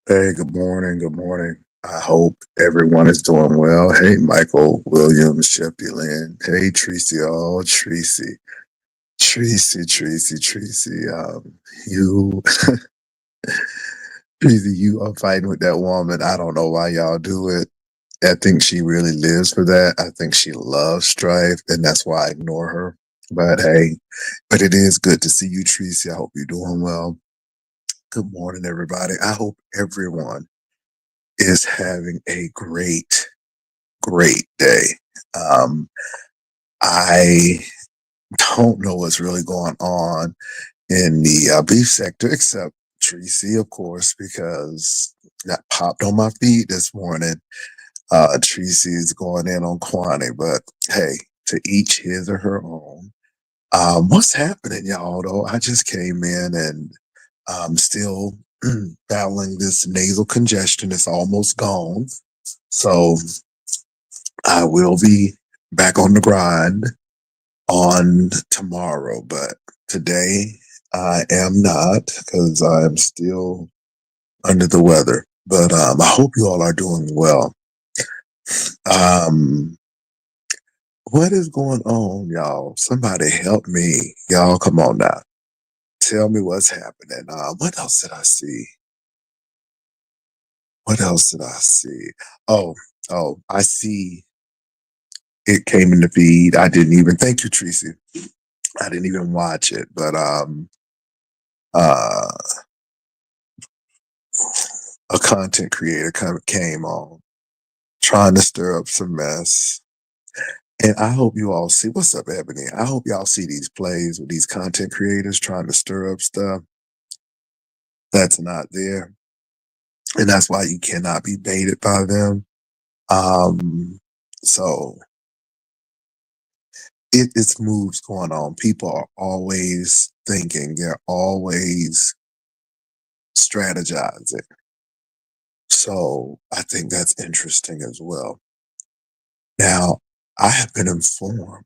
Hey, good morning. Good morning. I hope everyone is doing well. Hey, Michael Williams, Sheffy Lynn. Hey, Tracy. Oh, Tracy. You, Tracy, you are fighting with that woman. I don't know why y'all do it. I think she really lives for that. I think she loves strife, and that's why I ignore her. But hey, but it is good to see you, Tracy. I hope you're doing well. Good morning, everybody. I hope everyone is having a great day. Um, I don't know what's really going on in the beef sector, except Tracy, of course, because that popped on my feed this morning. Tracy is going in on Kwani, but hey, to each his or her own. What's happening, y'all? Though I just came in and I'm still battling this nasal congestion. It's almost gone, so I will be back on the grind on tomorrow, but today I am not because I'm still under the weather. But I hope you all are doing well. Um, what is going on, y'all? Somebody help me. Y'all, come on now. Tell me what's happening. What else did I see? What else did I see? Oh, I see it came in the feed. I didn't even thank you, Tracy. I didn't even watch it, but uh a content creator came on trying to stir up some mess. And I hope you all see what's up, Ebony. I hope y'all see these plays with these content creators trying to stir up stuff that's not there. And that's why you cannot be baited by them. Um, so it's moves going on. People are always thinking, they're always strategizing. So I think that's interesting as well. Now, I have been informed.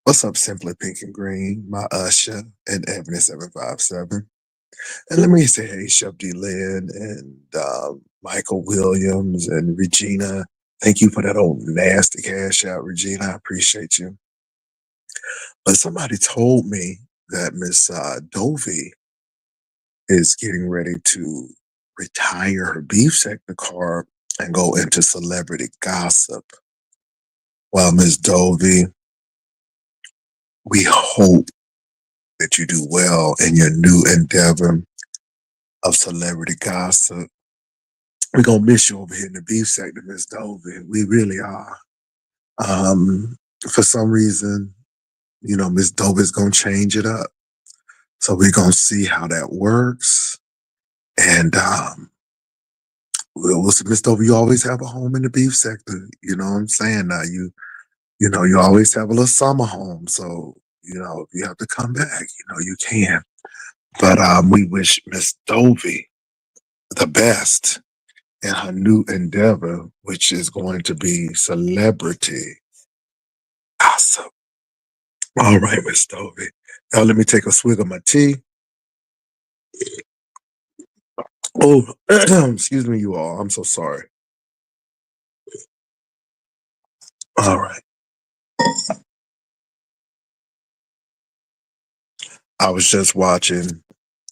What's up, Simply Pink and Green, my Usher, and Ebony757. And let me say, hey, Chef D. Lynn and Michael Williams and Regina. Thank you for that old nasty cash out, Regina. I appreciate you. But somebody told me that Miss Dovey is getting ready to retire her beef sector card and go into celebrity gossip. Well, Miss Dovey, we hope that you do well in your new endeavor of celebrity gossip. We're gonna miss you over here in the beef sector, Miss Dovey. We really are. Um, for some reason, Miss Dovey's gonna change it up. So we're gonna see how that works. And we'll see, Miss Dovey, you always have a home in the beef sector. You know what I'm saying? Now you always have a little summer home. So, if you have to come back, you can. But we wish Miss Dovey the best in her new endeavor, which is going to be celebrity gossip. All right, Miss Dovey. Now let me take a swig of my tea. Oh, excuse me, you all. I'm so sorry. All right. I was just watching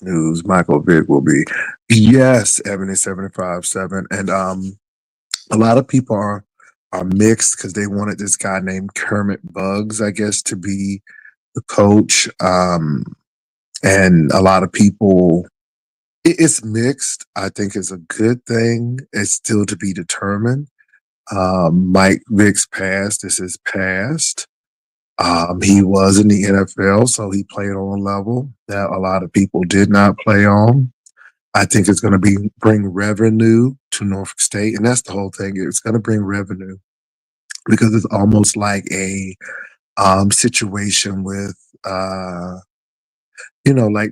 news. Michael Vick will be, yes, Ebony 757. And a lot of people are mixed because they wanted this guy named Kermit Bugs, I guess, to be the coach. And a lot of people, it's mixed. I think it's a good thing. It's still to be determined. Mike Vick's past is his past. He was in the NFL, so he played on a level that a lot of people did not play on. I think it's going to bring revenue to Norfolk State, and that's the whole thing. It's going to bring revenue because it's almost like a situation with, like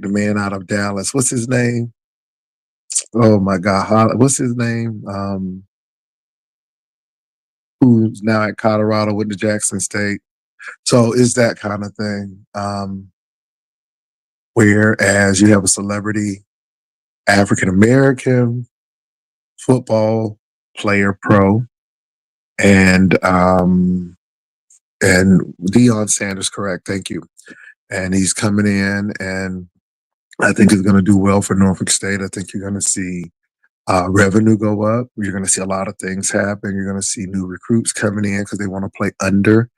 the man out of Dallas. What's his name? Oh my God, what's his name? Who's now at Colorado with the Jackson State. So it's that kind of thing. Whereas you have a celebrity African American football player pro, and Deion Sanders, correct? Thank you. And he's coming in, and I think he's going to do well for Norfolk State. I think you're going to see revenue go up. You're going to see a lot of things happen. You're going to see new recruits coming in because they want to play under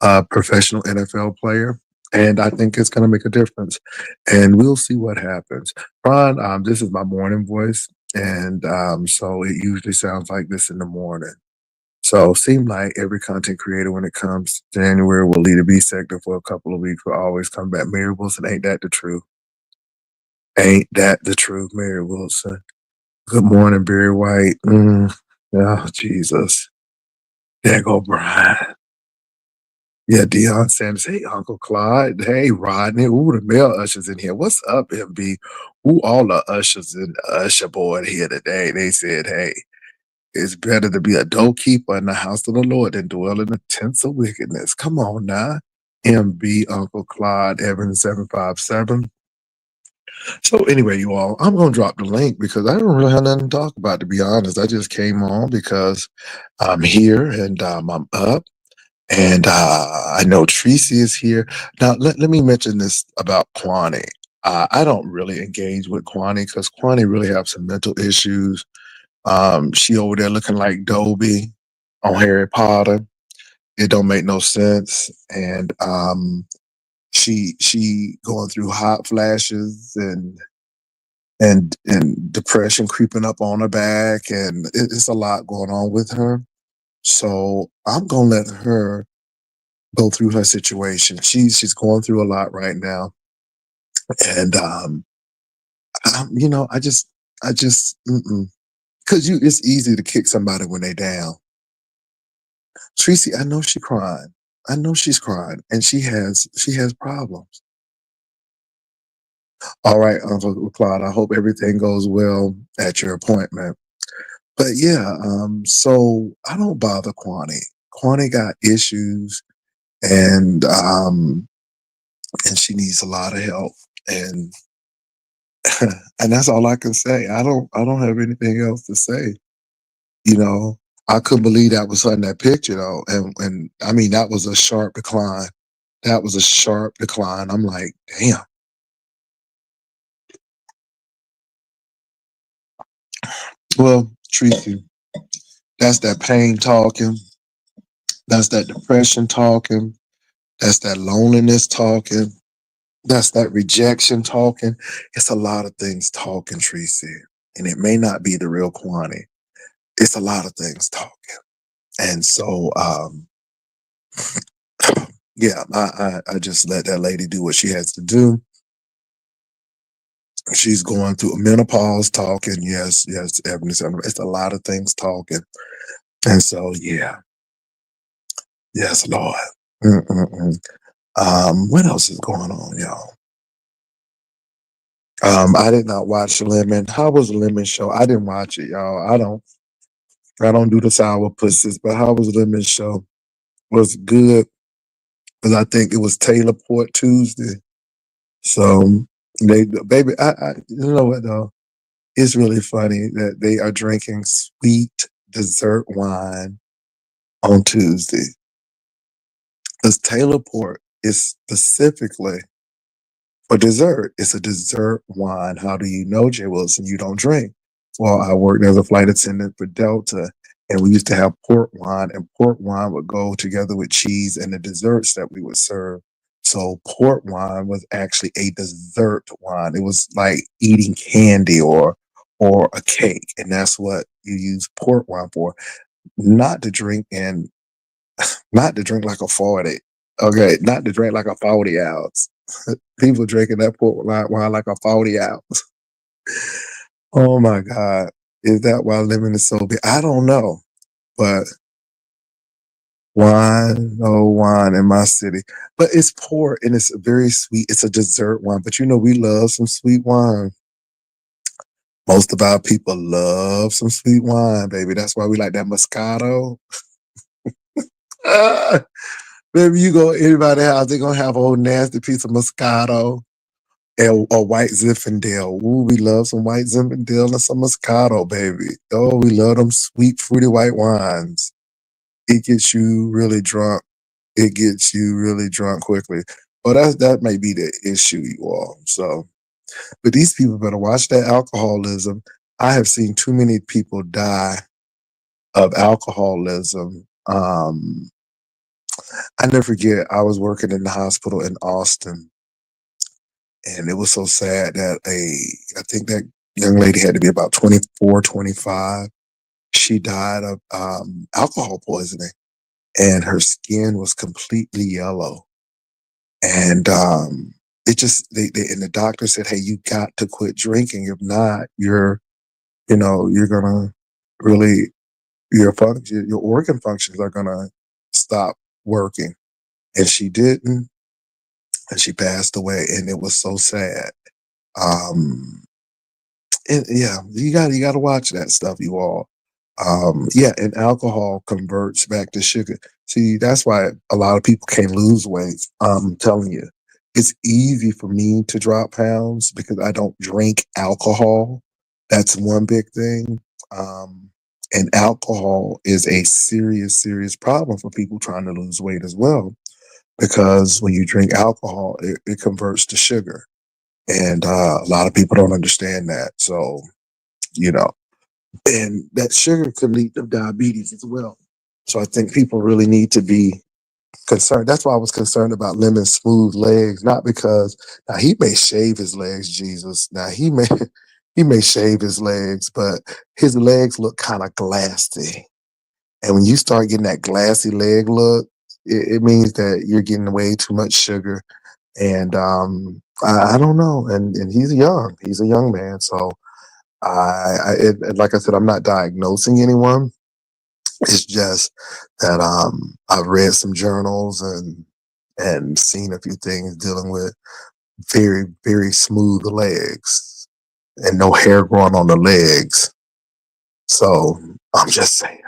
a professional NFL player. And I think it's going to make a difference. And we'll see what happens. Ron, this is my morning voice. And so it usually sounds like this in the morning. So seem like every content creator when it comes to January will lead a B sector for a couple of weeks, will always come back. Mary Wilson, ain't that the truth? Ain't that the truth, Mary Wilson? Good morning, Barry White. Oh, Jesus. There go Brian. Yeah, Deion Sanders. Hey, Uncle Clyde. Hey, Rodney. Ooh, the male ushers in here. What's up, MB? Ooh, all the ushers in the usher board here today. They said, hey, it's better to be a doorkeeper in the house of the Lord than dwell in the tents of wickedness. Come on now. MB, Uncle Clyde, Evans 757. So anyway, you all, I'm gonna drop the link because I don't really have nothing to talk about, to be honest. I just came on because I'm here and I'm up. And I know Tracy is here. Now, let me mention this about Kwani. I don't really engage with Kwani because Kwani really have some mental issues. She over there looking like Dobie on Harry Potter. It don't make no sense. And she going through hot flashes and depression creeping up on her back, and it's a lot going on with her. So I'm gonna let her go through her situation. She's going through a lot right now, and I just because it's easy to kick somebody when they down. Tracy, I know she crying. I know she's crying, and she has problems. All right, Uncle Claude. I hope everything goes well at your appointment. But yeah, so I don't bother Kwani. Kwani got issues, and she needs a lot of help, and and that's all I can say. I don't have anything else to say. You know, I couldn't believe that was her in that picture though, and I mean that was a sharp decline. That was a sharp decline. I'm like, damn. Well, Tracy, that's that pain talking. That's that depression talking. That's that loneliness talking. That's that rejection talking. It's a lot of things talking, Tracy. And it may not be the real Kwani. It's a lot of things talking. And so yeah, I just let that lady do what she has to do. She's going through menopause talking. Yes, yes, Ebony. It's a lot of things talking. And so yeah, yes, Lord. Mm-mm-mm. What else is going on, y'all? I did not watch Lemon. How was Lemon show? I didn't watch it, y'all. I don't do the sour pussies, but how was Lemon show? Was it good? Because I think it was Taylor Port Tuesday. So they baby, you know what though? It's really funny that they are drinking sweet dessert wine on Tuesday. Because Taylor Port is specifically for dessert. It's a dessert wine. How do you know, Jay Wilson? You don't drink. Well, I worked as a flight attendant for Delta, and we used to have port wine, and port wine would go together with cheese and the desserts that we would serve. So port wine was actually a dessert wine. It was like eating candy or a cake, and that's what you use port wine for. Not to drink and not to drink like a 40. Okay, not to drink like a 40 ounce. People drinking that port wine like a 40 ounce. Oh my God. Is that why lemon is so big? I don't know. But wine, no wine in my city. But it's port and it's very sweet. It's a dessert wine. But you know, we love some sweet wine. Most of our people love some sweet wine, baby. That's why we like that Moscato. Ah, baby, you go anybody house, they're gonna have a whole nasty piece of Moscato or white Zinfandel. Ooh, we love some white Zinfandel and some Moscato, baby. Oh, we love them sweet, fruity white wines. It gets you really drunk. It gets you really drunk quickly. But that may be the issue, you all. So, but these people better watch that alcoholism. I have seen too many people die of alcoholism. I never forget, I was working in the hospital in Austin, and it was so sad that I think that young lady had to be about 24, 25. She died of alcohol poisoning, and her skin was completely yellow. And it just, and the doctor said, hey, you got to quit drinking. If not, you're going to really, your organ functions are going to stop working. And she didn't, and she passed away. And it was so sad. Um, and yeah, you got to watch that stuff, you all. Yeah, and alcohol converts back to sugar. See, that's why a lot of people can't lose weight. I'm telling you, it's easy for me to drop pounds because I don't drink alcohol. That's one big thing. Um, and alcohol is a serious, serious problem for people trying to lose weight as well. Because when you drink alcohol, it converts to sugar. And a lot of people don't understand that. So, you know, and that sugar could lead to diabetes as well. So I think people really need to be concerned. That's why I was concerned about Lemon Smooth legs, not because now he may shave his legs, Jesus. Now he may he may shave his legs, but his legs look kind of glassy. And when you start getting that glassy leg look, it means that you're getting way too much sugar. And I don't know. And he's young. He's a young man. So like I said, I'm not diagnosing anyone. It's just that I've read some journals and seen a few things dealing with very, very smooth legs and no hair growing on the legs. So I'm just saying,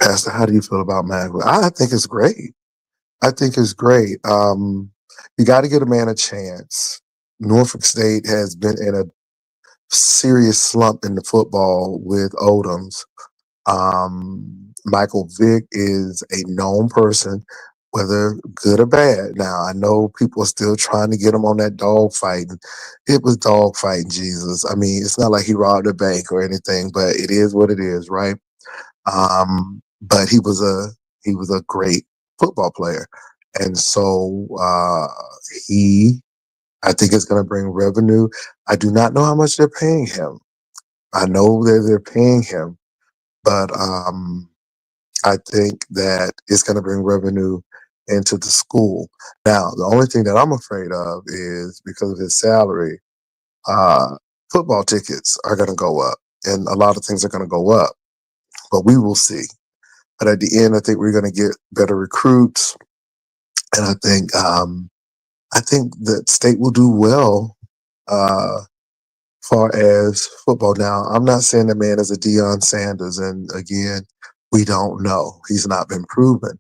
Pastor, how do you feel about manhood? I think it's great. I think it's great. You got to give a man a chance. Norfolk State has been in a serious slump in the football with Odoms. Michael Vick is a known person, whether good or bad. Now, I know people are still trying to get him on that dog fighting. It was dog fighting, Jesus. I mean, it's not like he robbed a bank or anything, but it is what it is, right? But he was a great football player. And so he I think it's going to bring revenue. I do not know how much they're paying him. I know that they're paying him, but I think that it's going to bring revenue into the school. Now, the only thing that I'm afraid of is because of his salary, uh, football tickets are going to go up, and a lot of things are going to go up. But we will see. But at the end, I think we're going to get better recruits, and I think that state will do well. Uh, far as football. Now, I'm not saying the man is a Deion Sanders, and again, we don't know. He's not been proven,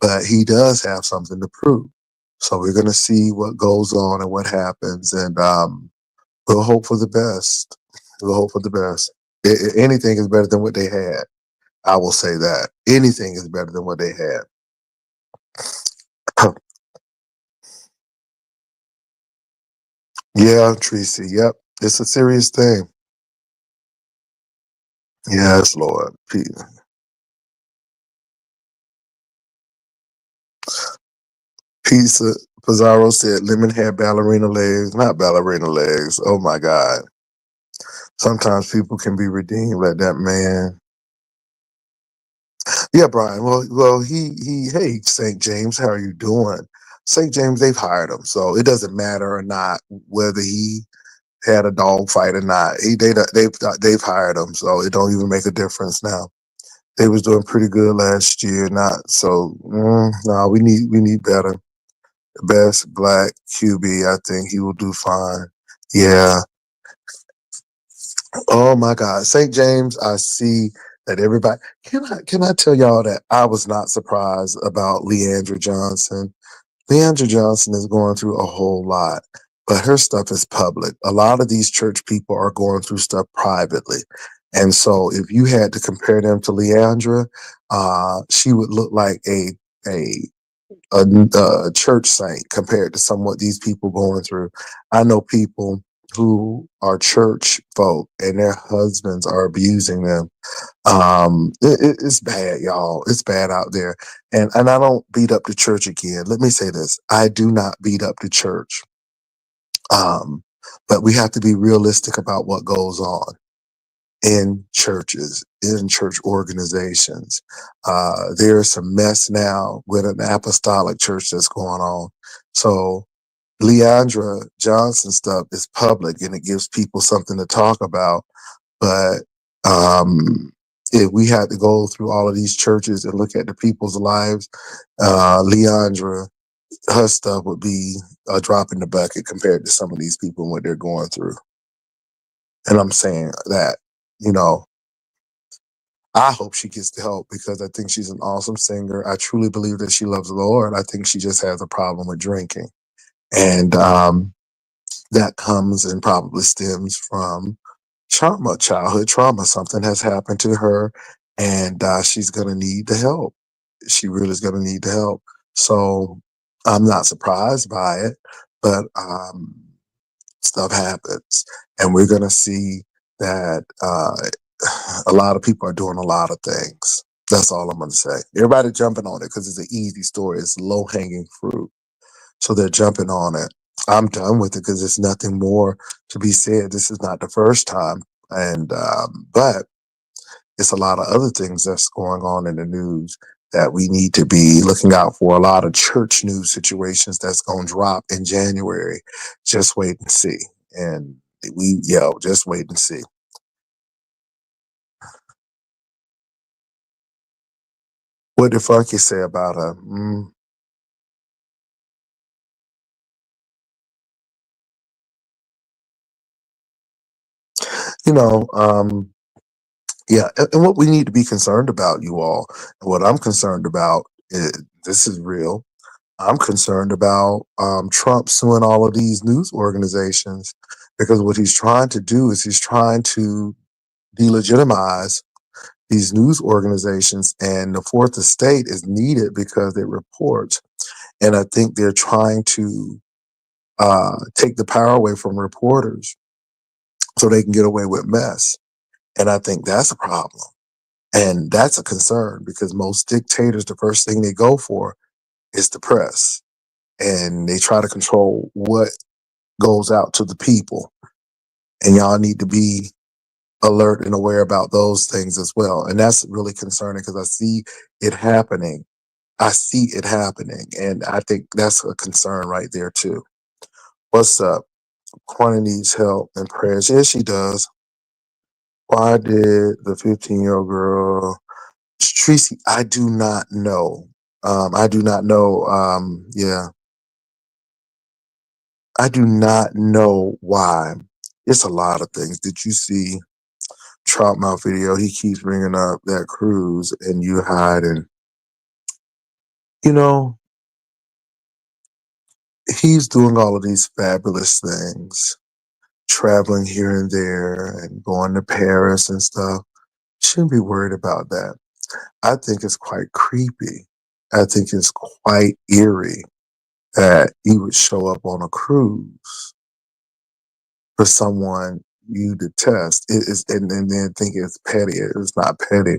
but he does have something to prove. So we're going to see what goes on and what happens, and we'll hope for the best. We'll hope for the best. Anything is better than what they had. I will say that anything is better than what they had. Yeah, Tracy. Yep, it's a serious thing. Yes, Lord. Pizza Pizarro said lemon had ballerina legs, not ballerina legs. Oh my God. Sometimes people can be redeemed like that, man. Yeah, Brian. Well, hey, St. James, how are you doing? St. James, they've hired him, so it doesn't matter or not whether he had a dog fight or not. They've hired him, so it don't even make a difference now. They was doing pretty good last year, not so. No, we need better. Best black QB, I think he will do fine. Yeah. Oh my God, St. James. I see that everybody. Can I tell y'all that I was not surprised about Leandra Johnson. Leandra Johnson is going through a whole lot. but her stuff is public. A lot of these church people are going through stuff privately. And so if you had to compare them to Leandra, she would look like a a church saint compared to some what these people going through. I know people who are church folk and their husbands are abusing them. It's bad, y'all. It's bad out there. And I don't beat up the church again. Let me say this: I do not beat up the church. Um, but we have to be realistic about what goes on in churches, in church organizations. There's some mess now with an apostolic church that's going on. So Leandra Johnson stuff is public and it gives people something to talk about. But if we had to go through all of these churches and look at the people's lives, Leandra, her stuff would be a drop in the bucket compared to some of these people and what they're going through. And I'm saying that, you know, I hope she gets the help because I think she's an awesome singer. I truly believe that she loves the Lord. I think she just has a problem with drinking. And that comes and probably stems from trauma, childhood trauma. Something has happened to her and she's going to need the help. She really is going to need the help. So I'm not surprised by it, but stuff happens. And we're going to see that a lot of people are doing a lot of things. That's all I'm going to say. Everybody jumping on it because it's an easy story. It's low hanging fruit. So they're jumping on it. I'm done with it because there's nothing more to be said. This is not the first time. And, but it's a lot of other things that's going on in the news that we need to be looking out for. A lot of church news situations that's going to drop in January. Just wait and see. And just wait and see. What did Funky say about her? You know, yeah, and what we need to be concerned about, you all, and what I'm concerned about, this is real. I'm concerned about Trump suing all of these news organizations because what he's trying to do is he's trying to delegitimize these news organizations, and the fourth estate is needed because it reports. And I think they're trying to take the power away from reporters so they can get away with mess. And I think that's a problem. And that's a concern because most dictators, the first thing they go for is the press. And they try to control what goes out to the people. And y'all need to be alert and aware about those things as well. And that's really concerning because I see it happening. I see it happening. And I think that's a concern right there too. What's up? Quanta needs help and prayers. Yes, she does. Why did the 15-year-old girl Tracy, I do not know. I do not know. Yeah, I do not know why. It's a lot of things. Did you see Trout Mouth video? He keeps bringing up that cruise and you hiding. You know, he's doing all of these fabulous things, traveling here and there and going to Paris and stuff. Shouldn't be worried about that. I think it's quite creepy. I think it's quite eerie that you would show up on a cruise for someone you detest. It is, and then think it's petty. It's not petty.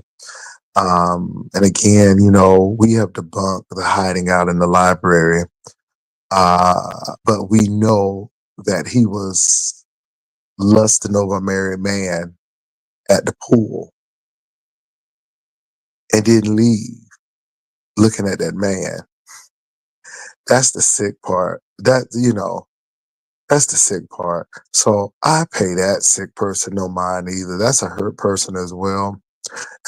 And again, we have debunked the hiding out in the library, but we know that he was lusting over a married man at the pool and didn't leave looking at that man. That's the sick part. That's the sick part. So I pay that sick person no mind either. That's a hurt person as well.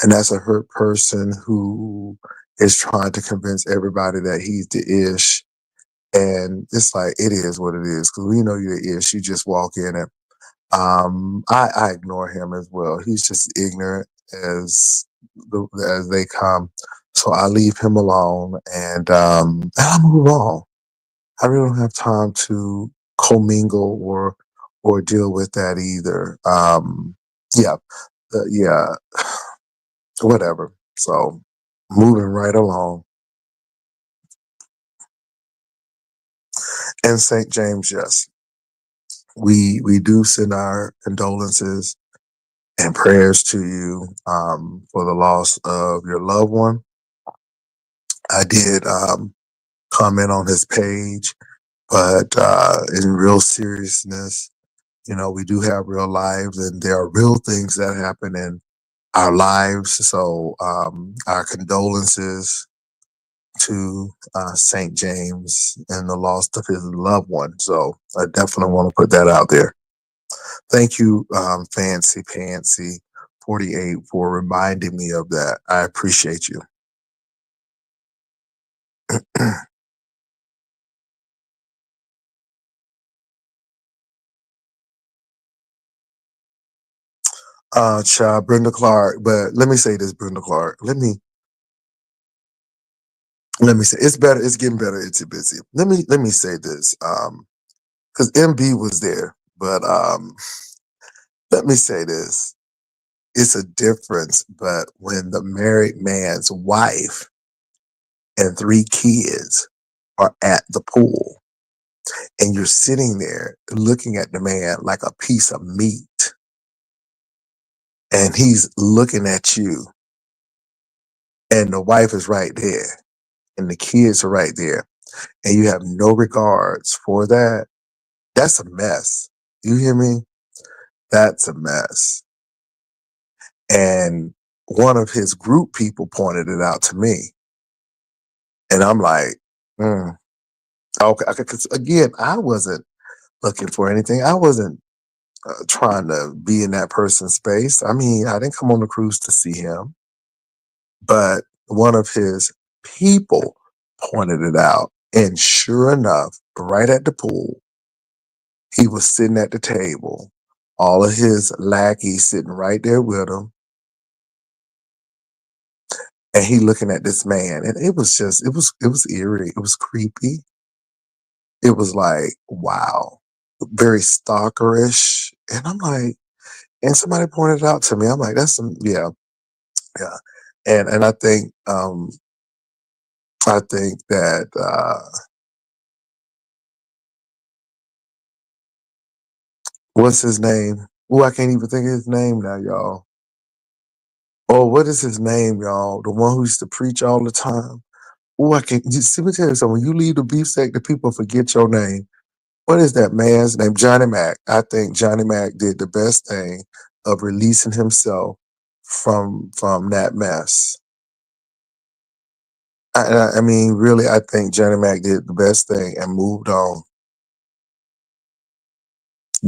And that's a hurt person who is trying to convince everybody that he's the ish. And it's like, it is what it is. Cause we know you're the ish. You just walk in and I ignore him as well. He's just ignorant as they come. So I leave him alone and I move on. I really don't have time to commingle or deal with that either. Yeah, yeah, whatever. So moving right along. And St. James, yes, we do send our condolences and prayers to you for the loss of your loved one. I did comment on his page, but in real seriousness, we do have real lives and there are real things that happen in our lives. So our condolences to St. James and the loss of his loved one. So I definitely want to put that out there. Thank you, Fancy Pansy 48 for reminding me of that. I appreciate you. Child, Brenda Clark, but let me say this, Brenda Clark. Let me say it's better, it's getting better, it's busy. Let me say this. Because MB was there, but let me say this. It's a difference, but when the married man's wife and three kids are at the pool and you're sitting there looking at the man like a piece of meat and he's looking at you and the wife is right there and the kids are right there and you have no regards for that, that's a mess. You hear me? That's a mess. And one of his group people pointed it out to me. And I'm like, mm, okay, because again, I wasn't looking for anything. I wasn't trying to be in that person's space. I mean, I didn't come on the cruise to see him, but one of his people pointed it out. And sure enough, right at the pool, he was sitting at the table, all of his lackeys sitting right there with him, and he looking at this man. And it was eerie. It was creepy. It was like, wow, very stalkerish. And I'm like, and somebody pointed it out to me. I'm like, that's some, yeah, yeah. And I think that what's his name? Oh, I can't even think of his name now, y'all. Oh, what is his name, y'all? The one who used to preach all the time. Oh, I can't. Let me tell you something. When you leave the beef the people forget your name. What is that man's name? Johnny Mac. I think Johnny Mac did the best thing of releasing himself from that mess. I mean, really, I think Johnny Mac did the best thing and moved on.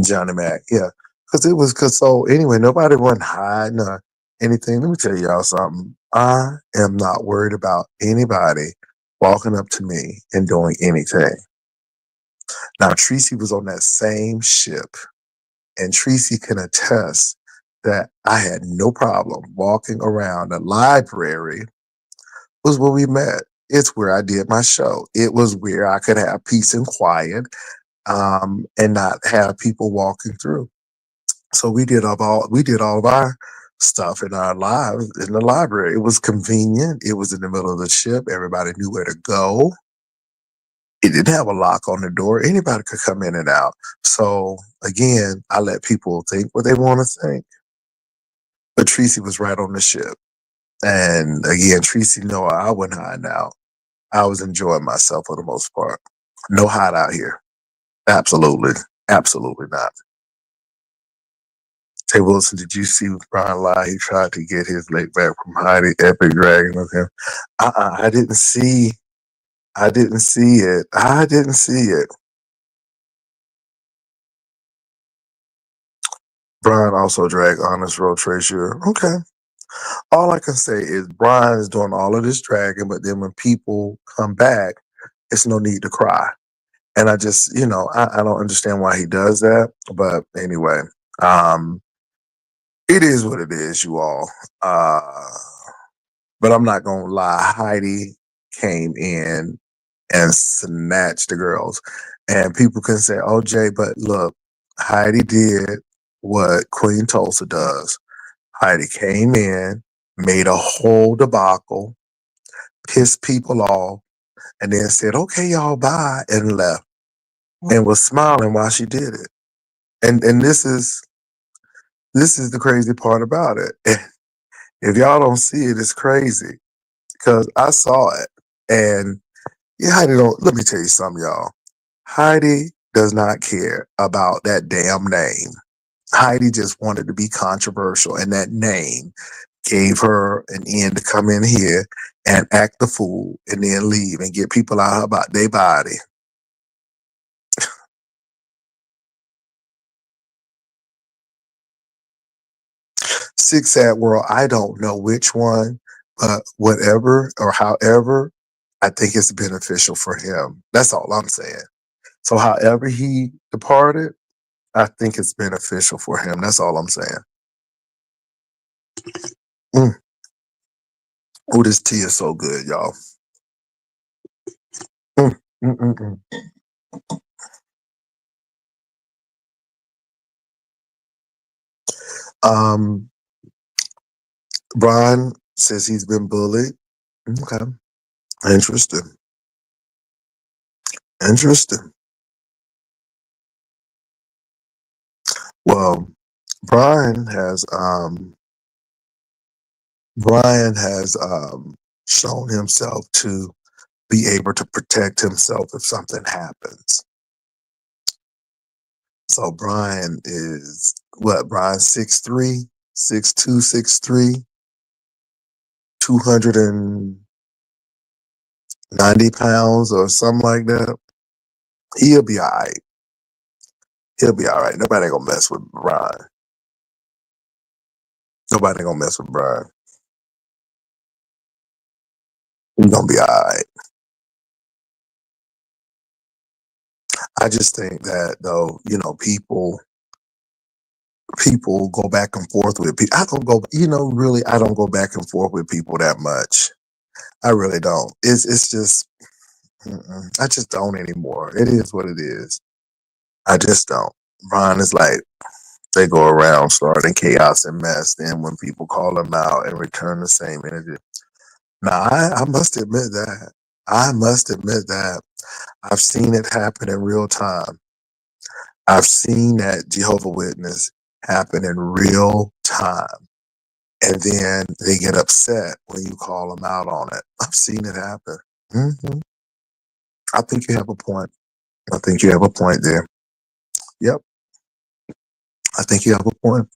Johnny Mac, yeah, because it was because so anyway, nobody wasn't hiding or anything. Let me tell y'all something. I am not worried about anybody walking up to me and doing anything. Now, Tracy was on that same ship, and Tracy can attest that I had no problem walking around the library. Was where we met. It's where I did my show. It was where I could have peace and quiet, and not have people walking through. So we did all of our stuff in our lives in the library. It was convenient. It was in the middle of the ship. Everybody knew where to go. It didn't have a lock on the door. Anybody could come in and out. So again, I let people think what they want to think. But Tracy was right on the ship. And again, Tracy know I wasn't hiding out. I was enjoying myself for the most part. No hide out here. Absolutely. Absolutely not. Tay Wilson, did you see with Brian Lie? He tried to get his leg back from Heidi Epic Dragon of him. I didn't see. I didn't see it. I didn't see it. Brian also dragged Honest Road Treasure. Okay. All I can say is Brian is doing all of this dragging, but then when people come back, it's no need to cry. And I just, I don't understand why he does that. But anyway, um, it is what it is, you all. But I'm not gonna lie, Heidi came in and snatch the girls. And people can say, "Oh, Jay, but look, Heidi did what Queen Tulsa does. Heidi came in, made a whole debacle, pissed people off, and then said, 'Okay, y'all, bye,' and left, and was smiling while she did it." And this is the crazy part about it. If y'all don't see it, it's crazy because I saw it. And yeah, Heidi don't. Let me tell you something, y'all. Heidi does not care about that damn name. Heidi just wanted to be controversial, and that name gave her an end to come in here and act the fool and then leave and get people out about their body. Six Sad World, I don't know which one, but whatever or however, I think it's beneficial for him. That's all I'm saying. So however he departed, I think it's beneficial for him. That's all I'm saying. Mm. Oh, this tea is so good, y'all. Mm, mm, mm, mm. Um, Brian says he's been bullied. Okay, interesting. Interesting. Well, Brian has um Brian has shown himself to be able to protect himself if something happens. So Brian is what? Brian 6'3", 6'2", 6'3", 290 pounds or something like that. He'll be all right. He'll be all right. Nobody gonna mess with Brian. Nobody gonna mess with Brian. He's gonna be all right. I just think that though, people go back and forth with people. I don't go, really, I don't go back and forth with people that much. I really don't. It's just, I just don't anymore. It is what it is. I just don't. Brian is like, they go around starting chaos and mess. Then when people call them out and return the same energy. Now, I must admit that. I must admit that I've seen it happen in real time. I've seen that Jehovah Witness happen in real time. And then they get upset when you call them out on it. I've seen it happen. hmm I think you have a point. I think you have a point there. Yep. I think you have a point.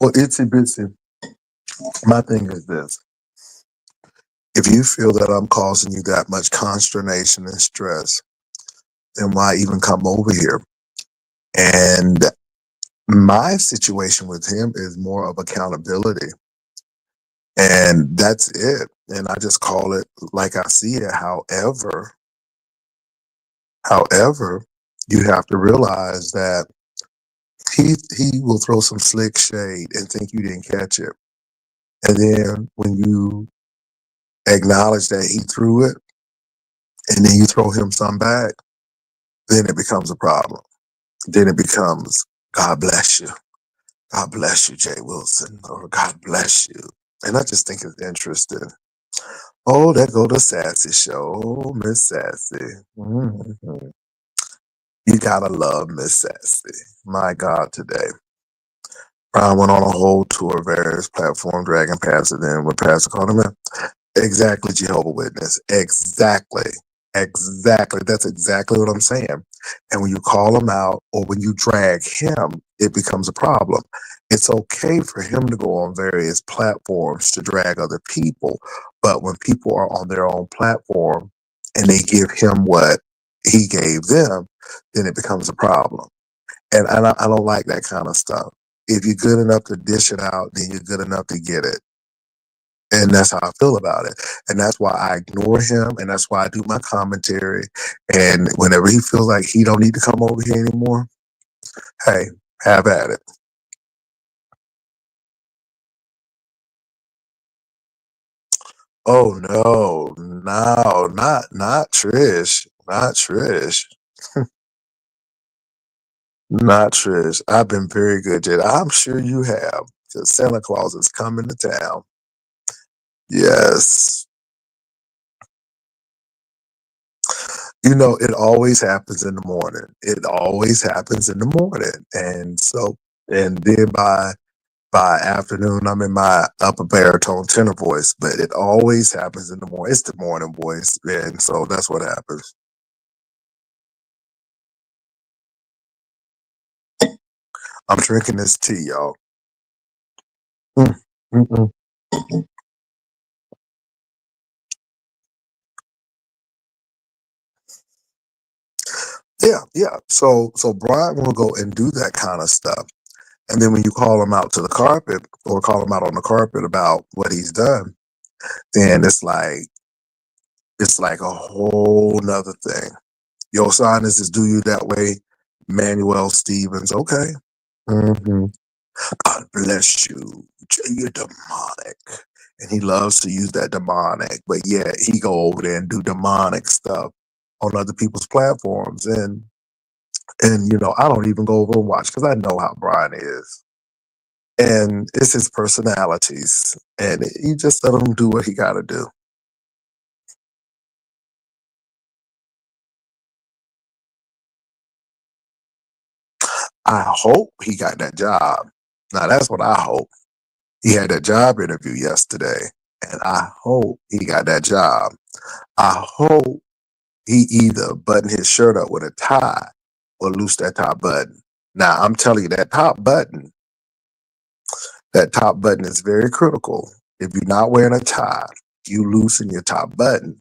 Well, itsy bitsy. My thing is this. If you feel that I'm causing you that much consternation and stress, then why even come over here? And my situation with him is more of accountability. And that's it. And I just call it like I see it. However, you have to realize that he will throw some slick shade and think you didn't catch it. And then when you acknowledge that he threw it and then you throw him some back, then it becomes a problem. Then it becomes, God bless you. God bless you, Jay Wilson, or God bless you. And I just think it's interesting. Oh, there go the sassy show. Oh, Miss Sassy. You gotta love Miss Sassy. My God, today. Brian went on a whole tour of various platform, dragging Pastor then with Pastor called him in. Exactly, Jehovah Witness. Exactly. Exactly. That's exactly what I'm saying. And when you call him out or when you drag him, it becomes a problem. It's okay for him to go on various platforms to drag other people. But when people are on their own platform and they give him what he gave them, then it becomes a problem. And I don't like that kind of stuff. If you're good enough to dish it out, then you're good enough to get it. And that's how I feel about it. And that's why I ignore him. And that's why I do my commentary. And whenever he feels like he don't need to come over here anymore, hey, have at it. Oh no, no, not Trish. Not Trish. Not Trish. I've been very good, Jed. I'm sure you have. Because Santa Claus is coming to town. Yes. You know, it always happens in the morning. It always happens in the morning. And so, and then by afternoon, I'm in my upper baritone tenor voice, but it always happens in the morning. It's the morning voice. And so that's what happens. I'm drinking this tea, y'all. Mm, mm-mm. Yeah, yeah. So Brian will go and do that kind of stuff. And then when you call him out to the carpet or call him out on the carpet about what he's done, then it's like a whole nother thing. Your sinus is do you that way, Manuel Stevens. Okay. Hmm. God bless you. You're demonic. And he loves to use that demonic, but yeah, he go over there and do demonic stuff on other people's platforms. And you know, I don't even go over and watch because I know how Brian is. And it's his personalities. And you just let him do what he gotta do. I hope he got that job. Now that's what I hope. He had that job interview yesterday, and I hope he got that job. I hope he either button his shirt up with a tie or loose that top button. Now I'm telling you that top button is very critical. If you're not wearing a tie, you loosen your top button.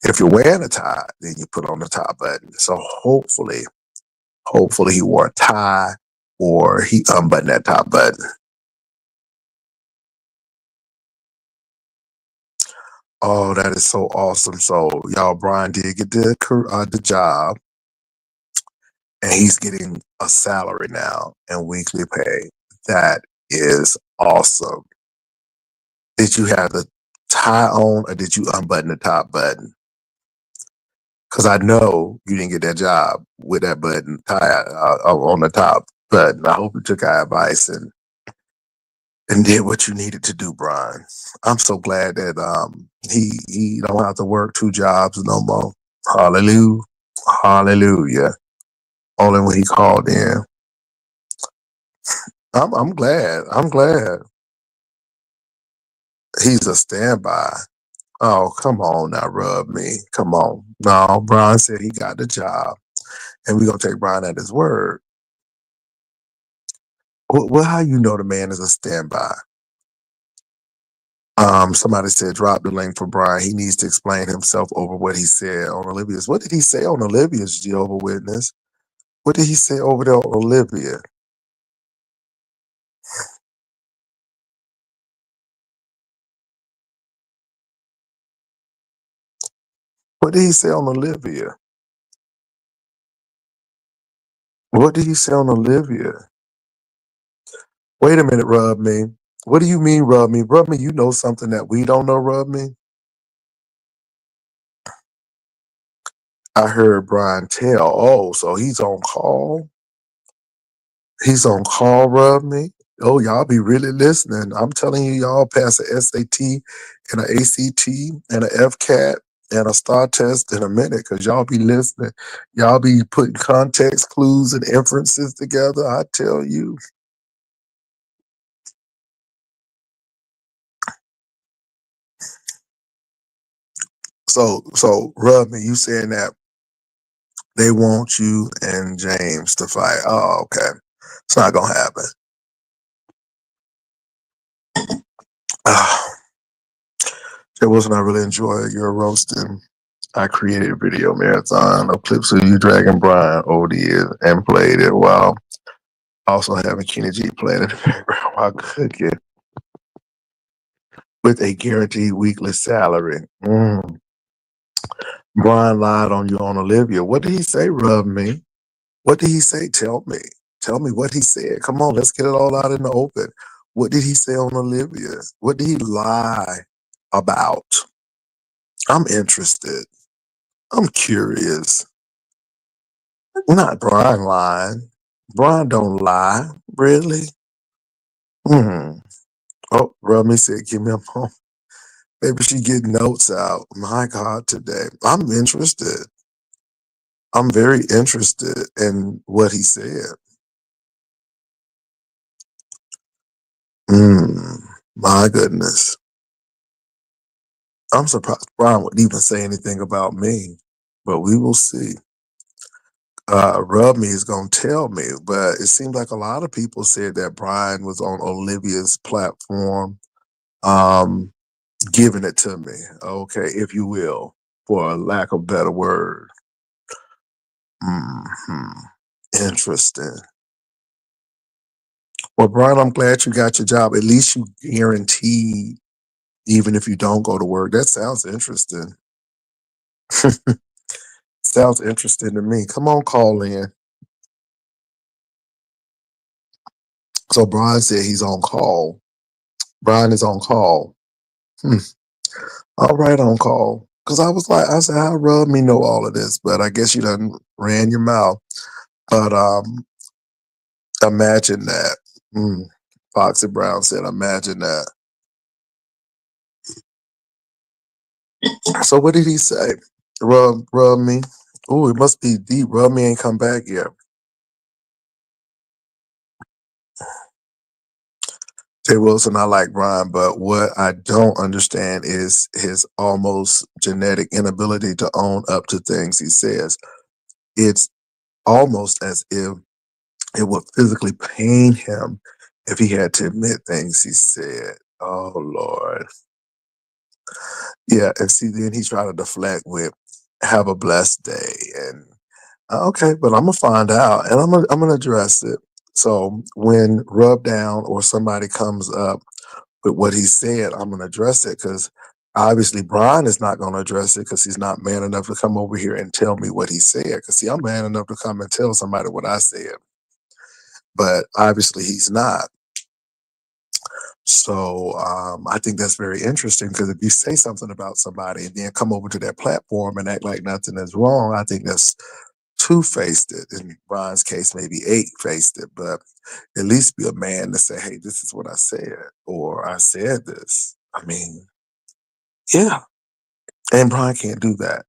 If you're wearing a tie, then you put on the top button. So hopefully he wore a tie or he unbuttoned that top button. Oh, that is so awesome. So y'all, Brian did get the job, and he's getting a salary now and weekly pay. That is awesome. Did you have the tie on, or did you unbutton the top button? Because I know you didn't get that job with that button tie on the top button. I hope you took our advice and did what you needed to do, Brian. I'm so glad that he don't have to work two jobs no more. Hallelujah. Hallelujah. Only when he called in. I'm glad. I'm glad. He's a standby. Oh, come on now, rub me. Come on. No, Brian said he got the job. And we're gonna take Brian at his word. Well, how you know the man is a standby? Somebody said drop the link for Brian. He needs to explain himself over what he said on Olivia's. What did he say on Olivia's Jehovah Witness? What did he say over there on Olivia? What did he say on Olivia? What did he say on Olivia? Wait a minute, Rub Me. What do you mean, Rub Me? Rub Me, you know something that we don't know, Rub Me? I heard Brian tell. Oh, so he's on call? He's on call, Rub Me? Oh, y'all be really listening. I'm telling you, y'all pass a SAT and a ACT and a FCAT and a STAR test in a minute because y'all be listening. Y'all be putting context clues and inferences together. I tell you. So Rub Me, you saying that they want you and James to fight. Oh, okay. It's not gonna happen. It wasn't I really enjoy your roasting. I created a video marathon of clips of you dragging Brian over the years and played it while also having Kenny G playing in the background while cooking. with a guaranteed weekly salary. Brian lied on you on Olivia. What did he say, Rub me? What did he say? Tell me. Tell me what he said. Come on, let's get it all out in the open. What did he say on Olivia? What did he lie about? I'm interested. I'm curious. Not Brian lying. Brian don't lie. Really? Hmm. Oh, Rummy said, give me a moment. Maybe she get notes out. My God, today. I'm interested. I'm very interested in what he said. My goodness. I'm surprised Brian would even say anything about me, but we will see. Rub Me is going to tell me, but it seems like a lot of people said that Brian was on Olivia's platform, um, giving it to me, okay, if you will, for a lack of better word. Hmm. Interesting. Well, Brian, I'm glad you got your job. At least you guaranteed, even if you don't go to work. That sounds interesting. Sounds interesting to me. Come on, call in. So Brian said he's on call. Brian is on call. Hmm. All right, on call. Cause I was like, I said, how Rub me know all of this? But I guess you done ran your mouth. But imagine that. Mm. Foxy Brown said, imagine that. So what did he say? Rub me. Oh, it must be deep. Rub me ain't come back yet. Jay Wilson, I like Brian, but what I don't understand is his almost genetic inability to own up to things he says. It's almost as if it would physically pain him if he had to admit things he said. Oh Lord. Yeah, and see then he's trying to deflect with have a blessed day and okay, but I'm gonna find out and I'm gonna address it. So when Rub Down or somebody comes up with what he said, I'm gonna address it because obviously Brian is not gonna address it because he's not man enough to come over here and tell me what he said. Because see, I'm man enough to come and tell somebody what I said, but obviously he's not. So I think that's very interesting because if you say something about somebody and then come over to their platform and act like nothing is wrong, I think that's two-faced it. In Brian's case, maybe eight-faced it, but at least be a man to say, hey, this is what I said, or I said this. I mean, yeah. And Brian can't do that.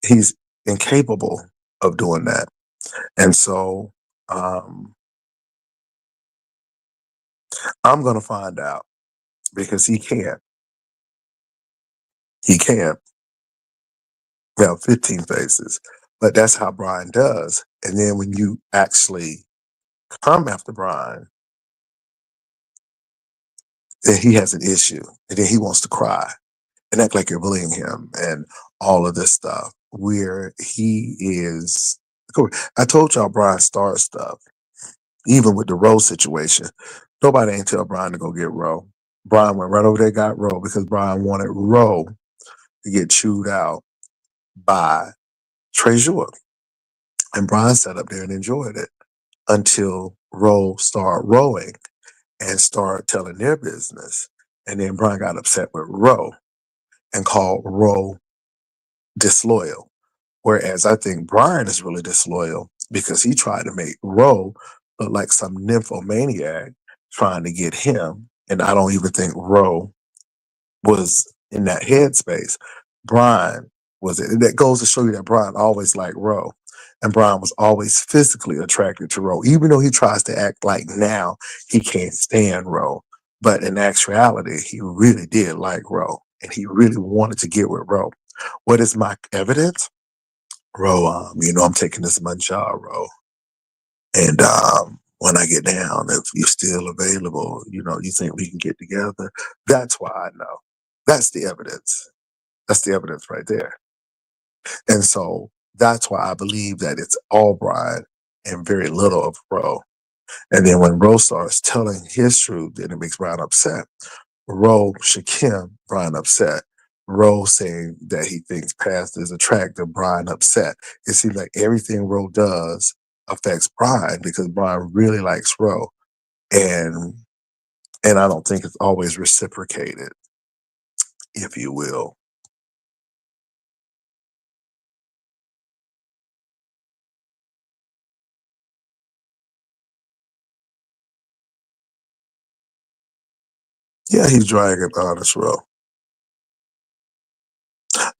He's incapable of doing that. And so um, I'm going to find out because he can't. He can't. Well, 15 faces. But that's how Brian does. And then when you actually come after Brian, then he has an issue. And then he wants to cry and act like you're bullying him and all of this stuff. Where he is I told y'all Brian started stuff, even with the Roe situation. Nobody ain't tell Brian to go get Roe. Brian went right over there, got Roe because Brian wanted Roe to get chewed out by Trezor. And Brian sat up there and enjoyed it until Roe started rowing and started telling their business. And then Brian got upset with Roe and called Roe disloyal. Whereas I think Brian is really disloyal because he tried to make Roe look like some nymphomaniac trying to get him. And I don't even think Roe was in that headspace. Brian was it. And that goes to show you that Brian always liked Roe. And Brian was always physically attracted to Roe, even though he tries to act like now he can't stand Roe. But in actuality, he really did like Roe and he really wanted to get with Roe. What is my evidence? Roe, I'm taking this Manjaro. And when I get down, if you're still available, you think we can get together. That's why I know. That's the evidence. That's the evidence right there. And so that's why I believe that it's all Brian and very little of Roe. And then when Roe starts telling his truth, then it makes Brian upset. Ro Shakim, Brian upset. Ro saying that he thinks Pastor is attractive, Brian upset. It seems like everything Ro does affects Brian because Brian really likes Ro. And I don't think it's always reciprocated, if you will. Yeah, he's dragging Honest Ro.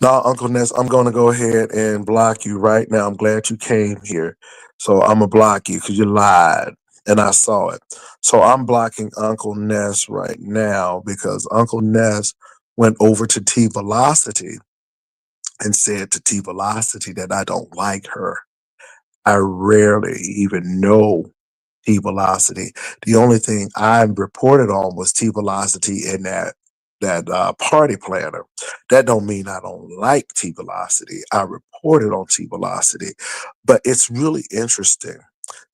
Now, Uncle Ness, I'm going to go ahead and block you right now. I'm glad you came here. So I'm going to block you because you lied and I saw it. So I'm blocking Uncle Ness right now because Uncle Ness went over to T Velocity and said to T Velocity that I don't like her. I rarely even know T Velocity. The only thing I reported on was T Velocity and that party planner. That don't mean I don't like T Velocity. I reported on T Velocity, but it's really interesting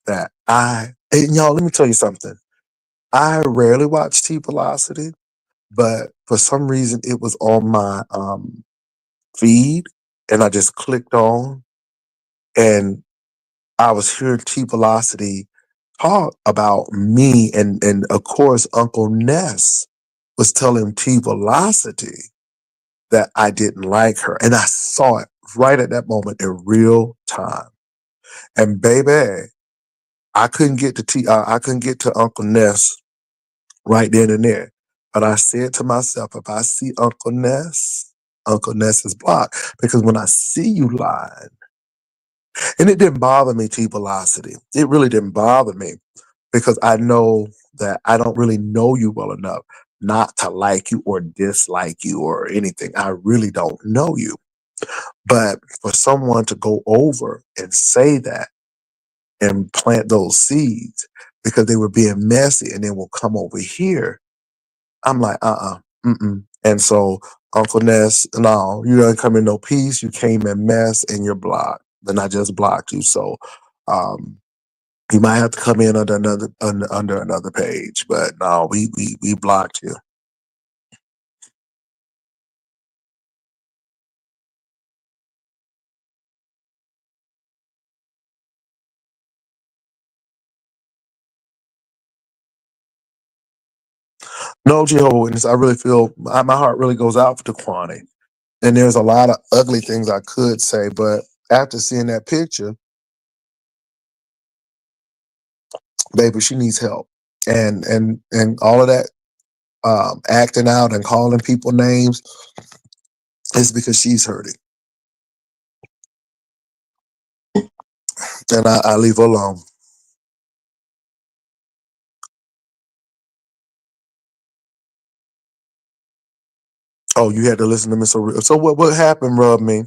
that and y'all, let me tell you something. I rarely watch T Velocity, but for some reason it was on my feed, and I just clicked on, and I was hearing T Velocity talk about me, and of course Uncle Ness was telling T Velocity that I didn't like her, and I saw it right at that moment in real time. And baby, I couldn't get to Uncle Ness right then and there. But I said to myself, if I see Uncle Ness is blocked because when I see you lying, and it didn't bother me, T Velocity. It really didn't bother me because I know that I don't really know you well enough not to like you or dislike you or anything. I really don't know you. But for someone to go over and say that and plant those seeds because they were being messy and then will come over here, I'm like, mm-mm. And so Uncle Ness, no, you don't come in no peace. You came in mess and you're blocked. Then I just blocked you. So um you might have to come in under another page, but no, we blocked you. No, Jehovah Witness, I really feel my heart really goes out to Kwani. And there's a lot of ugly things I could say, but after seeing that picture, baby, she needs help. And all of that acting out and calling people names is because she's hurting. And I leave her alone. Oh, you had to listen to Mr. So what happened, Rub me?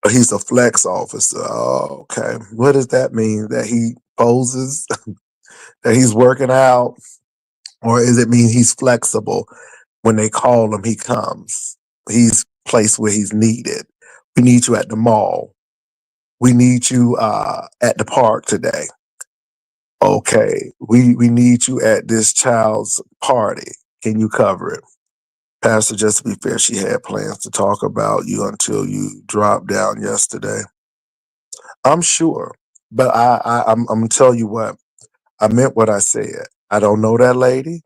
He's a flex officer. Oh, okay. What does that mean? That he poses? That he's working out? Or does it mean he's flexible? When they call him, he comes. He's placed where he's needed. We need you at the mall. We need you at the park today. Okay. We need you at this child's party. Can you cover it? Pastor, just to be fair, she had plans to talk about you until you dropped down yesterday. I'm sure, but I'm gonna tell you what I meant. What I said. I don't know that lady,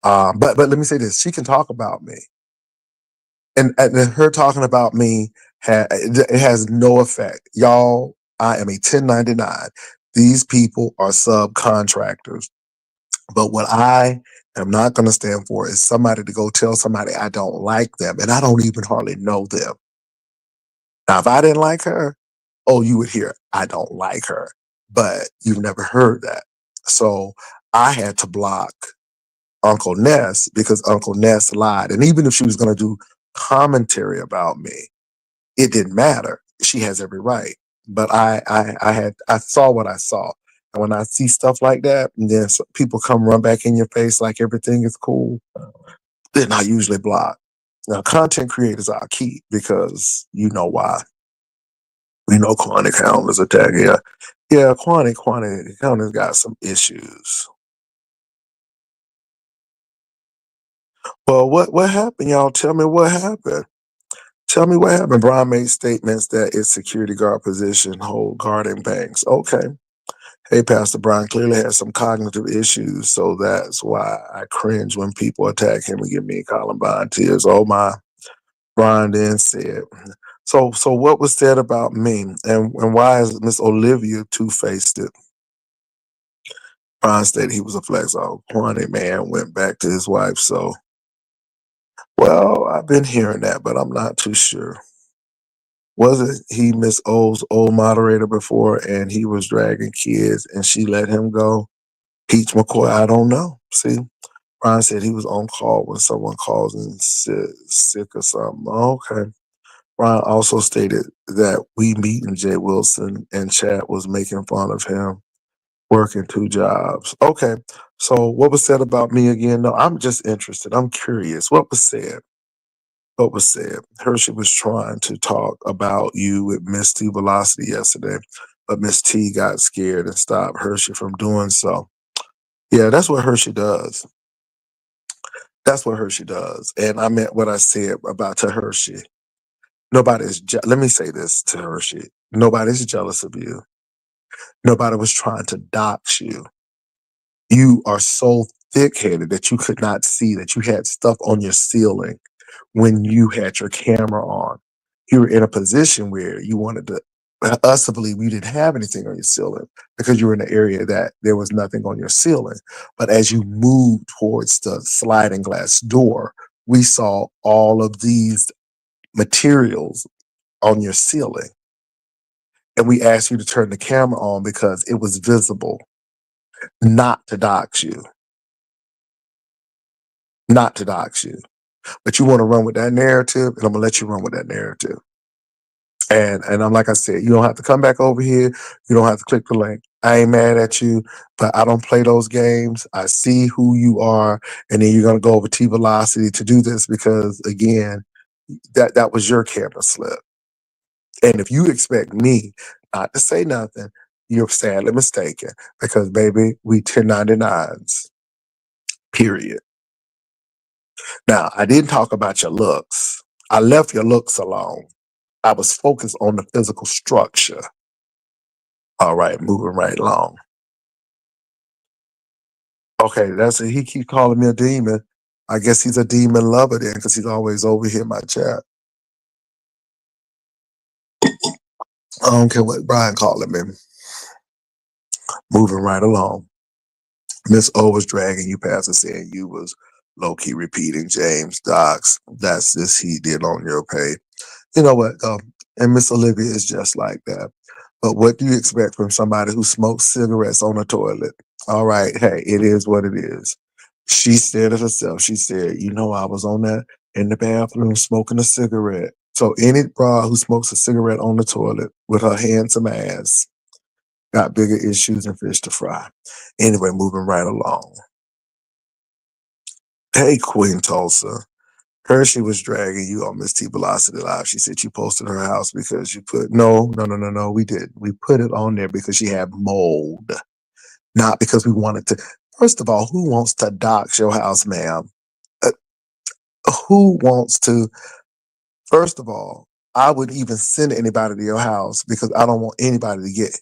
but let me say this: she can talk about me, and then her talking about me it has no effect, y'all. I am a 1099. These people are subcontractors, but what I am not going to stand for is somebody to go tell somebody I don't like them, and I don't even hardly know them. Now, if I didn't like her, oh, you would hear, I don't like her, but you've never heard that. So I had to block Uncle Ness because Uncle Ness lied. And even if she was going to do commentary about me, it didn't matter. She has every right. But I saw what I saw. And when I see stuff like that, and then people come run back in your face like everything is cool, then I usually block. Now, content creators are key because you know why. We know Quantic Hound is attacking. Yeah, yeah, Quantic Hound has got some issues. Well, what happened, y'all? Tell me what happened. Tell me what happened. Brian made statements that its security guard position hold guarding banks. Okay. Hey, Pastor Brian clearly has some cognitive issues, so that's why I cringe when people attack him and give me Columbine tears. Oh my. Brian then said. So what was said about me, and why is Miss Olivia two-faced it? Brian stated he was a flex all horny man, went back to his wife. So, well, I've been hearing that, but I'm not too sure. Wasn't he Miss O's old moderator before, and he was dragging kids, and she let him go? Peach McCoy, I don't know. See, Brian said he was on call when someone calls in sick or something. Okay. Brian also stated that we meeting Jay Wilson and Chad was making fun of him working two jobs. Okay. So what was said about me again? No, I'm just interested. I'm curious. What was said? What was said? Hershey was trying to talk about you with Miss T Velocity yesterday, but Miss T got scared and stopped Hershey from doing so. Yeah, that's what Hershey does. That's what Hershey does. And I meant what I said about to Hershey. Let me say this to Hershey. Nobody's jealous of you. Nobody was trying to dox you. You are so thick-headed that you could not see that you had stuff on your ceiling when you had your camera on. You were in a position where you wanted to us to believe you didn't have anything on your ceiling because you were in an area that there was nothing on your ceiling. But as you moved towards the sliding glass door, we saw all of these materials on your ceiling. And we asked you to turn the camera on because it was visible, not to dox you, not to dox you. But you want to run with that narrative, and I'm gonna let you run with that narrative. And I'm like I said, you don't have to come back over here. You don't have to click the link. I ain't mad at you, but I don't play those games. I see who you are, and then you're gonna go over T Velocity to do this because again, that was your camera slip. And if you expect me not to say nothing, you're sadly mistaken because baby, we 1099s. Period. Now, I didn't talk about your looks. I left your looks alone. I was focused on the physical structure. All right, moving right along. Okay, that's it. He keep calling me a demon. I guess he's a demon lover then, because he's always over here in my chat. I don't care what Brian calling me. Moving right along. Miss O was dragging you past and saying you was low key repeating James Docs. That's this he did on your page. You know what? And Miss Olivia is just like that. But what do you expect from somebody who smokes cigarettes on a toilet? All right, hey, it is what it is. She said it herself. She said, I was on that in the bathroom smoking a cigarette. So any bra who smokes a cigarette on the toilet with her handsome ass got bigger issues than fish to fry. Anyway, moving right along. Hey, Queen Tulsa. Hershey was dragging you on Miss T Velocity Live. She said you posted her house because you put no. We didn't. We put it on there because she had mold, not because we wanted to. First of all, who wants to dox your house, ma'am? Uh, who wants to? First of all, I wouldn't even send anybody to your house because I don't want anybody to get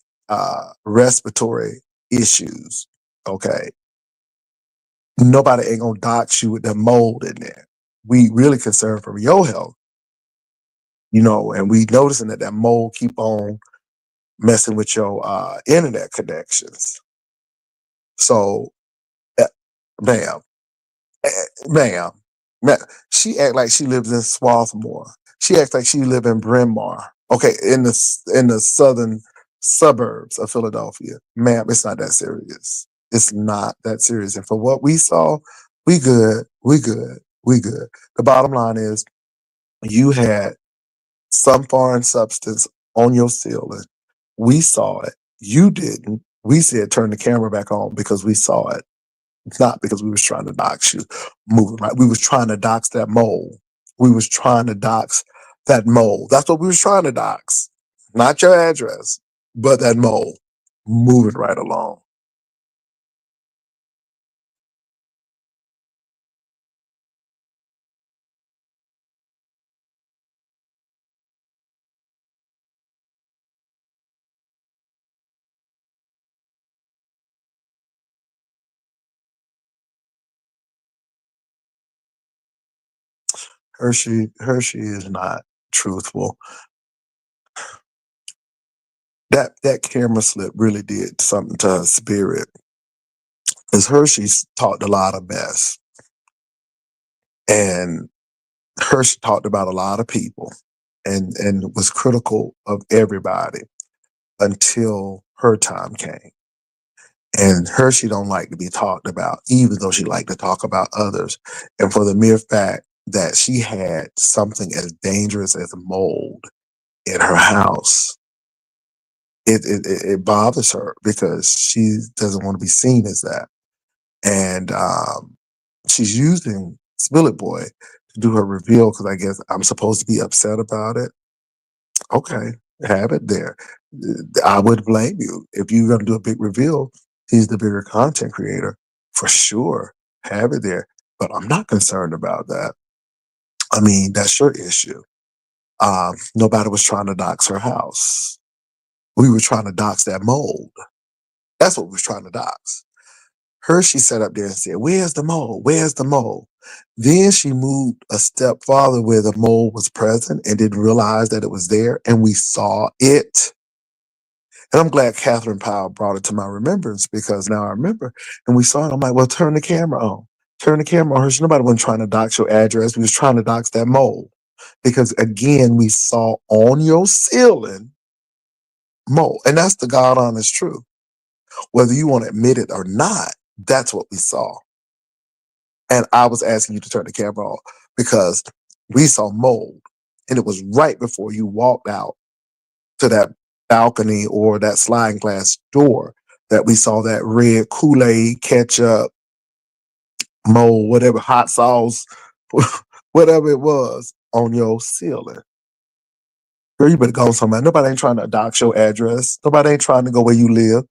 respiratory issues. Okay, nobody ain't gonna dox you with the mold in there. We really concerned for your health, and we noticing that mold keep on messing with your internet connections. So, uh, ma'am, eh, ma'am, she act like she lives in Swarthmore. She acts like she live in Bryn Mawr. Okay, in the southern suburbs of Philadelphia, ma'am. It's not that serious. It's not that serious. And for what we saw, we good. We good. We good. The bottom line is you had some foreign substance on your ceiling. We saw it. You didn't. We said turn the camera back on because we saw it. It's not because we was trying to dox you. Moving right. We was trying to dox that mole. We was trying to dox that mole. That's what we was trying to dox. Not your address, but that mole. Moving right along. Hershey is not truthful. That camera slip really did something to her spirit. Because Hershey's talked a lot of mess, and Hershey talked about a lot of people, and was critical of everybody until her time came. And Hershey don't like to be talked about, even though she liked to talk about others. And for the mere fact that she had something as dangerous as mold in her house, it bothers her because she doesn't want to be seen as that. And she's using Spill It Boy to do her reveal because I guess I'm supposed to be upset about it. Okay, have it there. I would blame you. If you're going to do a big reveal, he's the bigger content creator for sure. Have it there. But I'm not concerned about that. I mean, that's your issue. Nobody was trying to dox her house. We were trying to dox that mold. That's what we was trying to dox. Hershey sat up there and said, "Where's the mole? Where's the mole?" Then she moved a step farther where the mole was present and didn't realize that it was there, and we saw it. And I'm glad Catherine Powell brought it to my remembrance because now I remember. And we saw it. I'm like, well, turn the camera on. Turn the camera on. Hershey, nobody wasn't trying to dox your address. We was trying to dox that mole. Because again, we saw on your ceiling mole. And that's the God honest truth. Whether you want to admit it or not, that's what we saw. And I was asking you to turn the camera off because we saw mold. And it was right before you walked out to that balcony or that sliding glass door that we saw that red Kool-Aid, ketchup, mold, whatever, hot sauce, whatever it was on your ceiling. Girl, you better go somewhere. Nobody ain't trying to dox your address. Nobody ain't trying to go where you live.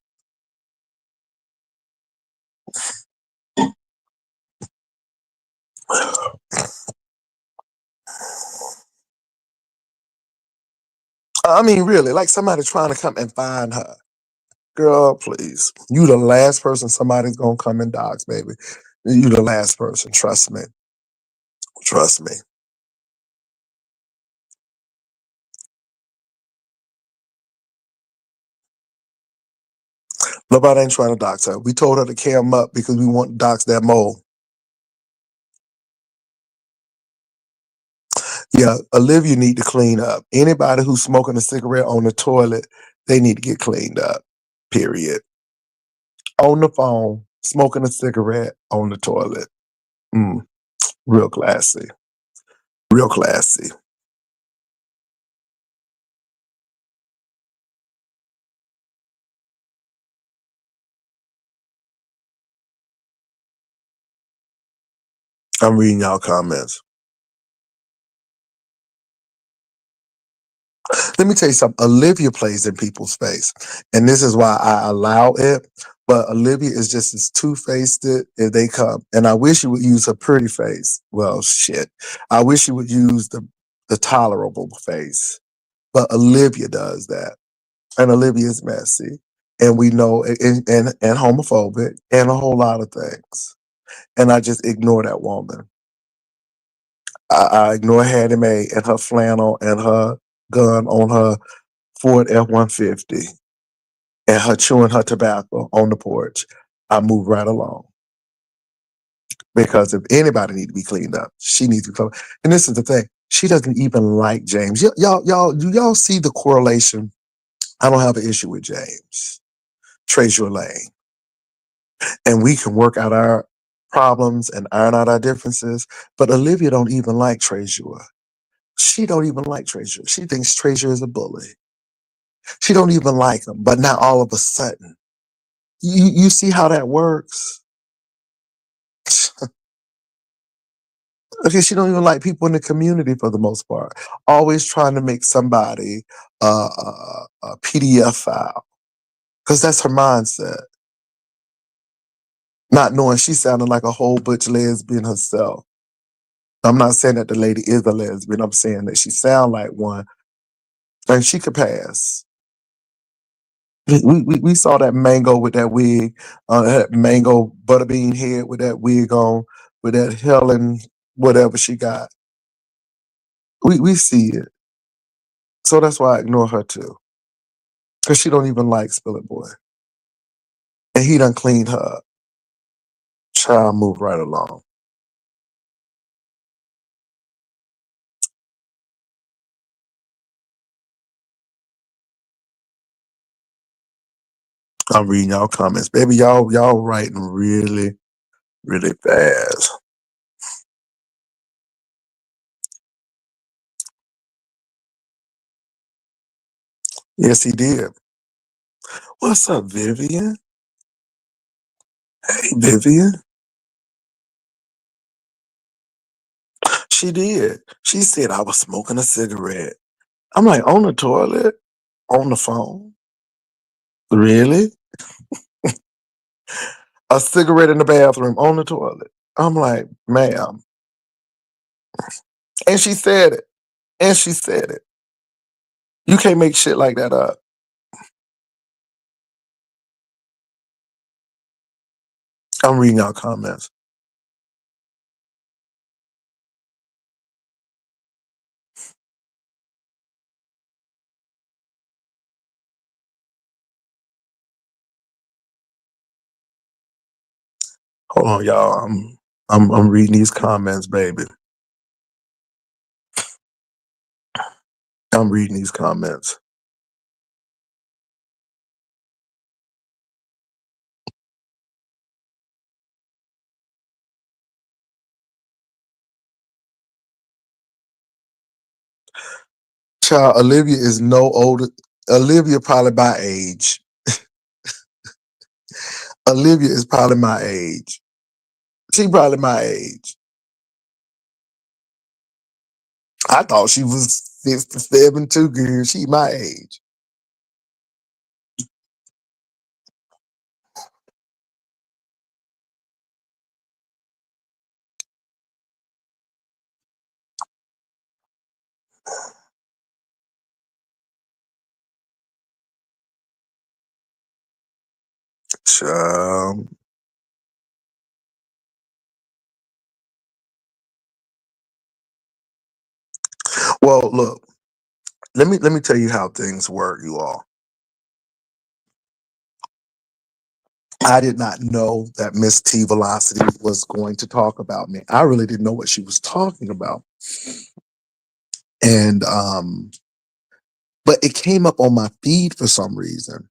I mean, really, like somebody trying to come and find her. Girl, please. You the last person somebody's gonna come and dox, baby. You the last person. Trust me. Trust me. Nobody ain't trying to dox her. We told her to cam up because we want to dox that mole. Yeah, Olivia need to clean up. Anybody who's smoking a cigarette on the toilet, they need to get cleaned up. Period. On the phone, smoking a cigarette on the toilet. Mm, real classy. Real classy. I'm reading y'all comments. Let me tell you something. Olivia plays in people's face, and this is why I allow it. But Olivia is just as two-faced if they come. And I wish you would use her pretty face. Well, shit. I wish you would use the tolerable face. But Olivia does that. And Olivia is messy. And we know and homophobic and a whole lot of things. And I just ignore that woman. I ignore Hattie Mae and her flannel and her gun on her Ford F-150 and her chewing her tobacco on the porch. I move right along. Because if anybody need to be cleaned up, she needs to be cleaned up. And this is the thing. She doesn't even like James. Y'all, do y'all see the correlation? I don't have an issue with James. Trace your lane. And we can work out our problems and iron out our differences. But Olivia don't even like Treasure. She don't even like Treasure. She thinks Treasure is a bully. She don't even like him. But now all of a sudden, you see how that works? Okay, she don't even like people in the community for the most part. Always trying to make somebody a PDF file because that's her mindset. Not knowing she sounded like a whole butch lesbian herself. I'm not saying that the lady is a lesbian. I'm saying that she sound like one, and she could pass. We saw that mango with that wig, that mango butterbean head with that wig on, with that Helen whatever she got. We see it. So that's why I ignore her too. Cause she don't even like Spilling Boy. And he done cleaned her up. Child, move right along. I'm reading y'all comments. Baby, y'all writing really, really fast. Yes, he did. What's up, Vivian? Hey, Vivian. She did. She said I was smoking a cigarette. I'm like, on the toilet? On the phone? Really? A cigarette in the bathroom on the toilet. I'm like, ma'am. And she said it. And she said it. You can't make shit like that up. I'm reading y'all comments. Hold on, y'all. I'm reading these comments, baby. I'm reading these comments. Child, Olivia is no older. Olivia probably my age. Olivia is probably my age. She probably my age. I thought she was 67 too, girl. She my age. Child. Well, look, let me tell you how things work, you all. I did not know that Miss T Velocity was going to talk about me. I really didn't know what she was talking about. And but it came up on my feed for some reason.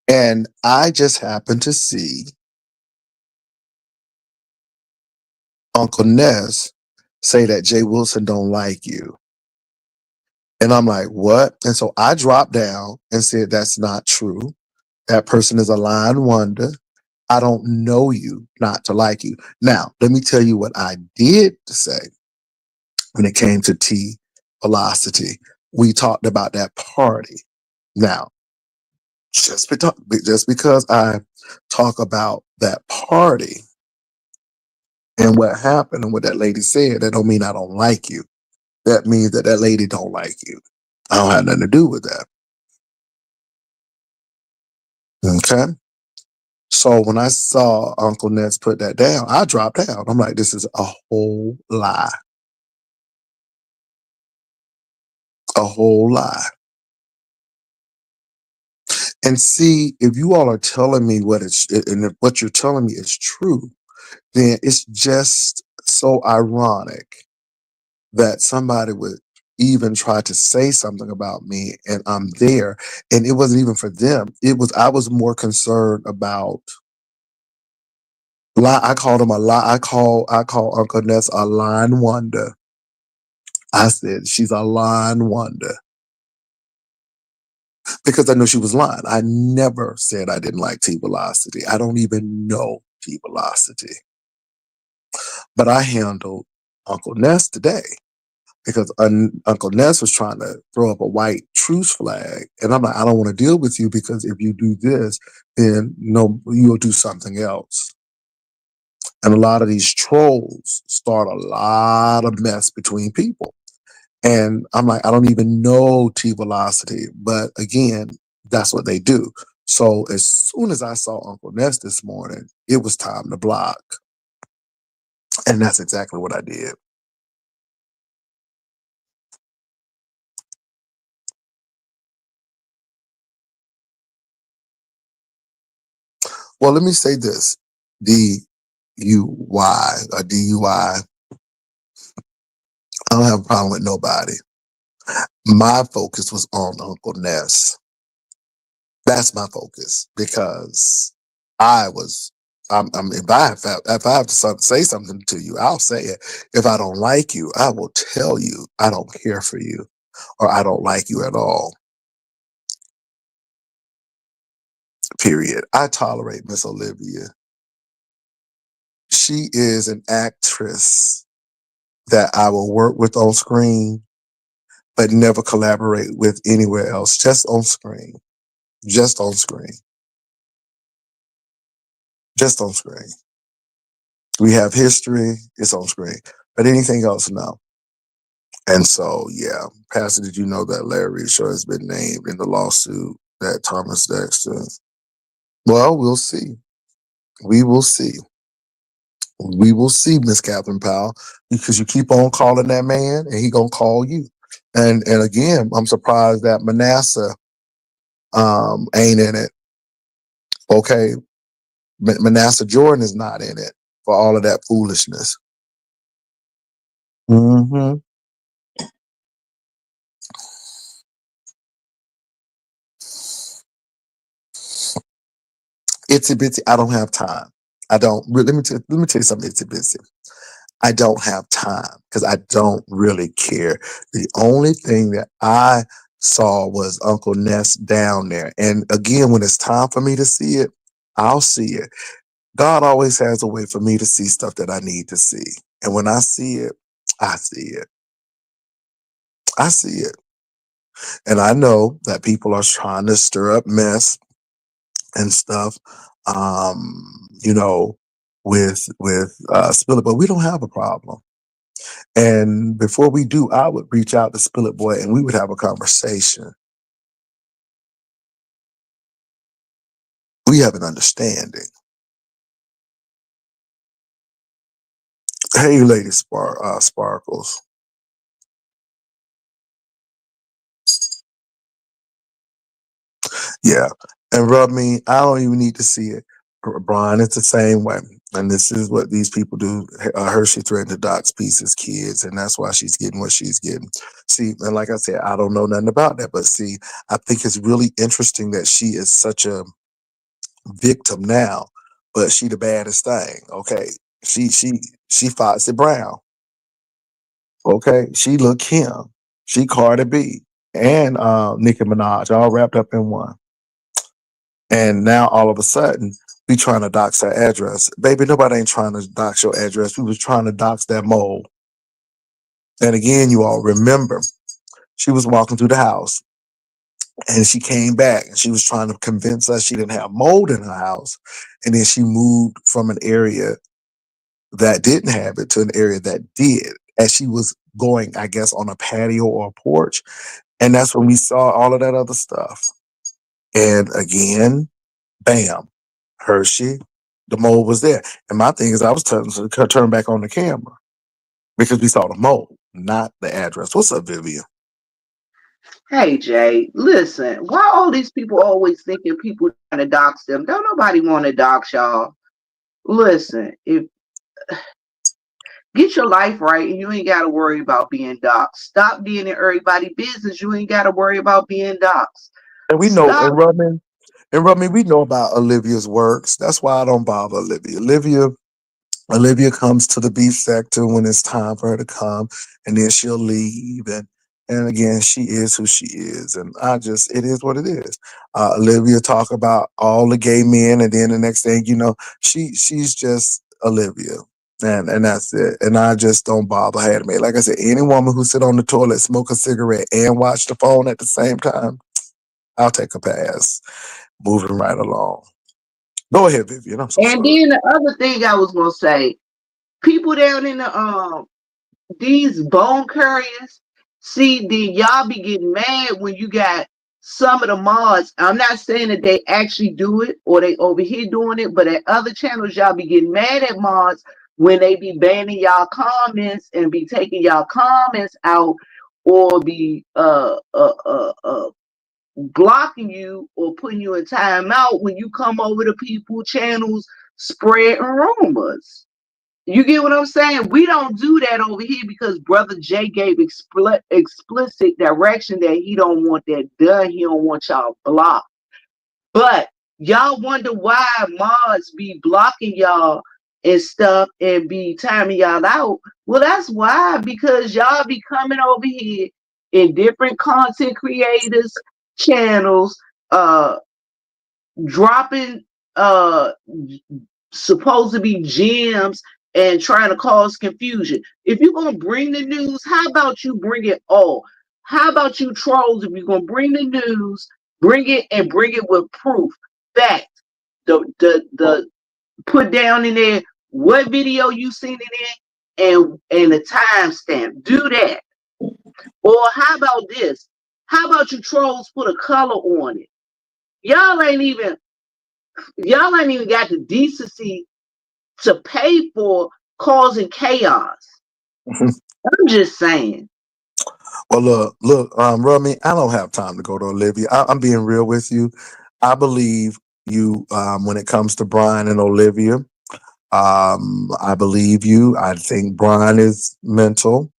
And I just happened to see Uncle Ness say that Jay Wilson don't like you. And I'm like, what? And so I dropped down and said, that's not true. That person is a lying wonder. I don't know you not to like you. Now, let me tell you what I did say when it came to T Velocity. We talked about that party. Now, just because I talk about that party and what happened and what that lady said, that don't mean I don't like you. That means that that lady don't like you. I don't have nothing to do with that. Okay. So when I saw Uncle Ness put that down, I dropped down. I'm like, this is a whole lie. A whole lie. And see, if you all are telling me what it's and if what you're telling me is true, then it's just so ironic that somebody would even try to say something about me and I'm there. And it wasn't even for them. I was more concerned about lie. I called him a lie. I call Uncle Ness a lying wonder. I said she's a lying wonder because I knew she was lying. I never said I didn't like T Velocity. I don't even know T Velocity. But I handled Uncle Ness today because Uncle Ness was trying to throw up a white truce flag. And I'm like, I don't want to deal with you because if you do this, then no, you'll do something else. And a lot of these trolls start a lot of mess between people. And I'm like, I don't even know T Velocity, but again, that's what they do. So as soon as I saw Uncle Ness this morning, it was time to block. And that's exactly what I did. Well, let me say this: DUI or DUI. I don't have a problem with nobody. My focus was on Uncle Ness. That's my focus because I was. If I have to say something to you, I'll say it. If I don't like you, I will tell you I don't care for you or I don't like you at all. Period. I tolerate Miss Olivia. She is an actress that I will work with on screen, but never collaborate with anywhere else. Just on screen. Just on screen. Just on screen. We have history, it's on screen. But anything else, no. And so, yeah, Pastor, did you know that Larry Shaw has been named in the lawsuit that Thomas Dexter? Well, we'll see. We will see. We will see, Miss Catherine Powell, because you keep on calling that man and he gonna call you. And again, I'm surprised that Manasseh ain't in it. Okay. Manasseh Jordan is not in it for all of that foolishness. Mm-hmm. Itsy bitsy. I don't have time. I don't. Let me tell you something. Itsy bitsy. I don't have time because I don't really care. The only thing that I saw was Uncle Ness down there, and again, when it's time for me to see it, I'll see it. God always has a way for me to see stuff that I need to see, and when I see it, I see it. I see it, and I know that people are trying to stir up mess and stuff, you know, with Spill It, but we don't have a problem. And before we do, I would reach out to Spill It Boy and we would have a conversation. We have an understanding. Hey, Lady Sparkles. Yeah. And rub me, I don't even need to see it. Brian, it's the same way. And this is what these people do. Hershey threatened to dox Pieces kids, and that's why she's getting what she's getting. See, and like I said, I don't know nothing about that, but see, I think it's really interesting that she is such a victim now, but she the baddest thing. Okay, she she she Foxy Brown. Okay, she Lil Kim, she Cardi B, and Nicki Minaj all wrapped up in one. And now all of a sudden, we trying to dox her address. Baby, nobody ain't trying to dox your address. We was trying to dox that mold. And again, you all remember, she was walking through the house and she came back and she was trying to convince us she didn't have mold in her house. And then she moved from an area that didn't have it to an area that did, as she was going, I guess, on a patio or a porch. And that's when we saw all of that other stuff. And again, bam, Hershey, the mold was there. And my thing is, I was telling her to turn back on the camera because we saw the mold, not the address. What's up, Vivian? Hey Jay, listen, why all these people always thinking people trying to dox them? Don't nobody want to dox y'all. Listen, if get your life right and you ain't gotta worry about being doxxed. Stop being in everybody's business. You ain't gotta worry about being doxxed. And we know, Stop. And Rubman, we know about Olivia's works. That's why I don't bother Olivia. Olivia comes to the beef sector when it's time for her to come, and then she'll leave. And again, she is who she is, and it is what it is. Olivia talk about all the gay men, and then the next thing you know, she's just Olivia, and that's it. And I just don't bother her. Me, like I said, any woman who sit on the toilet, smoke a cigarette, and watch the phone at the same time, I'll take a pass. Moving right along. Go ahead, Vivian. I'm so And sorry. then the other thing I was gonna say, people down in the these bone carriers, see, then y'all be getting mad when you got some of the mods. I'm not saying that they actually do it or they over here doing it, but at other channels, y'all be getting mad at mods when they be banning y'all comments and be taking y'all comments out or be blocking you or putting you in timeout when you come over to people channels spreading rumors. You get what I'm saying? We don't do that over here because Brother Jay gave explicit direction that he don't want that done. He don't want y'all blocked. But y'all wonder why mods be blocking y'all and stuff and be timing y'all out. Well, that's why, because y'all be coming over here in different content creators channels, dropping supposed to be gems and trying to cause confusion. If you're gonna bring the news, how about you bring it all? How about you trolls? If you're gonna bring the news, bring it and bring it with proof, fact. The put down in there what video you seen it in and the timestamp. Do that. Or how about this? How about you trolls put a color on it? Y'all ain't even got the decency to pay for causing chaos. I'm just saying. Well, look, Rummy, I don't have time to go to Olivia. I'm being real with you. I believe you when it comes to Brian and Olivia. I believe you. I think Brian is mental,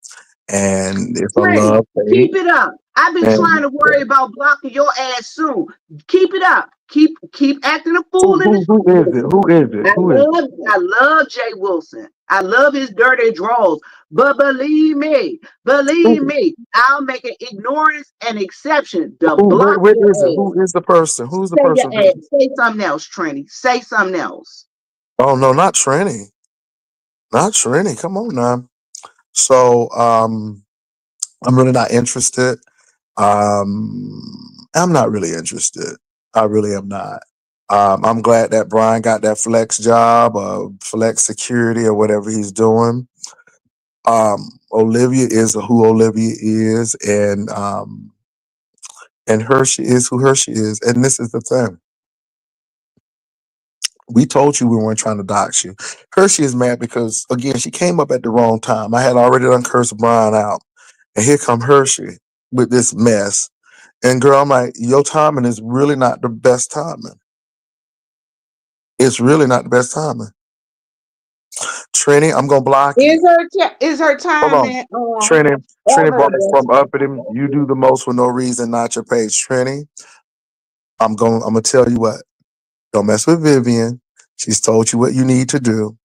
and it's a Pretty, love keep thing. it up. I've been trying And to worry about blocking your ass soon. Keep it up. Keep acting a who, fool in the who, who is it? street. Who is it? Who is it? I love Jay Wilson. I love his dirty draws. But believe me, I'll make an ignorance an exception to Who? block Where your is it? ass. Who is the person? Who's the Say your person? ass. Say something else, Trini. Say something else. Oh no, not Trini. Not Trini. Come on now. So I'm really not interested. I'm not really interested. I really am not. I'm glad that Brian got that flex job, flex security, or whatever he's doing. Olivia is who Olivia is, and Hershey is who Hershey is. And this is the thing. We told you we weren't trying to dox you. Hershey is mad because again she came up at the wrong time. I had already done cursed Brian out, and here come Hershey with this mess. And girl, I'm like, your timing is really not the best timing. It's really not the best timing. Trini, I'm gonna block you. Is her Hold time on. in Trini ever brought the it best from up at time? him. You do the most for no reason, not your page. Trini, I'm gonna tell you what. Don't mess with Vivian. She's told you what you need to do.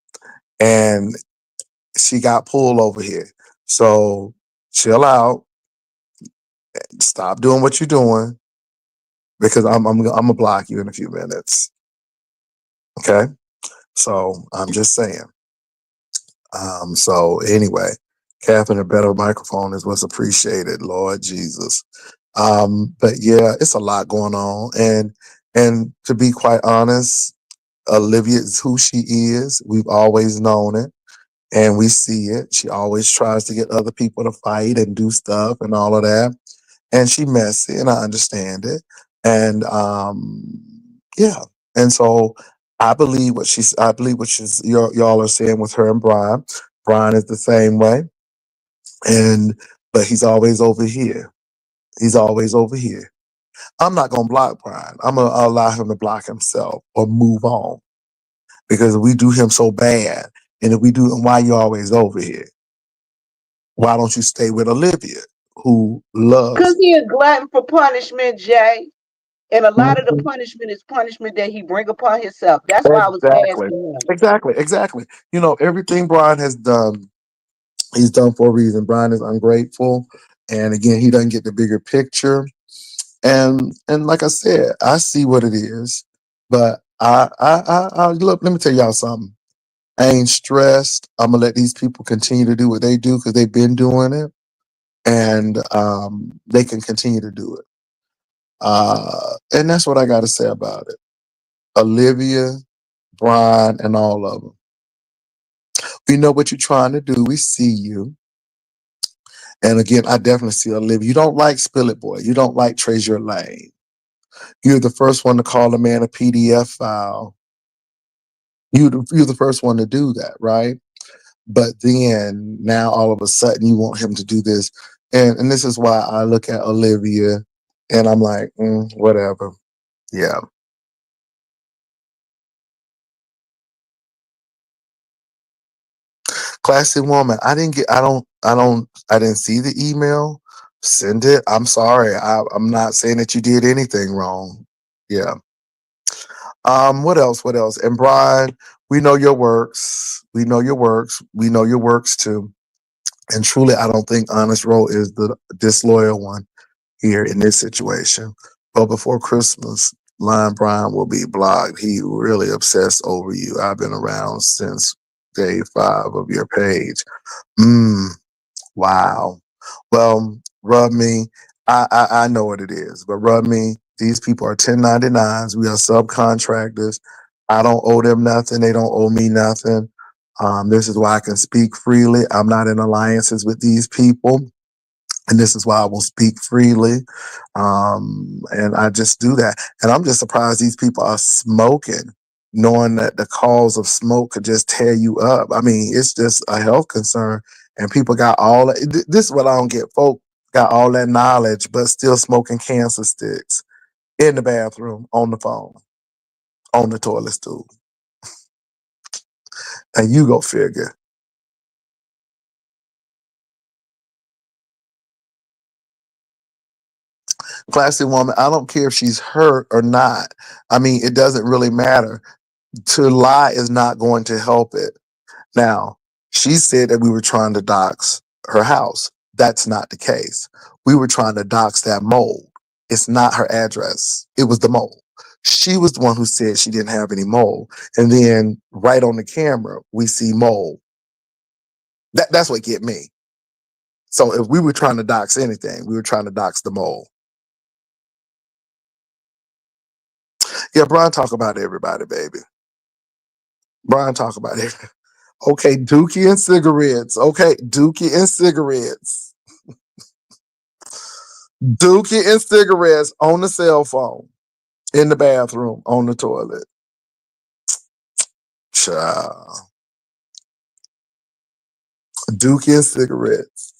And she got pulled over here. So chill out. Stop doing what you're doing because I'm gonna block you in a few minutes. Okay. So I'm just saying. So anyway, having a better microphone is what's appreciated, Lord Jesus. But yeah, it's a lot going on. And to be quite honest, Olivia is who she is. We've always known it and we see it. She always tries to get other people to fight and do stuff and all of that. And she messy and I understand it. And yeah. And so I believe what y'all are saying with her and Brian. Brian is the same way. And but he's always over here. He's always over here. I'm not gonna block Brian. I'm gonna allow him to block himself or move on because we do him so bad. And if we do, why you always over here? Why don't you stay with Olivia, who Because loves? he a glutton for punishment, Jay. And a lot of the Mhm. punishment is punishment that he bring upon himself. That's why I was Exactly, asking him. exactly. You know, everything Brian has done, he's done for a reason. Brian is ungrateful, and again, he doesn't get the bigger picture. And like I said, I see what it is, but I look. Let me tell y'all something. I ain't stressed. I'm gonna let these people continue to do what they do because they've been doing it, and they can continue to do it. And that's what I got to say about it. Olivia, Brian, and all of them. We know what you're trying to do. We see you. And again, I definitely see Olivia. You don't like Spill It Boy. You don't like Treasure Lane. You're the first one to call a man a PDF file. You're the first one to do that, right? But then now all of a sudden you want him to do this. And this is why I look at Olivia. And I'm like, whatever. Yeah. Classy woman. I didn't see the email. Send it. I'm sorry. I'm not saying that you did anything wrong. Yeah. What else? What else? And Brian, we know your works. We know your works. We know your works too. And truly, I don't think Honest Roll is the disloyal one here in this situation. But before Christmas, Lion Brian will be blocked. He really obsessed over you. I've been around since day 5 of your page. Mm, wow. Well, Rub Me, I know what it is, but Rub Me, these people are 1099s. We are subcontractors. I don't owe them nothing. They don't owe me nothing. This is why I can speak freely. I'm not in alliances with these people. And this is why I will speak freely. And I just do that. And I'm just surprised these people are smoking, knowing that the cause of smoke could just tear you up. I mean, it's just a health concern. And people got all that. This is what I don't get. Folk got all that knowledge, but still smoking cancer sticks in the bathroom, on the phone, on the toilet stool. And you go figure. Classy woman, I don't care if she's hurt or not. I mean, it doesn't really matter. To lie is not going to help it. Now, she said that we were trying to dox her house. That's not the case. We were trying to dox that mold. It's not her address. It was the mold. She was the one who said she didn't have any mold. And then right on the camera, we see mold. That's what get me. So if we were trying to dox anything, we were trying to dox the mold. Yeah, Brian, talk about everybody, baby. Brian, talk about it. Okay, Dookie and cigarettes. Okay, Dookie and cigarettes. Dookie and cigarettes on the cell phone, in the bathroom, on the toilet. Child. Dookie and cigarettes.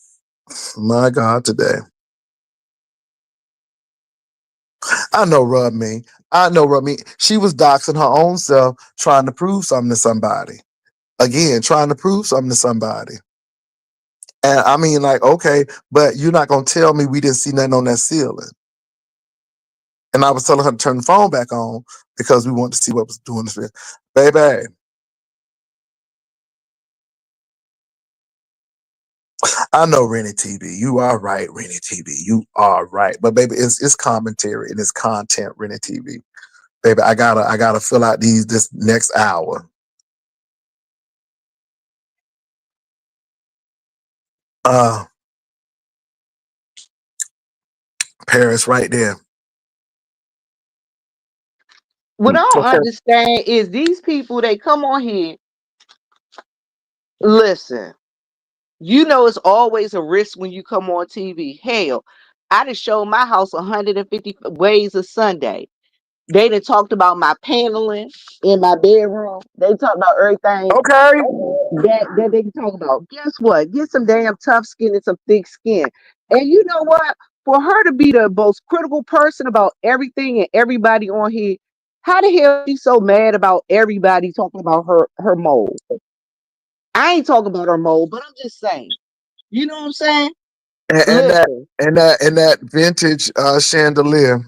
My God, today. I know Rub Me. I know Rub Me. She was doxing her own self, trying to prove something to somebody. Again, trying to prove something to somebody. And I mean, like, okay, but you're not going to tell me we didn't see nothing on that ceiling. And I was telling her to turn the phone back on because we wanted to see what was doing this. Baby, I know Rennie TV. You are right, Rennie TV. You are right. But baby, it's commentary and it's content, Rennie TV. Baby, I gotta fill out this next hour. Uh Paris right there. What I don't Okay. understand is these people, they come on here. Listen, you know it's always a risk when you come on TV. Hell, I just showed my house 150 ways of Sunday. They done talked about my paneling in my bedroom. They talked about everything Okay. that they can talk about. Guess what? Get some damn tough skin and some thick skin. And you know what? For her to be the most critical person about everything and everybody on here, how the hell is she so mad about everybody talking about her mold? I ain't talking about her mold, but I'm just saying. You know what I'm saying? And that Listen, and that vintage chandelier.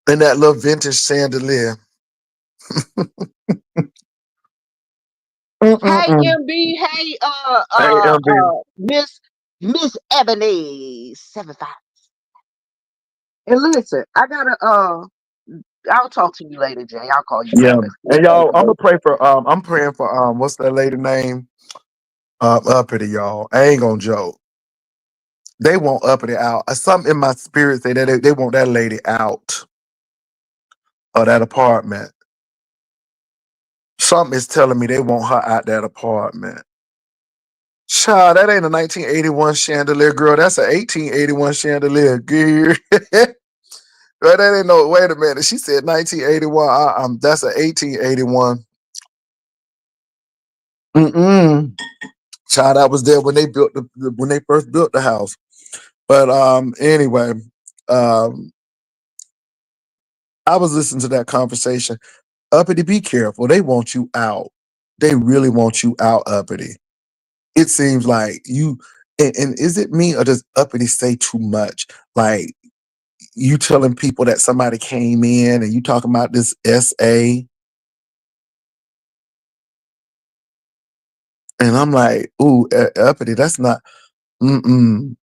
And that little vintage chandelier. hey Mm-mm-mm. MB, hey Hey, MB. Miss Ebony 75. And listen, I gotta I'll talk to you later, Jay. I'll call you back. Yeah. And y'all, I'm praying for what's that lady name? Uppity, y'all. I ain't gonna joke. They want Uppity out. Something in my spirit say that they want that lady out of that apartment. Something is telling me they want her out that apartment. Child, that ain't a 1981 chandelier, girl. That's an 1881 chandelier, girl. Girl, that ain't no. Wait a minute. She said 1981. That's an 1881. Mm-mm. Child, I was there when they built when they first built the house. But anyway, um, I was listening to that conversation. Uppity, be careful. They want you out. They really want you out, Uppity. It seems like you. And is it me or does Uppity say too much? Like you telling people that somebody came in and you talking about this SA, and I'm like, ooh, Uppity, that's not. Mm-mm.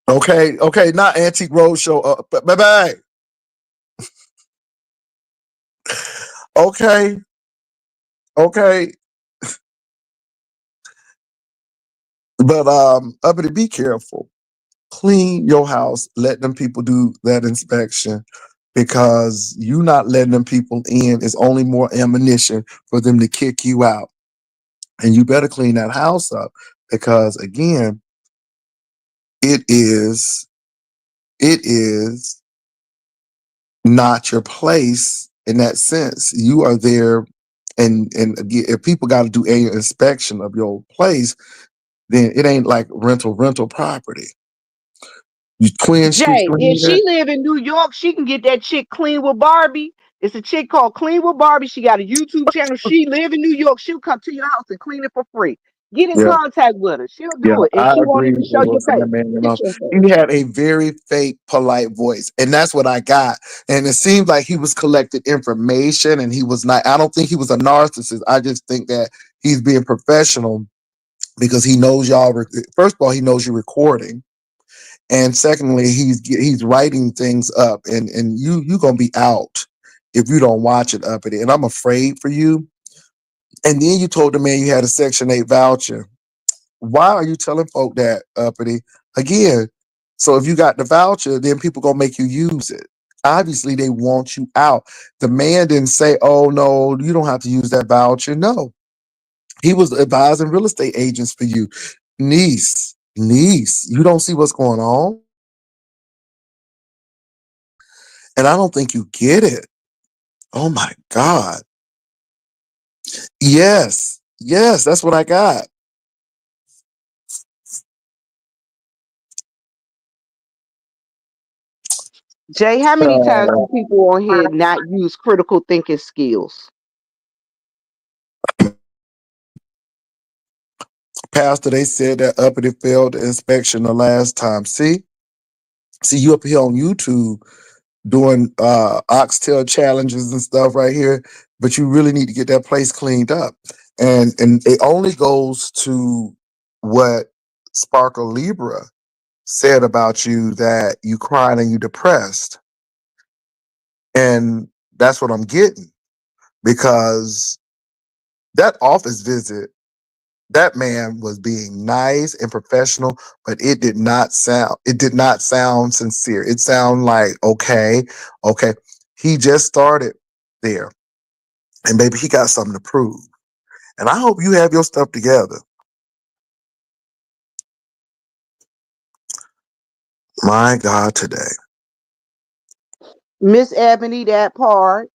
Okay, okay, not Antique Roadshow. Bye bye. Okay, okay, but Uppity, be careful. Clean your house. Let them people do that inspection because you not letting them people in is only more ammunition for them to kick you out. And you better clean that house up because again, it is it is not your place in that sense. You are there, and again, if people got to do an inspection of your place, then it ain't like rental property. You clean street Jay, if clean she that. live in New York, she can get that chick Clean with Barbie. It's a chick called Clean with Barbie. She got a YouTube channel. She live in New York. She'll come to your house and clean it for free. Get in Yeah, contact with her. She'll yeah, do it, and I she won't agree even show with your what's in face. that man. You know, It's your face. he had a very fake, polite voice, and that's what I got. And it seemed like he was collecting information, and he was not. I don't think he was a narcissist. I just think that he's being professional because he knows y'all. First of all, he knows you're recording, and secondly, he's writing things up, and you gonna be out if you don't watch it up at it. And I'm afraid for you. And then you told the man you had a Section 8 voucher. Why are you telling folk that, uppity? Again, so if you got the voucher, then people gonna make you use it. Obviously, they want you out. The man didn't say, "Oh no, you don't have to use that voucher." No, he was advising real estate agents for you, niece. You don't see what's going on, and I don't think you get it. Oh my God! Yes, that's what I got. Jay, how many times Uh, do people on here not use critical thinking skills? Pastor, they said that uppity failed the inspection the last time. See, you up here on YouTube doing oxtail challenges and stuff right here, but you really need to get that place cleaned up. And it only goes to what Sparkle Libra said about you that you crying and you depressed. And that's what I'm getting because that office visit, that man was being nice and professional, but it did not sound sincere. It sounded like, okay. He just started there. And baby, he got something to prove. And I hope you have your stuff together. My God, today. Miss Ebony, that part,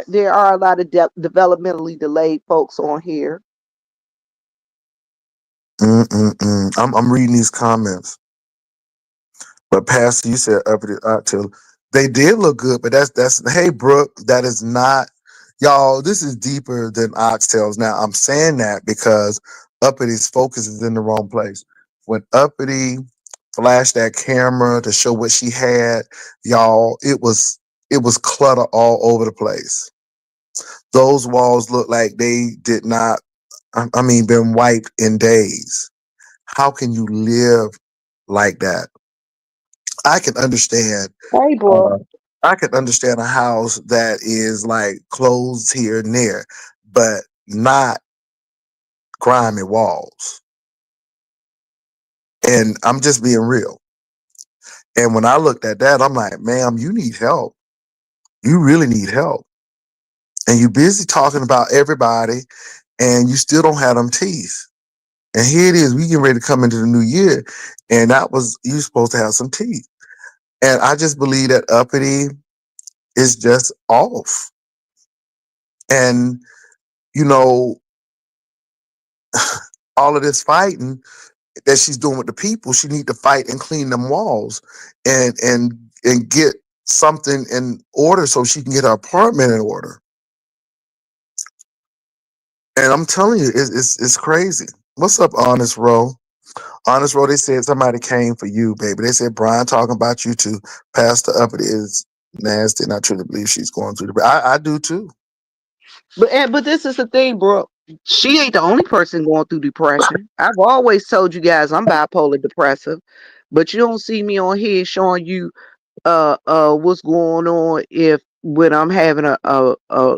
there are a lot of developmentally delayed folks on here. I'm reading these comments. But Pastor, you said up till they did look good, but that's hey Brooke, that is not y'all. This is deeper than oxtails. Now I'm saying that because Uppity's focus is in the wrong place. When Uppity flashed that camera to show what she had, y'all, it was clutter all over the place. Those walls look like they did not. I mean, been wiped in days. How can you live like that? I can understand. Hey, bro. Uh, I can understand a house that is like closed here and there, but not grimy walls. And I'm just being real. And when I looked at that, I'm like, ma'am, you need help. You really need help. And you busy talking about everybody, and you still don't have them teeth. And here it is, we getting ready to come into the new year, and that was you supposed to have some teeth. And I just believe that uppity is just off. And you know, all of this fighting that she's doing with the people, she need to fight and clean them walls and get something in order so she can get her apartment in order. And I'm telling you, it's crazy. What's up, Honest Row? Honest Row, they said somebody came for you, baby. They said Brian talking about you too. Pastor Uppity is nasty, and I truly believe she's going through the. I do too. But this is the thing, bro. She ain't the only person going through depression. I've always told you guys I'm bipolar depressive, but you don't see me on here showing you what's going on if when I'm having a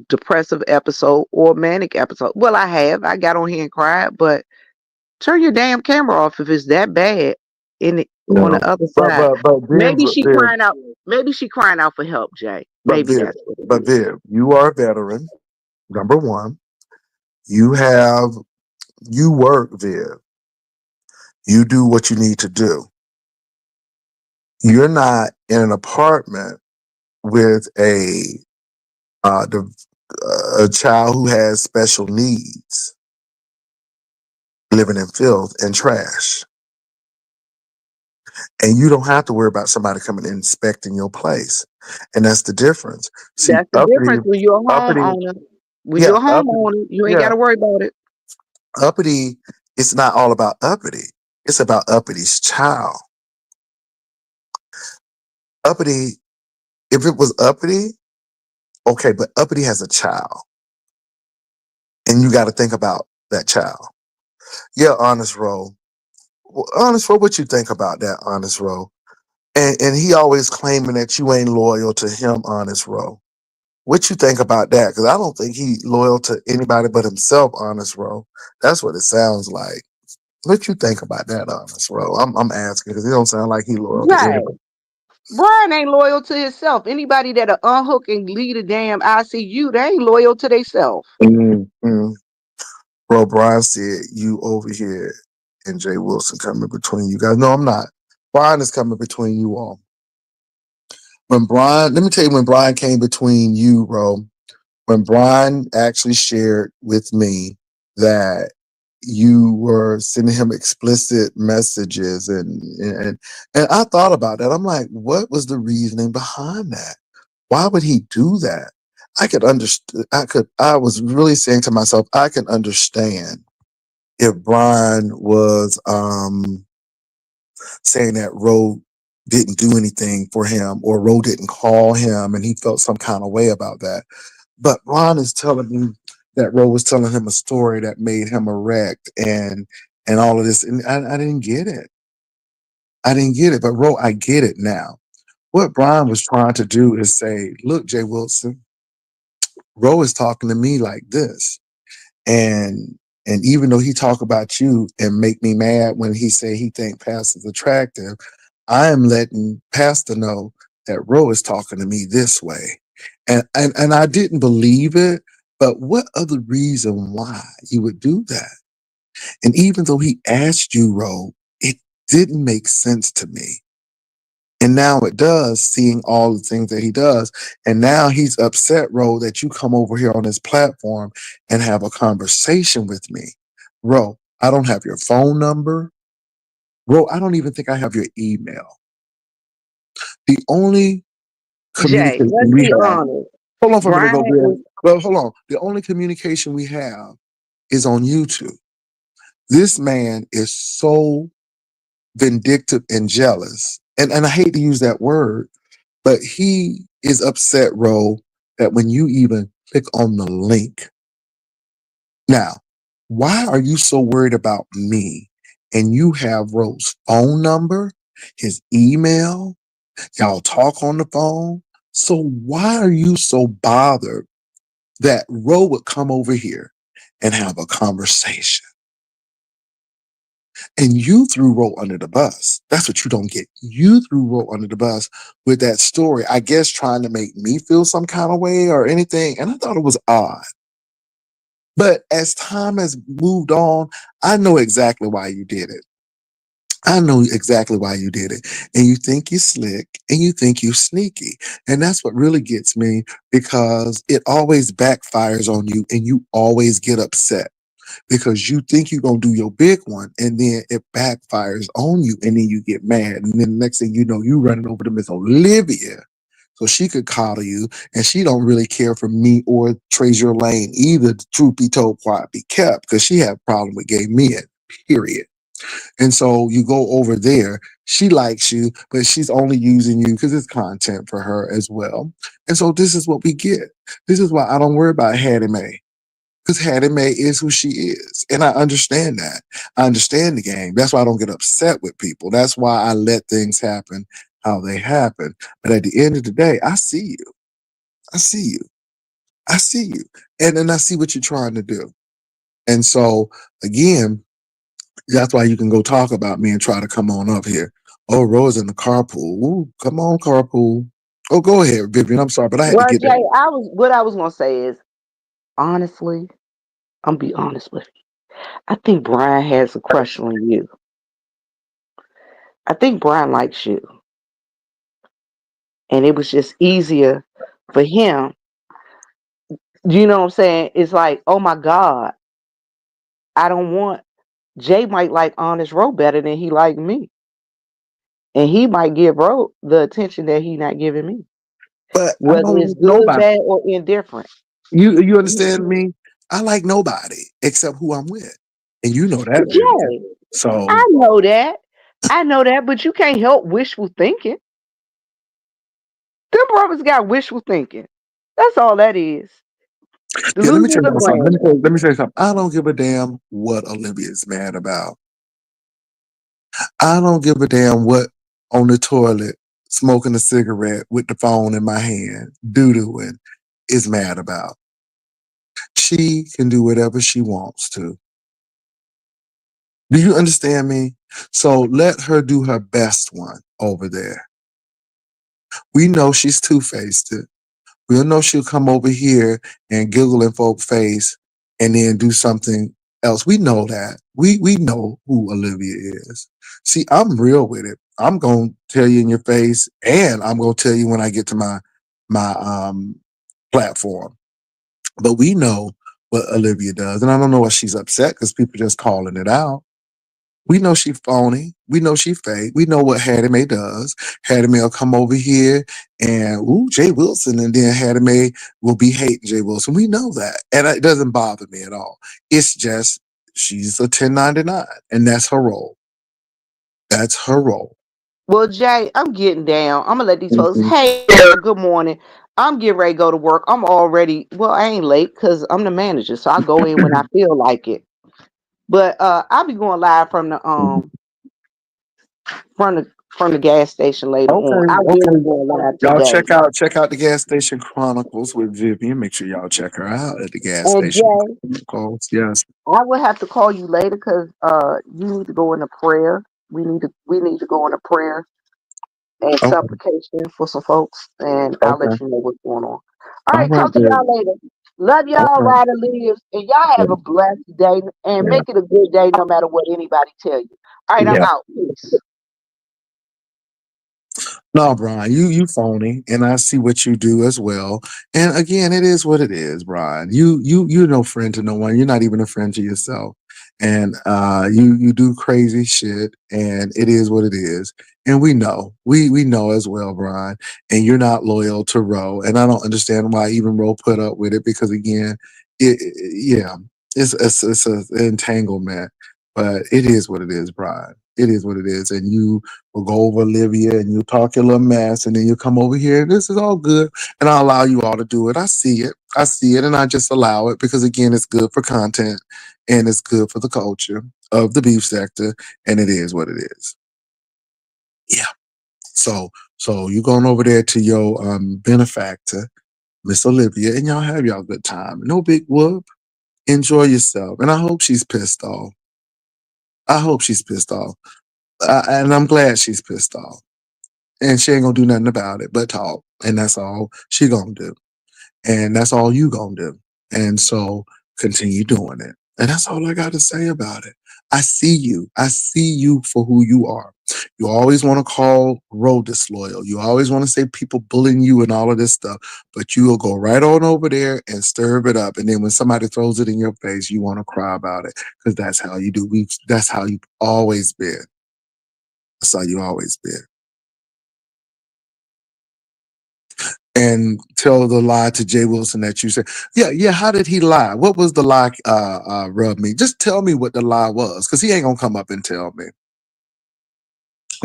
depressive episode or manic episode. Well, I got on here and cried, but turn your damn camera off if it's that bad. On No, the other but side, Viv, maybe she Viv, crying out. Maybe she crying out for help, Jay. but Maybe Viv, that's what it but is. Viv, you are a veteran. Number one, you have you work, Viv. You do what you need to do. You're not in an apartment with the, a child who has special needs, living in filth and trash, and you don't have to worry about somebody coming and inspecting your place. And that's the difference. See, That's the difference when you're a uppity, homeowner. When yeah, you're a uppity, homeowner, you ain't got yeah, to worry about it. uppity. It's not all about uppity. It's about uppity's child. Uppity, if it was uppity, okay, but uppity has a child, and you got to think about that child. Yeah, Honest Row. Honest Row, what you think about that, Honest Row? And he always claiming that you ain't loyal to him, Honest Row. What you think about that? Because I don't think he loyal to anybody but himself, Honest Row. That's what it sounds like. What you think about that, Honest Row? I'm asking because it don't sound like he loyal to Right. anybody. Brian ain't loyal to himself. Anybody that'll unhook and lead a damn ICU, they ain't loyal to themselves. Mm. Bro, Brian said you over here and Jay Wilson coming between you guys. No, I'm not. Brian is coming between you all. When Brian, let me tell you when Brian came between you, bro. When Brian actually shared with me that you were sending him explicit messages and I thought about that. I'm like, what was the reasoning behind that? Why would he do that? I was really saying to myself, I can understand if Brian was saying that Roe didn't do anything for him or Roe didn't call him and he felt some kind of way about that. But Ron is telling me that Roe was telling him a story that made him erect and all of this. And I didn't get it. I didn't get it. But Roe, I get it now. What Brian was trying to do is say, look, Jay Wilson, Roe is talking to me like this. And even though he talk about you and make me mad when he say he think Pastor's attractive, I am letting Pastor know that Roe is talking to me this way. And I didn't believe it, but what other reason why you would do that? And even though he asked you, Roe, it didn't make sense to me. And now it does, seeing all the things that he does. And now he's upset, Ro, that you come over here on his platform and have a conversation with me. Ro, I don't have your phone number. Ro, I don't even think I have your email. The only Jay, communication let's we be have, honest. hold on for a minute, Brian go, Bill. is Well, hold on. The only communication we have is on YouTube. This man is so vindictive and jealous. And I hate to use that word, but he is upset, Ro, that when you even click on the link. Now, why are you so worried about me? And you have Ro's phone number, his email, y'all talk on the phone. So why are you so bothered that Ro would come over here and have a conversation? And you threw Ro under the bus. That's what you don't get. You threw Ro under the bus with that story, I guess trying to make me feel some kind of way or anything. And I thought it was odd. But as time has moved on, I know exactly why you did it. I know exactly why you did it. And you think you're slick and you think you're sneaky. And that's what really gets me because it always backfires on you and you always get upset. because you think you're gonna do your big one and then it backfires on you and then you get mad. And then the next thing you know, you running over to Miss Olivia so she could coddle you, and she don't really care for me or Treasure Lane either. The truth be told, quiet be kept, because she had a problem with gay men, period. And so you go over there, she likes you, but she's only using you because it's content for her as well. And so this is what we get. This is why I don't worry about Hattie Mae, because Hattie Mae is who she is. And I understand that. I understand the game. That's why I don't get upset with people. That's why I let things happen how they happen. But at the end of the day, I see you. I see you. I see you. And then I see what you're trying to do. And so again, that's why you can go talk about me and try to come on up here. Oh, Rose in the carpool. Ooh, come on, carpool. Oh, go ahead, Vivian. I'm sorry, but I had to Well, get Jay, that. what I was gonna say is honestly, I'm be honest with you. I think Brian has a crush on you. I think Brian likes you, and it was just easier for him. You know what I'm saying? It's like, oh my God, I don't want Jay might like Honest Row better than he like me, and he might give Row the attention that he not giving me, But I whether don't it's like good, nobody. bad, or indifferent. You understand me? I like nobody except who I'm with. And you know that, Vivian. Jay, So I know that. I know that, but you can't help wishful thinking. Them brothers got wishful thinking. That's all that is. yeah, let me tell Delusions of you something. grandeur. Let me say something. I don't give a damn what Olivia is mad about. I don't give a damn what on the toilet, smoking a cigarette with the phone in my hand, doo-dooing, is mad about. She can do whatever she wants to. Do you understand me? So let her do her best one over there. We know she's two-faced. We'll know she'll come over here and giggle in folks' face and then do something else. We know that. We know who Olivia is. See, I'm real with it. I'm gonna tell you in your face, and I'm gonna tell you when I get to my platform. But we know what Olivia does, and I don't know why she's upset because people just calling it out. We know she phony. We know she fake. We know what Hattie Mae does. Hattie Mae will come over here and Jay Wilson, and then Hattie Mae will be hating Jay Wilson. We know that, and it doesn't bother me at all. It's just she's a 1099, and that's her role. That's her role. Well, Jay, I'm getting down. I'm gonna let these folks. Mhm. Hey, Eric, good morning. I'm getting ready to go to work. I'm already. Well, I ain't late because I'm the manager, so I go in when I feel like it. But I'll be going live from the from the gas station later Okay, on. I will be okay. going live Y'all today. check out the Gas Station Chronicles with Vivian. Make sure y'all check her out at the Gas And Station Jay, Chronicles. Yes. I will have to call you later because you need to go into prayer. We need to go into prayer and Okay. supplication for some folks, and I'll Okay. let you know what's going on. All All right, right, talk to babe. y'all later. Love y'all, Okay. Ryder Lives, and y'all Yeah. have a blessed day and Yeah. make it a good day no matter what anybody tell you. All right, I'm Yeah. out. Peace. No, Brian, you phony, and I see what you do as well. And again, it is what it is, Brian. You're no friend to no one. You're not even a friend to yourself. And you do crazy shit, and it is what it is. And we know, we know as well, Brian. And you're not loyal to Roe, and I don't understand why even Roe put up with it because again, yeah, it's a entanglement. But it is what it is, Brian. It is what it is, and you will go over Olivia and you'll talk your little mess and then you'll come over here and this is all good and I'll allow you all to do it. I see it. I see it and I just allow it because again it's good for content and it's good for the culture of the beef sector and it is what it is. Yeah. So you going over there to your benefactor, Miss Olivia, and y'all have y'all good time. No big whoop. Enjoy yourself. And I hope she's pissed off. I hope she's pissed off. And I'm glad she's pissed off. And she ain't gonna do nothing about it but talk. And that's all she gonna do. And that's all you gonna do. And so continue doing it. And that's all I got to say about it. I see you. I see you for who you are. You always want to call Ro disloyal. You always want to say people bullying you and all of this stuff, but you will go right on over there and stir it up. And then when somebody throws it in your face, you want to cry about it because that's how you do. That's how you've always been. That's how you always been. And tell the lie to Jay Wilson that you said, yeah, how did he lie? What was the lie, Rub Me? Just tell me what the lie was, because he ain't gonna come up and tell me.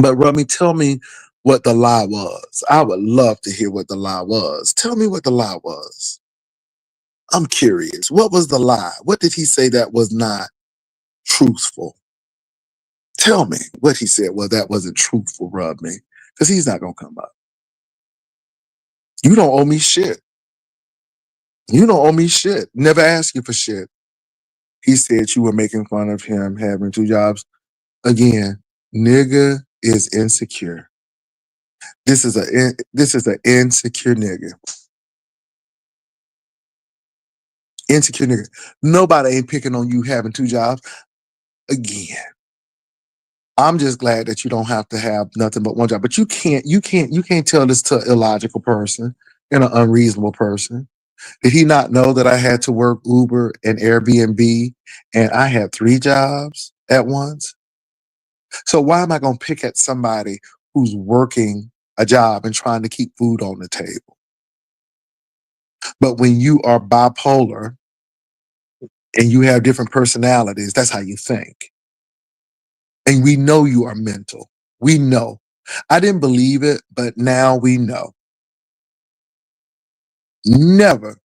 But Rub Me, tell me what the lie was. I would love to hear what the lie was. Tell me what the lie was. I'm curious. What was the lie? What did he say that was not truthful? Tell me what he said. Well, that wasn't truthful, Rub Me, because he's not gonna come up. You don't owe me shit. You don't owe me shit. Never ask you for shit. He said you were making fun of him having 2 jobs. Again, nigga is insecure. This is an insecure nigga. Insecure nigga. Nobody ain't picking on you having 2 jobs. Again, I'm just glad that you don't have to have nothing but 1 job. But you can't tell this to an illogical person and an unreasonable person. Did he not know that I had to work Uber and Airbnb and I had 3 jobs at once? So why am I going to pick at somebody who's working a job and trying to keep food on the table? But when you are bipolar and you have different personalities, that's how you think. And we know you are mental. We know. I didn't believe it, but now we know. Never.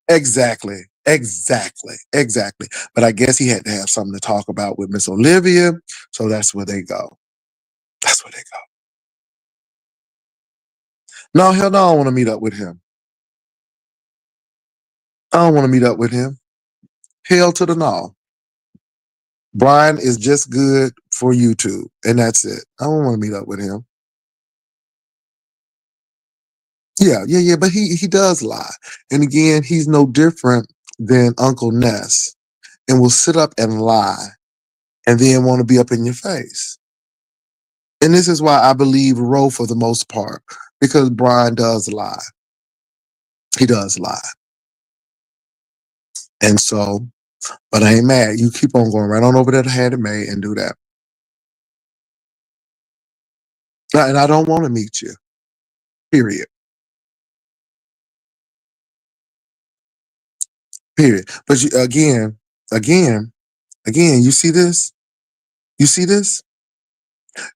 Exactly. But I guess he had to have something to talk about with Miss Olivia. So that's where they go. That's where they go. No, hell no, I don't want to meet up with him. I don't want to meet up with him. Hell to the no. Brian is just good for YouTube, and that's it. I don't want to meet up with him. Yeah, but he does lie. And again, he's no different than Uncle Ness and will sit up and lie and then want to be up in your face. And this is why I believe Ro for the most part, because Brian does lie. He does lie. And so, but I ain't mad. You keep on going right on over there to Hattie Mae and do that. And I don't want to meet you. Period. Period. But again, you see this? You see this?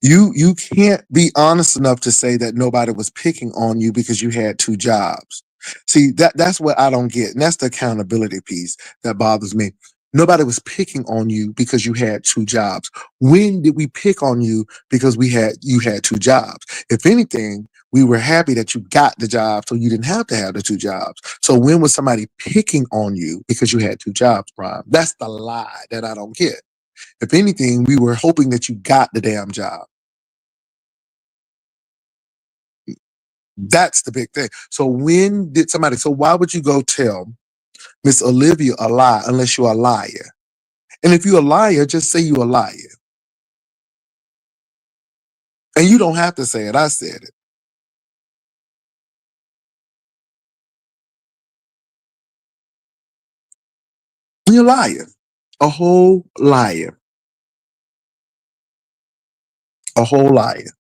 You can't be honest enough to say that nobody was picking on you because you had 2 jobs. See, that's what I don't get. And that's the accountability piece that bothers me. Nobody was picking on you because you had 2 jobs. When did we pick on you because you had 2 jobs? If anything, we were happy that you got the job so you didn't have to have the 2 jobs. So when was somebody picking on you because you had 2 jobs, Brian? That's the lie that I don't get. If anything, we were hoping that you got the damn job. That's the big thing. So why would you go tell Miss Olivia a lie unless you're a liar? And if you're a liar, just say you're a liar. And you don't have to say it. I said it. You're a liar. A whole liar. A whole liar.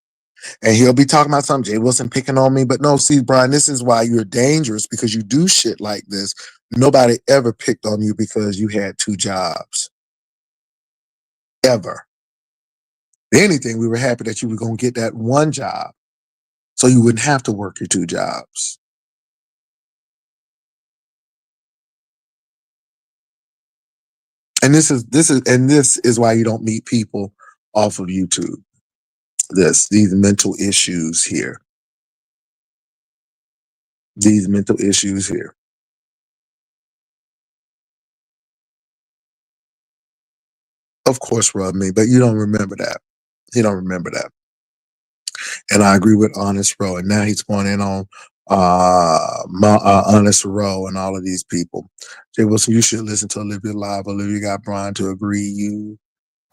And he'll be talking about something, Jay Wilson picking on me. But no, see, Brian, this is why you're dangerous, because you do shit like this. Nobody ever picked on you because you had 2 jobs. Ever. If anything, we were happy that you were going to get that 1 job so you wouldn't have to work your 2 jobs. And this is why you don't meet people off of YouTube. These mental issues here. These mental issues here. Of course, Rub Me, but you don't remember that. You don't remember that. And I agree with Honest Row. And now he's going in on Honest Row and all of these people. Jay Wilson, you should listen to Olivia live. Olivia got Brian to agree. You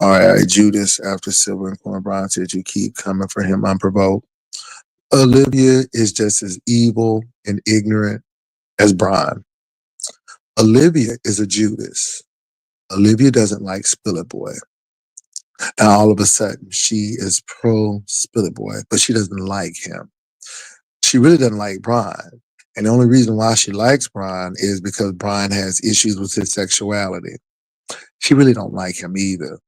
All right, Judas, after Silver and Corn Brown said you keep coming for him unprovoked. Olivia is just as evil and ignorant as Brian. Olivia is a Judas. Olivia doesn't like Spillet Boy. Now all of a sudden she is pro Spillet Boy, but she doesn't like him. She really doesn't like Brian. And the only reason why she likes Brian is because Brian has issues with his sexuality. She really don't like him either.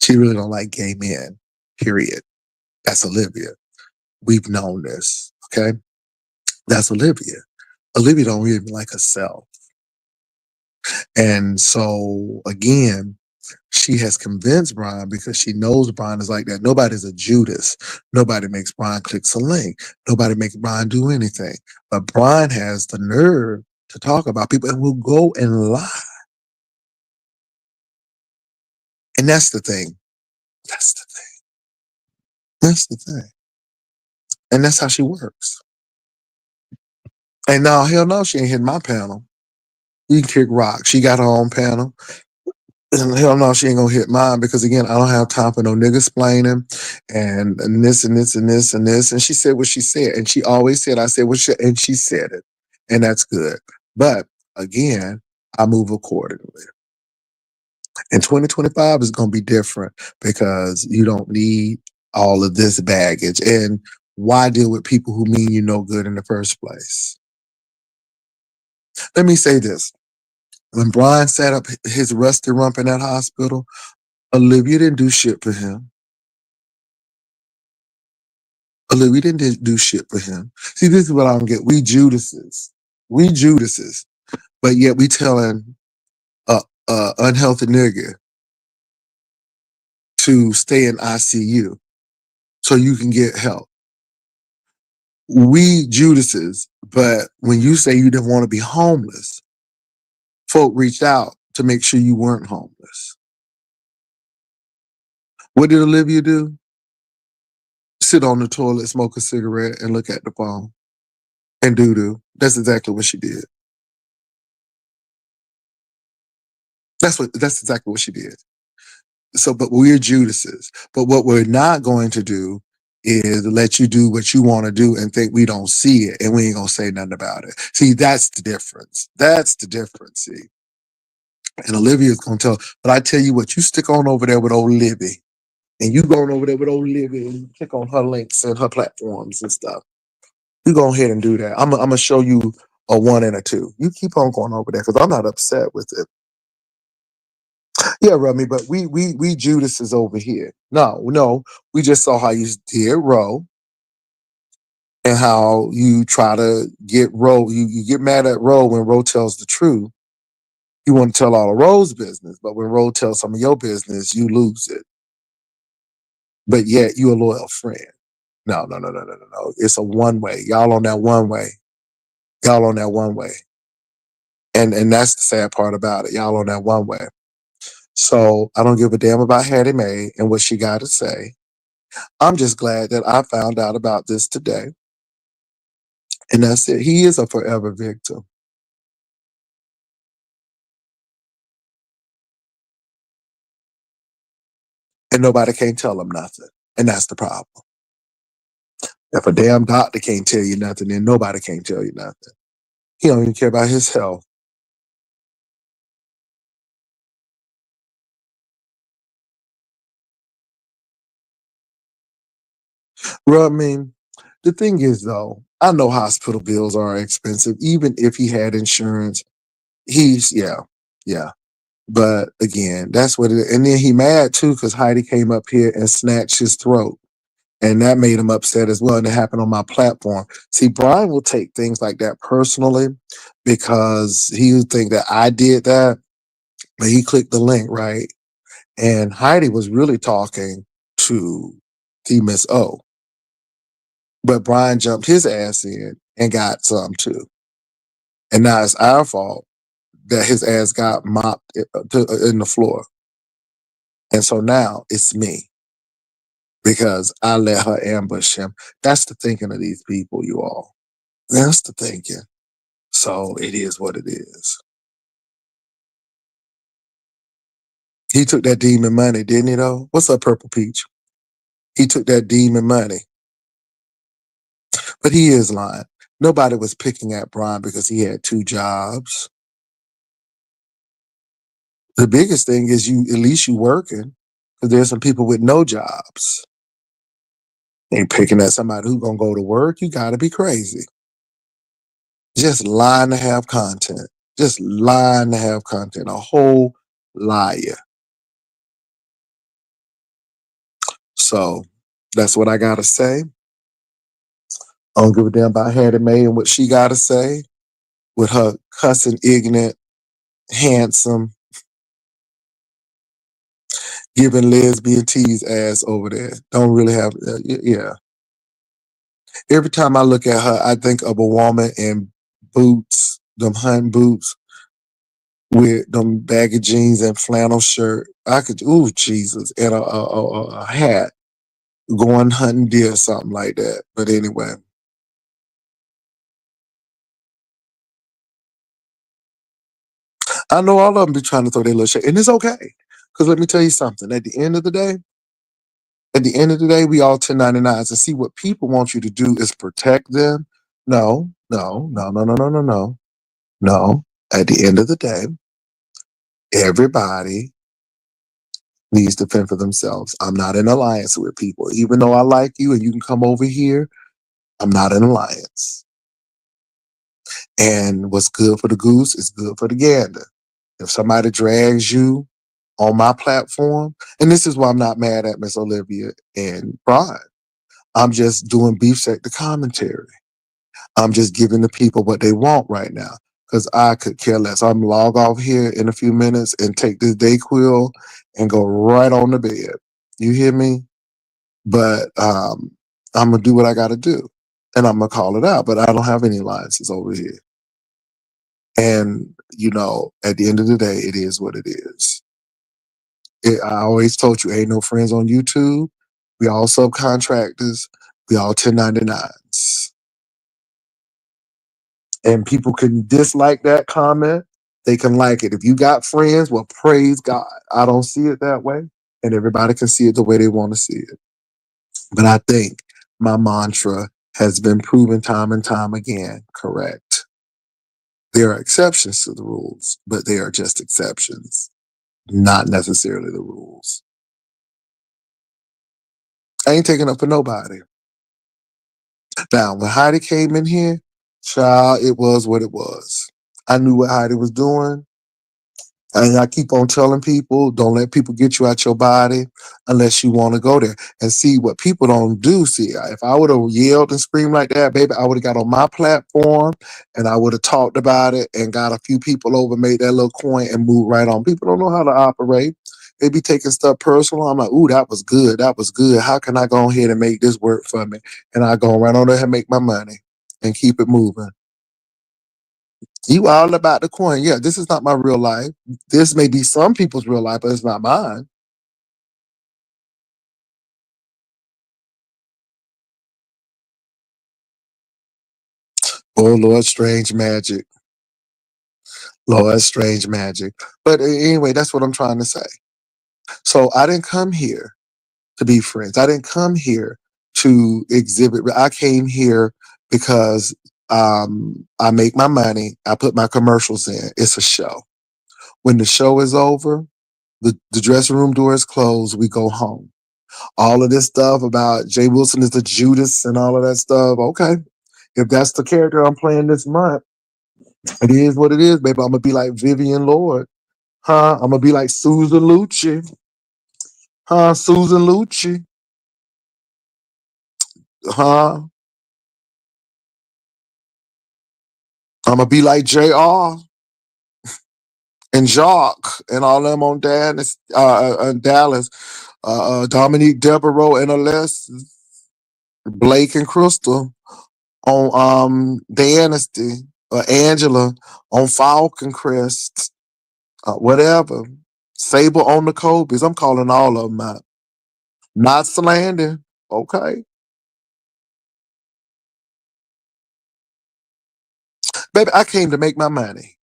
She really don't like gay men, period. That's Olivia. We've known this, okay? That's Olivia. Olivia don't even like herself. And so, again, she has convinced Brian because she knows Brian is like that. Nobody's a Judas. Nobody makes Brian click a link. Nobody makes Brian do anything. But Brian has the nerve to talk about people and will go and lie. And that's the thing. That's the thing. That's the thing. And that's how she works. And now, hell no, she ain't hitting my panel. You can kick rock. She got her own panel. And hell no, she ain't gonna hit mine because again, I don't have time for no nigga explaining and this and this and this and this. And she said what she said. And she always said, I said what she, and she said it. And that's good. But again, I move accordingly. And 2025 is gonna be different because you don't need all of this baggage. And why deal with people who mean you no good in the first place? Let me say this. When Brian sat up his rusty rump in that hospital, Olivia didn't do shit for him. Olivia didn't do shit for him. See, this is what I don't get. We Judases. We Judases. But yet we telling a unhealthy nigga to stay in ICU so you can get help. We Judases, but when you say you didn't want to be homeless, folk reached out to make sure you weren't homeless. What did Olivia do? Sit on the toilet, smoke a cigarette, and look at the phone and doo-doo. That's exactly what she did. That's exactly what she did. So, but we're Judases. But what we're not going to do is let you do what you want to do and think we don't see it and we ain't gonna say nothing about it. See, that's the difference. That's the difference. See. And Olivia's gonna tell, but I tell you what, you stick on over there with old Libby. And you going over there with old Libby and you click on her links and her platforms and stuff. You go ahead and do that. I'm gonna show you a 1 and a 2. You keep on going over there because I'm not upset with it. Yeah, Rummy, but we Judas is over here. No, we just saw how you did Ro and how you try to get Ro. You get mad at Ro when Ro tells the truth. You want to tell all of Ro's business, but when Ro tells some of your business, you lose it. But yet you a loyal friend. No. It's a one way. Y'all on that one way. Y'all on that one way. And that's the sad part about it. Y'all on that one way. So I don't give a damn about Hattie Mae and what she got to say. I'm just glad that I found out about this today. And that's it. He is a forever victim. And nobody can tell him nothing. And that's the problem. If a damn doctor can't tell you nothing, then nobody can tell you nothing. He don't even care about his health. Well, I mean, the thing is though, I know hospital bills are expensive. Even if he had insurance, yeah. But again, that's what it is. And then he mad too because Heidi came up here and snatched his throat. And that made him upset as well. And it happened on my platform. See, Brian will take things like that personally because he would think that I did that, but he clicked the link, right? And Heidi was really talking to the Miss O. But Brian jumped his ass in and got some too. And now it's our fault that his ass got mopped in the floor. And so now it's me because I let her ambush him. That's the thinking of these people, you all. That's the thinking. So it is what it is. He took that demon money, didn't he though? What's up, Purple Peach? He took that demon money. But he is lying. Nobody was picking at Brian because he had 2 jobs. The biggest thing is at least you working. Because there's some people with no jobs. Ain't picking at somebody who gonna go to work. You gotta be crazy. Just lying to have content. Just lying to have content. A whole liar. So that's what I gotta say. I don't give a damn about Hattie Mae and what she gotta say with her cussing, ignorant, handsome, giving lesbian tease ass over there. Don't really have, yeah. Every time I look at her, I think of a woman in boots, them hunting boots with them baggy jeans and flannel shirt. Ooh, Jesus, and a hat going hunting deer, something like that. But anyway. I know all of them be trying to throw their little shit, and it's okay. Because let me tell you something. At the end of the day, we all 1099s, and see what people want you to do is protect them. No, no, no, no, no, no, no, no. No. At the end of the day, everybody needs to fend for themselves. I'm not in alliance with people. Even though I like you and you can come over here, I'm not in alliance. And what's good for the goose is good for the gander. If somebody drags you on my platform, and this is why I'm not mad at Miss Olivia and Brian. I'm just doing beef sector commentary. I'm just giving the people what they want right now. Because I could care less. I'm log off here in a few minutes and take this Dayquil and go right on the bed. You hear me? But I'm gonna do what I gotta do. And I'm gonna call it out. But I don't have any alliances over here. And at the end of the day, it is what it is. I always told you, ain't no friends on YouTube. We all subcontractors. We all 1099s. And people can dislike that comment. They can like it. If you got friends, well, praise God. I don't see it that way. And everybody can see it the way they want to see it. But I think my mantra has been proven time and time again correct. There are exceptions to the rules, but they are just exceptions, not necessarily the rules. I ain't taking up for nobody. Now, when Heidi came in here, child, it was what it was. I knew what Heidi was doing. And I keep on telling people, don't let people get you out your body unless you want to go there. And see what people don't do. See, if I would have yelled and screamed like that, baby, I would have got on my platform and I would have talked about it and got a few people over, made that little coin and move right on. People don't know how to operate. They be taking stuff personal. I'm like, ooh, that was good. That was good. How can I go ahead and make this work for me? And I go right on there and make my money and keep it moving. You all about the coin. Yeah, this is not my real life. This may be some people's real life, but it's not mine. Oh, Lord, strange magic. Lord, strange magic. But anyway, that's what I'm trying to say. So I didn't come here to be friends. I didn't come here to exhibit. I came here because I make my money. I put my commercials in. It's a show. When the show is over, the dressing room door is closed. We go home. All of this stuff about Jay Wilson is the Judas and all of that stuff. Okay. If that's the character I'm playing this month, it is what it is, baby. I'm gonna be like Vivian Lord. Huh? I'm gonna be like Susan Lucci. Huh? Susan Lucci. Huh? I'm gonna be like JR and Jacques and all them on Dallas. Dominique Devereaux and Alessis. Blake and Crystal on Dynasty, Angela on Falcon Crest, whatever. Sable on the Kobe's. I'm calling all of them out. Not slander. Okay. Baby, I came to make my money.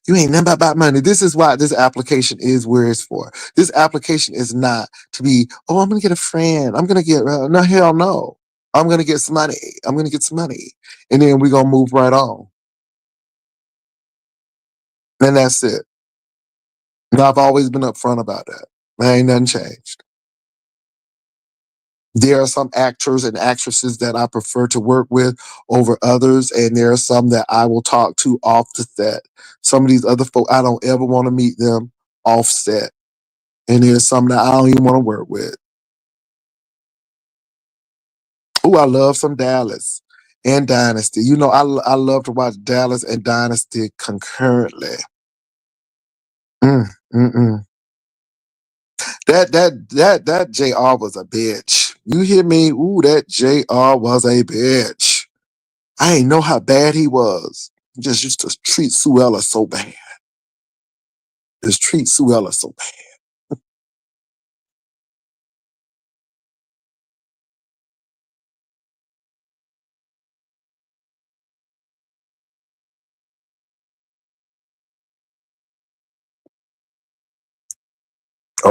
You ain't nothing about money. This is why this application is where it's for. This application is not to be, oh, I'm going to get a friend. I'm going to get, no, hell no. I'm going to get some money. I'm going to get some money. And then we're going to move right on. And that's it. Now, I've always been upfront about that. There ain't nothing changed. There are some actors and actresses that I prefer to work with over others, and there are some that I will talk to off the set. Some of these other folk, I don't ever want to meet them off set. And there's some that I don't even want to work with. Oh, I love some Dallas and Dynasty. You know, I love to watch Dallas and Dynasty concurrently. Mm, mm-mm. That JR was a bitch. You hear me? Ooh, that JR was a bitch. I ain't know how bad he was. He just used to treat Suella so bad. Just treat Suella so bad.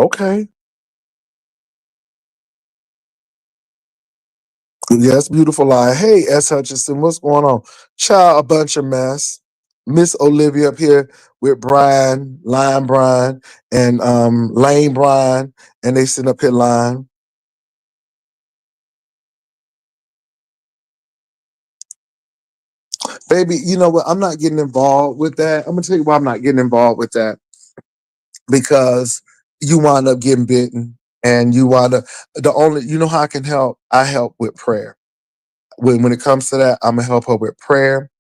Okay. Yes, beautiful lie. Hey, S. Hutchinson, what's going on? Child, a bunch of mess. Miss Olivia up here with Brian, Line Brian, and Lane Brian, and they sitting up here lying. Baby, you know what? I'm not getting involved with that. I'm gonna tell you why I'm not getting involved with that. Because you wind up getting bitten and you wind up the only you know how I can help? I help with prayer. When it comes to that, I'm gonna help her with prayer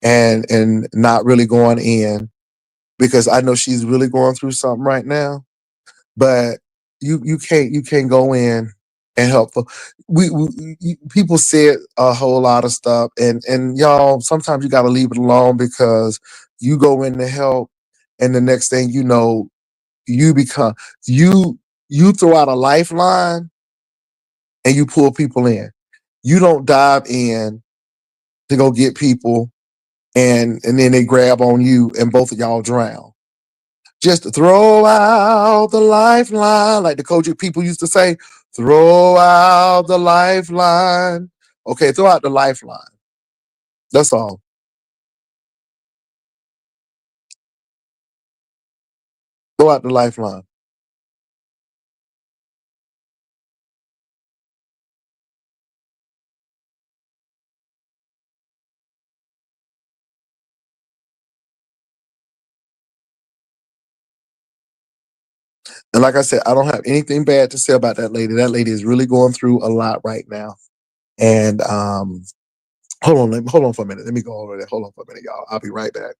and not really going in because I know she's really going through something right now. But you can't go in and help her. People said a whole lot of stuff, and y'all sometimes you got to leave it alone because you go in to help, and the next thing you know, you become you you throw out a lifeline and you pull people in. You don't dive in to go get people and then they grab on you and both of y'all drown. Just throw out the lifeline, like the Kojic people used to say, throw out the lifeline. Okay, throw out the lifeline. That's all. Throw out the lifeline. And like I said, I don't have anything bad to say about that lady. That lady is really going through a lot right now. And hold on for a minute. Let me go over there. Hold on for a minute, y'all. I'll be right back.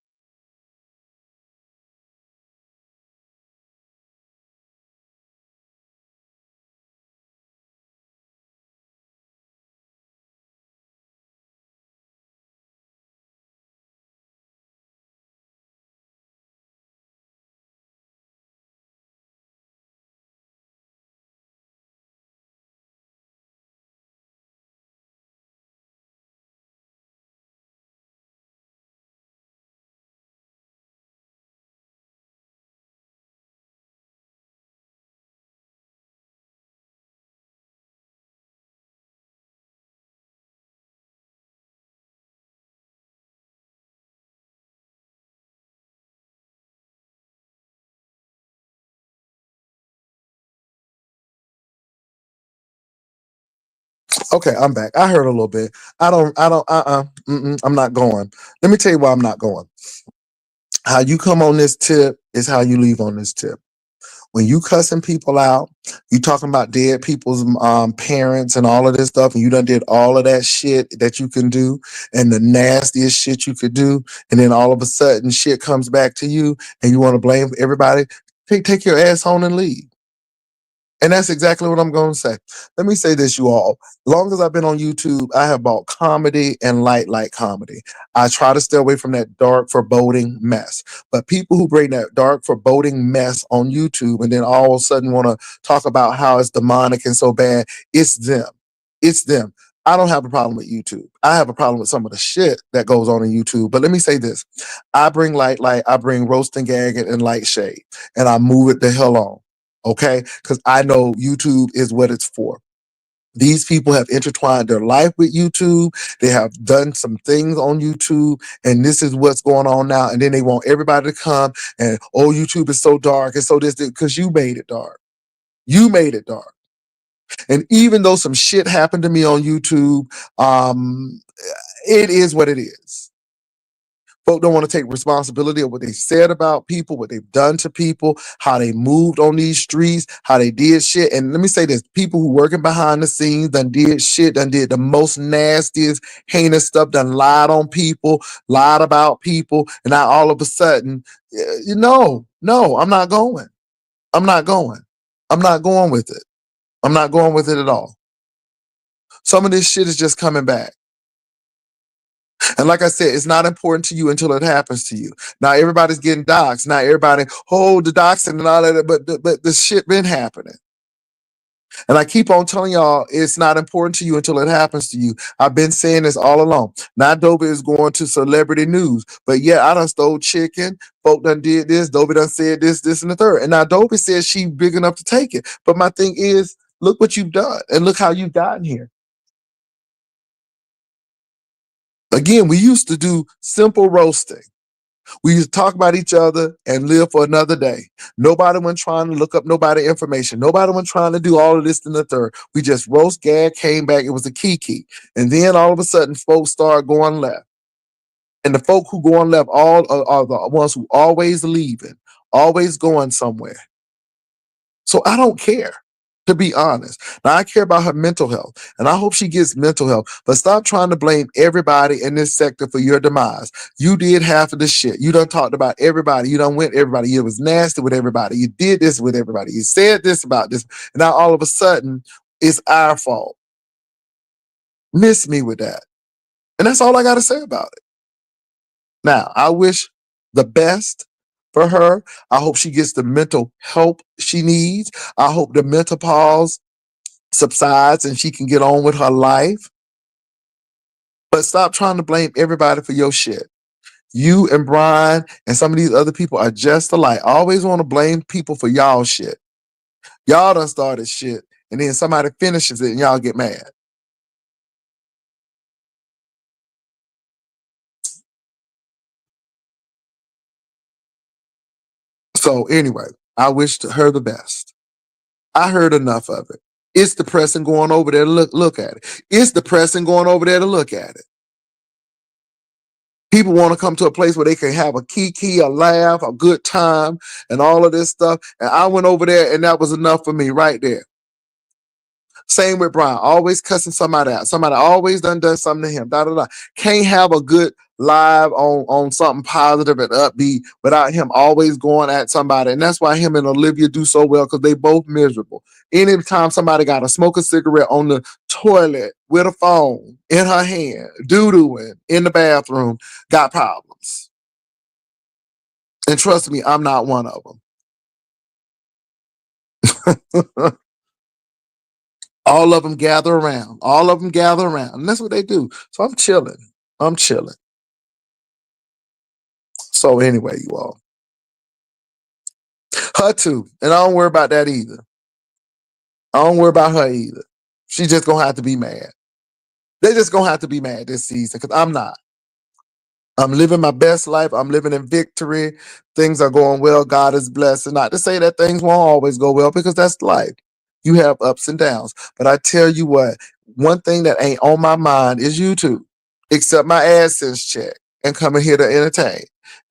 Okay, I'm back. I heard a little bit. I'm not going. Let me tell you why I'm not going. How you come on this tip is how you leave on this tip. When you cussing people out, you talking about dead people's parents and all of this stuff, and you done did all of that shit that you can do and the nastiest shit you could do, and then all of a sudden shit comes back to you and you want to blame everybody, take your ass home and leave. And that's exactly what I'm going to say. Let me say this, you all. Long as I've been on YouTube, I have bought comedy and light comedy. I try to stay away from that dark, foreboding mess. But people who bring that dark, foreboding mess on YouTube and then all of a sudden want to talk about how it's demonic and so bad, it's them. It's them. I don't have a problem with YouTube. I have a problem with some of the shit that goes on in YouTube. But let me say this. I bring light, I bring roast and gag and light shade, and I move it the hell on. Okay? Because I know YouTube is what it's for. These people have intertwined their life with YouTube. They have done some things on YouTube, and this is what's going on now. And then they want everybody to come and, oh, YouTube is so dark and so this, because you made it dark. You made it dark. And even though some shit happened to me on YouTube, it is what it is. Folk don't want to take responsibility of what they said about people, what they've done to people, how they moved on these streets, how they did shit. And let me say this, people who working behind the scenes done did shit, done did the most nastiest, heinous stuff, done lied on people, lied about people. And now all of a sudden, no, I'm not going. I'm not going. I'm not going with it. I'm not going with it at all. Some of this shit is just coming back. And like I said, it's not important to you until it happens to you. Now everybody's getting doxxed. Now everybody, oh, the doxing and all that, but the shit been happening. And I keep on telling y'all, it's not important to you until it happens to you. I've been saying this all along. Now Dobie is going to celebrity news, but yeah, I done stole chicken. Folk done did this. Dobie done said this, and the third. And now Dobie says she big enough to take it. But my thing is, look what you've done and look how you've gotten here. Again, we used to do simple roasting. We used to talk about each other and live for another day. Nobody went trying to look up nobody information. Nobody went trying to do all of this and the third. We just roast, gag, came back. It was a kiki. And then all of a sudden, folks started going left. And the folk who go on left all are the ones who always leaving, always going somewhere. So I don't care, to be honest. Now, I care about her mental health, and I hope she gets mental health. But stop trying to blame everybody in this sector for your demise. You did half of the shit. You done talked about everybody. You done went everybody. You was nasty with everybody. You did this with everybody. You said this about this. And now all of a sudden, it's our fault. Miss me with that. And that's all I got to say about it. Now, I wish the best for her. I hope she gets the mental help she needs. I hope the mental pause subsides and she can get on with her life. But stop trying to blame everybody for your shit. You and Brian and some of these other people are just alike. I always want to blame people for y'all shit. Y'all done started shit, and then somebody finishes it and y'all get mad. So anyway, I wish her the best. I heard enough of it. It's depressing going over there to look at it. It's depressing going over there to look at it. People want to come to a place where they can have a kiki, a laugh, a good time, and all of this stuff. And I went over there, and that was enough for me right there. Same with Brian, always cussing somebody out. Somebody always done something to him. Da da da. Can't have a good live on something positive and upbeat without him always going at somebody. And that's why him and Olivia do so well, because they both miserable. Anytime somebody got to smoke a cigarette on the toilet with a phone in her hand, doo-dooing in the bathroom, got problems. And trust me, I'm not one of them. All of them gather around. All of them gather around. And that's what they do. So I'm chilling. I'm chilling. So anyway, you all. Her too. And I don't worry about that either. I don't worry about her either. She's just going to have to be mad. They're just going to have to be mad this season, because I'm not. I'm living my best life. I'm living in victory. Things are going well. God is blessed. And not to say that things won't always go well, because that's life. You have ups and downs. But I tell you what, one thing that ain't on my mind is YouTube, except my AdSense check and coming here to entertain.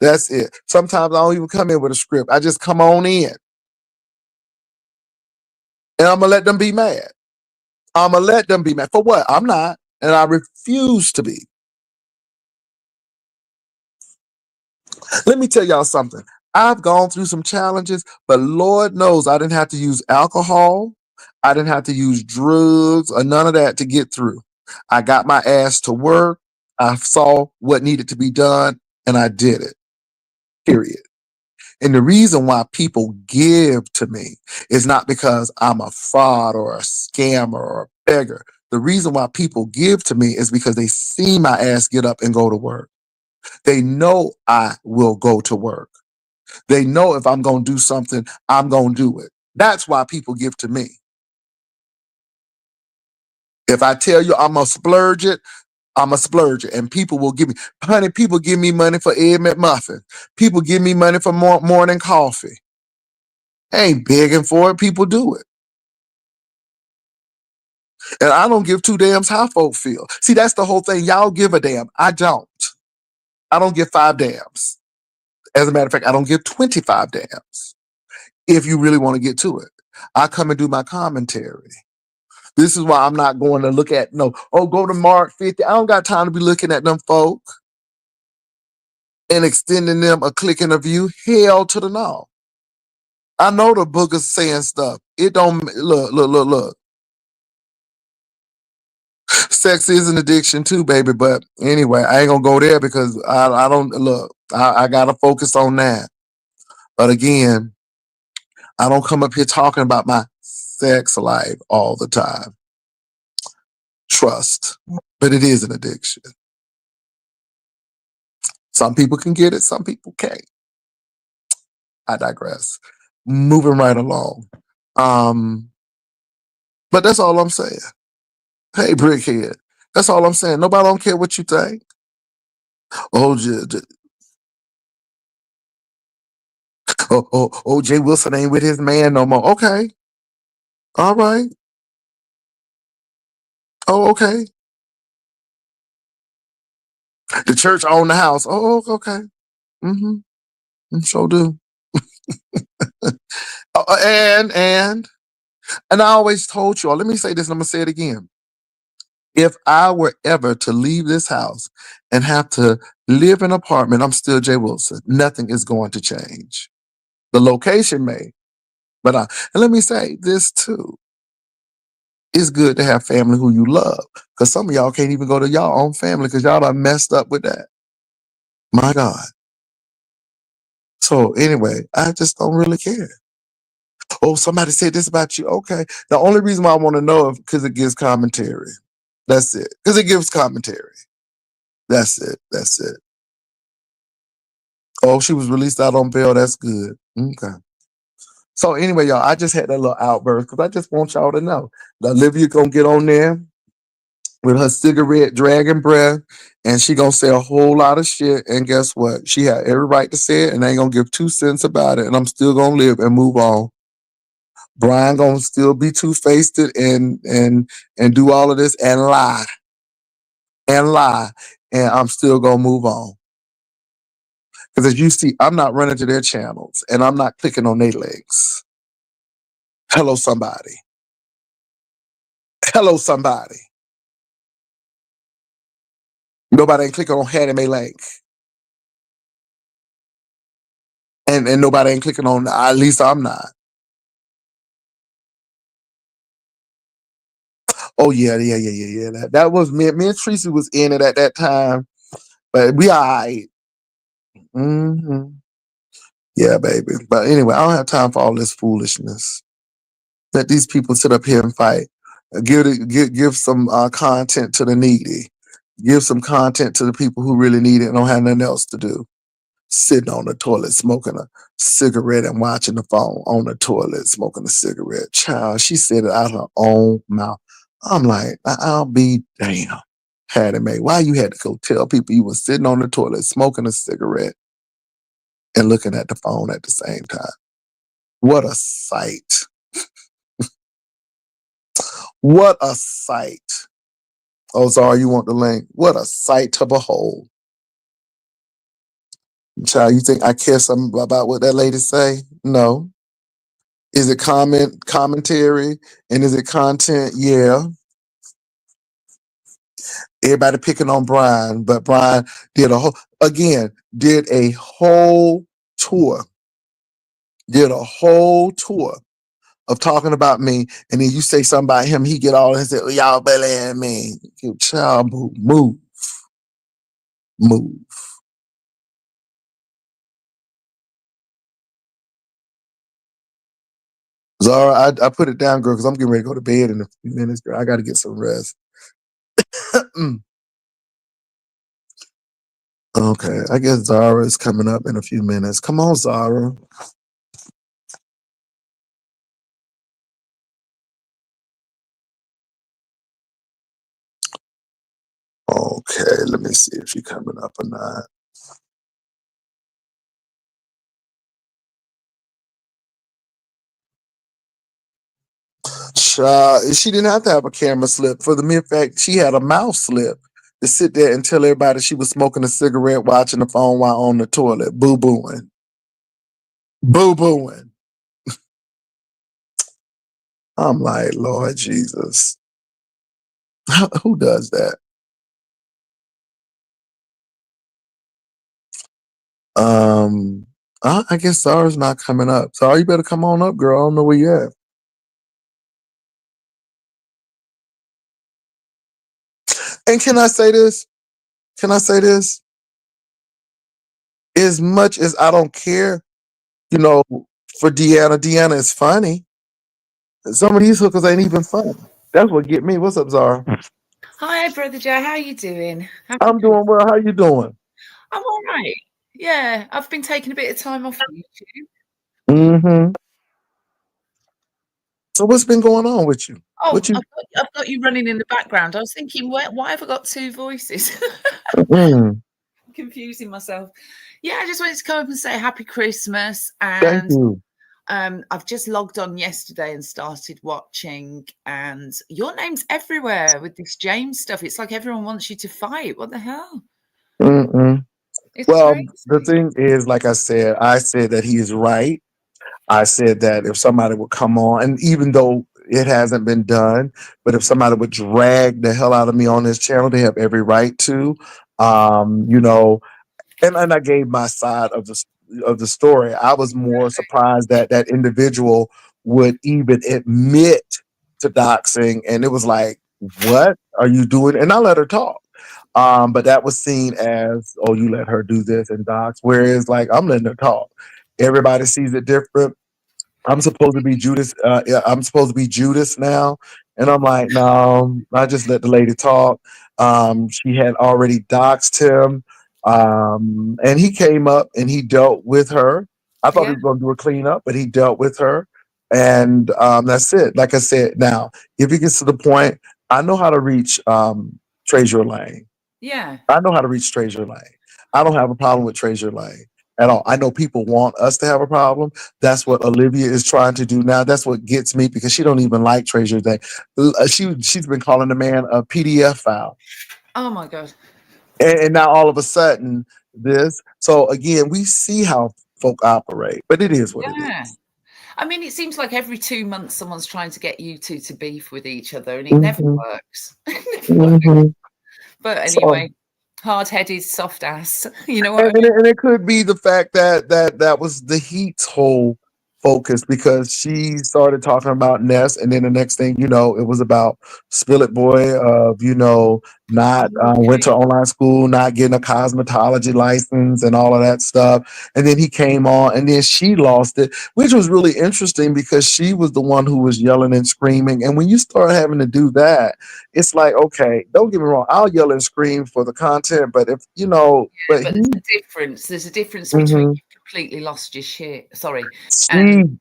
That's it. Sometimes I don't even come in with a script. I just come on in. And I'm going to let them be mad. I'm going to let them be mad. For what? I'm not. And I refuse to be. Let me tell y'all something. I've gone through some challenges, but Lord knows I didn't have to use alcohol. I didn't have to use drugs or none of that to get through. I got my ass to work. I saw what needed to be done, and I did it. Period. And the reason why people give to me is not because I'm a fraud or a scammer or a beggar. The reason why people give to me is because they see my ass get up and go to work. They know I will go to work. They know if I'm going to do something, I'm going to do it. That's why people give to me. If I tell you I'm going to splurge it, I'm a splurger, and people will give me, honey, people give me money for Ed McMuffin. People give me money for morning coffee. I ain't begging for it. People do it. And I don't give two damns how folk feel. See, that's the whole thing. Y'all give a damn. I don't. I don't give 5 damns. As a matter of fact, I don't give 25 damns. If you really want to get to it, I come and do my commentary. This is why I'm not going to look at, go to Mark 50. I don't got time to be looking at them folk and extending them a click and a view. Hell to the no. I know the book is saying stuff. It don't, look. Sex is an addiction too, baby. But anyway, I ain't gonna go there because I don't, look, I gotta focus on that. But again, I don't come up here talking about my sex life all the time. Trust. But it is an addiction. Some people can get it, some people can't. I digress. Moving right along. But that's all I'm saying. Hey, Brickhead. That's all I'm saying. Nobody don't care what you think. Jay Wilson ain't with his man no more. Okay. All right. Oh, okay. The church owned the house. Oh, okay. Mm-hmm. Sure do. And I always told y'all, let me say this and I'm going to say it again. If I were ever to leave this house and have to live in an apartment, I'm still Jay Wilson. Nothing is going to change. The location may, but and let me say this too. It's good to have family who you love, because some of y'all can't even go to y'all own family because y'all done messed up with that. My God. So anyway, I just don't really care. Oh, somebody said this about you. Okay. The only reason why I want to know is because it gives commentary. That's it. Because it gives commentary. That's it. That's it. Oh, she was released out on bail. That's good. Okay. So anyway, y'all, I just had that little outburst because I just want y'all to know that Olivia gonna get on there with her cigarette dragon breath, and she gonna say a whole lot of shit. And guess what? She had every right to say it, and I ain't gonna give 2 cents about it. And I'm still gonna live and move on. Brian gonna still be two-faced and do all of this and lie. And I'm still gonna move on. Because as you see, I'm not running to their channels and I'm not clicking on their links. Hello, somebody. Hello, somebody. Nobody ain't clicking on Hattie Mae link. And nobody ain't clicking on, at least I'm not. Oh, yeah. That was me. Me and Tracy was in it at that time. But we all right. Mm-hmm. Yeah, baby. But anyway, I don't have time for all this foolishness. Let these people sit up here and fight. Give some content to the needy. Give some content to the people who really need it and don't have nothing else to do. Sitting on the toilet, smoking a cigarette and watching the phone on the toilet, smoking a cigarette. Child, she said it out her own mouth. I'm like, I'll be damn. Hattie Mae, why you had to go tell people you were sitting on the toilet, smoking a cigarette and looking at the phone at the same time? What a sight. What a sight. Oh, sorry, you want the link. What a sight to behold. Child, you think I care something about what that lady say? No. Is it commentary? And is it content? Yeah. Everybody picking on Brian, but Brian did a whole tour. Did a whole tour of talking about me, and then you say something about him, he get all and say, oh, y'all bullying me. You child, move. Zara, I put it down, girl, because I'm getting ready to go to bed in a few minutes, girl. I got to get some rest. Okay, I guess Zara is coming up in a few minutes. Come on, Zara. Okay, let me see if she's coming up or not. She didn't have to have a camera slip for the mere fact she had a mouth slip to sit there and tell everybody she was smoking a cigarette, watching the phone while on the toilet, boo-booing. Boo-booing. I'm like, Lord Jesus. Who does that? I guess Zara's not coming up. Zara, you better come on up, girl. I don't know where you at. And can I say this? Can I say this? As much as I don't care, you know, for Deanna is funny. Some of these hookers ain't even funny. That's what get me. What's up, Zara? Hi, Brother Joe. How you doing? I'm doing well. How you doing? I'm all right. Yeah, I've been taking a bit of time off YouTube. Mm-hmm. So what's been going on with you? Oh, What you? I've got you running in the background. I was thinking, why have I got two voices? Confusing myself. Yeah, I just wanted to come up and say Happy Christmas. Thank And you. I've just logged on yesterday and started watching, and your name's everywhere with this James stuff. It's like everyone wants you to fight. What the hell? Mm-mm. It's Well, crazy. the thing is, like I said that he is right. I said that if somebody would come on, and even though it hasn't been done, but if somebody would drag the hell out of me on this channel, they have every right to. You know, and I gave my side of the story. I was more surprised that that individual would even admit to doxing, and it was like, "What are you doing?" And I let her talk. But that was seen as, "Oh, you let her do this and dox," whereas like I'm letting her talk. Everybody sees it different. I'm supposed to be Judas. Yeah, I'm supposed to be Judas now, and I'm like, no. I just let the lady talk. She had already doxed him, and he came up and he dealt with her. I thought he was going to do a cleanup, but he dealt with her, and that's it. Like I said, now if it gets to the point, I know how to reach Treasure Lane. Yeah. I know how to reach Treasure Lane. I don't have a problem with Treasure Lane at all. I know people want us to have a problem. That's what Olivia is trying to do now. That's what gets me because she don't even like Treasure Lane. She's been calling the man a PDF file. Oh my God. And now all of a sudden this. So again, we see how folk operate, but it is what it is. I mean, it seems like every 2 months someone's trying to get you two to beef with each other, and it never works. It never works. But anyway, hard-headed, soft ass. You know what I mean? And it could be the fact that was the Heat's whole focus because she started talking about Ness, and then the next thing you know, it was about Spill It Boy of not went to online school, not getting a cosmetology license, and all of that stuff. And then he came on, and then she lost it, which was really interesting because she was the one who was yelling and screaming. And when you start having to do that, it's like, okay, don't get me wrong, I'll yell and scream for the content, but if but there's a difference. There's a difference between you completely lost your shit. Sorry.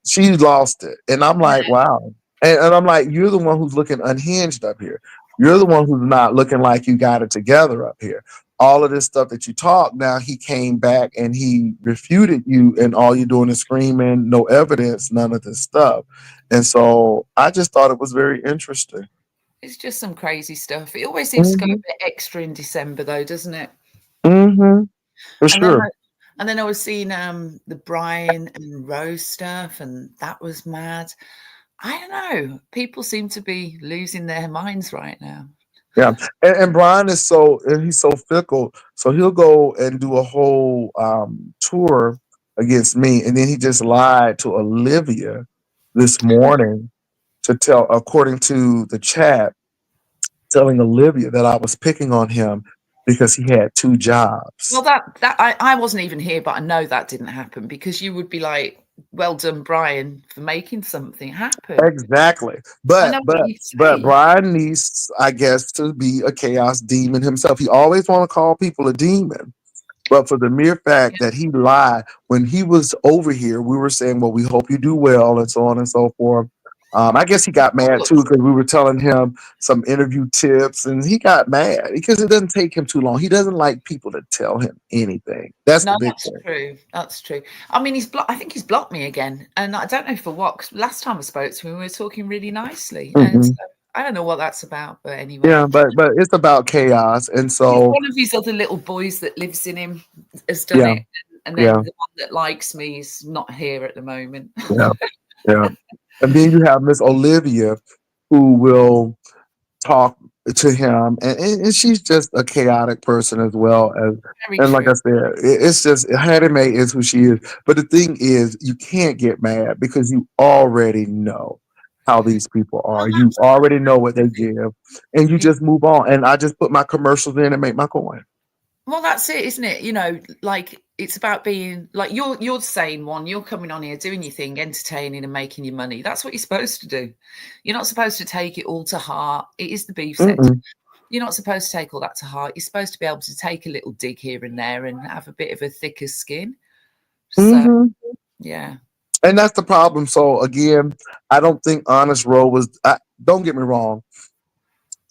She lost it. And I'm like, wow. And I'm like, you're the one who's looking unhinged up here. You're the one who's not looking like you got it together up here. All of this stuff that you talk, now he came back and he refuted you, and all you're doing is screaming, no evidence, none of this stuff. And so I just thought it was very interesting. It's just some crazy stuff. It always seems to go a bit extra in December, though, doesn't it? For sure. And then I was seeing the Brian and Rose stuff, and that was mad. I don't know. People seem to be losing their minds right now. Yeah, and Brian is he's so fickle. So he'll go and do a whole tour against me, and then he just lied to Olivia this morning to tell, according to the chat, telling Olivia that I was picking on him because he had 2 jobs. Well, that I wasn't even here, but I know that didn't happen because you would be like, well done, Brian, for making something happen. Exactly. I know what you But say. Brian needs, I guess, to be a chaos demon himself. He always want to call people a demon. But for the mere fact that he lied when he was over here, we were saying, well, we hope you do well, and so on and so forth. I guess he got mad too because we were telling him some interview tips, and he got mad because it doesn't take him too long. He doesn't like people to tell him anything. That's No, the big that's thing. true. That's true. I mean, I think he's blocked me again, and I don't know for what. 'Cause last time I spoke to him, we were talking really nicely, and so Mhm. I don't know what that's about. But anyway, Yeah, but it's about chaos, and he's so one of his other little boys that lives in him has done yeah, it, and then yeah, the one that likes me is not here at the moment. yeah, yeah. And then you have Miss Olivia, who will talk to him, and she's just a chaotic person as well as. Very And like true. I said, it's just Hattie Mae is who she is. But the thing is, you can't get mad because you already know how these people Well, are. You already know what they that's give, and you it. just move on. And I just put my commercials in and make my coin. Well, that's it, isn't it? You know, like it's about being like you're saying one, you're coming on here doing your thing, entertaining and making your money. That's what you're supposed to do. You're not supposed to take it all to heart. It is the beef sector. Mm-mm. You're not supposed to take all that to heart. You're supposed to be able to take a little dig here and there and have a bit of a thicker skin. So Hmm. yeah. And that's the problem. So again, I don't think Honest Row was. Don't get me wrong.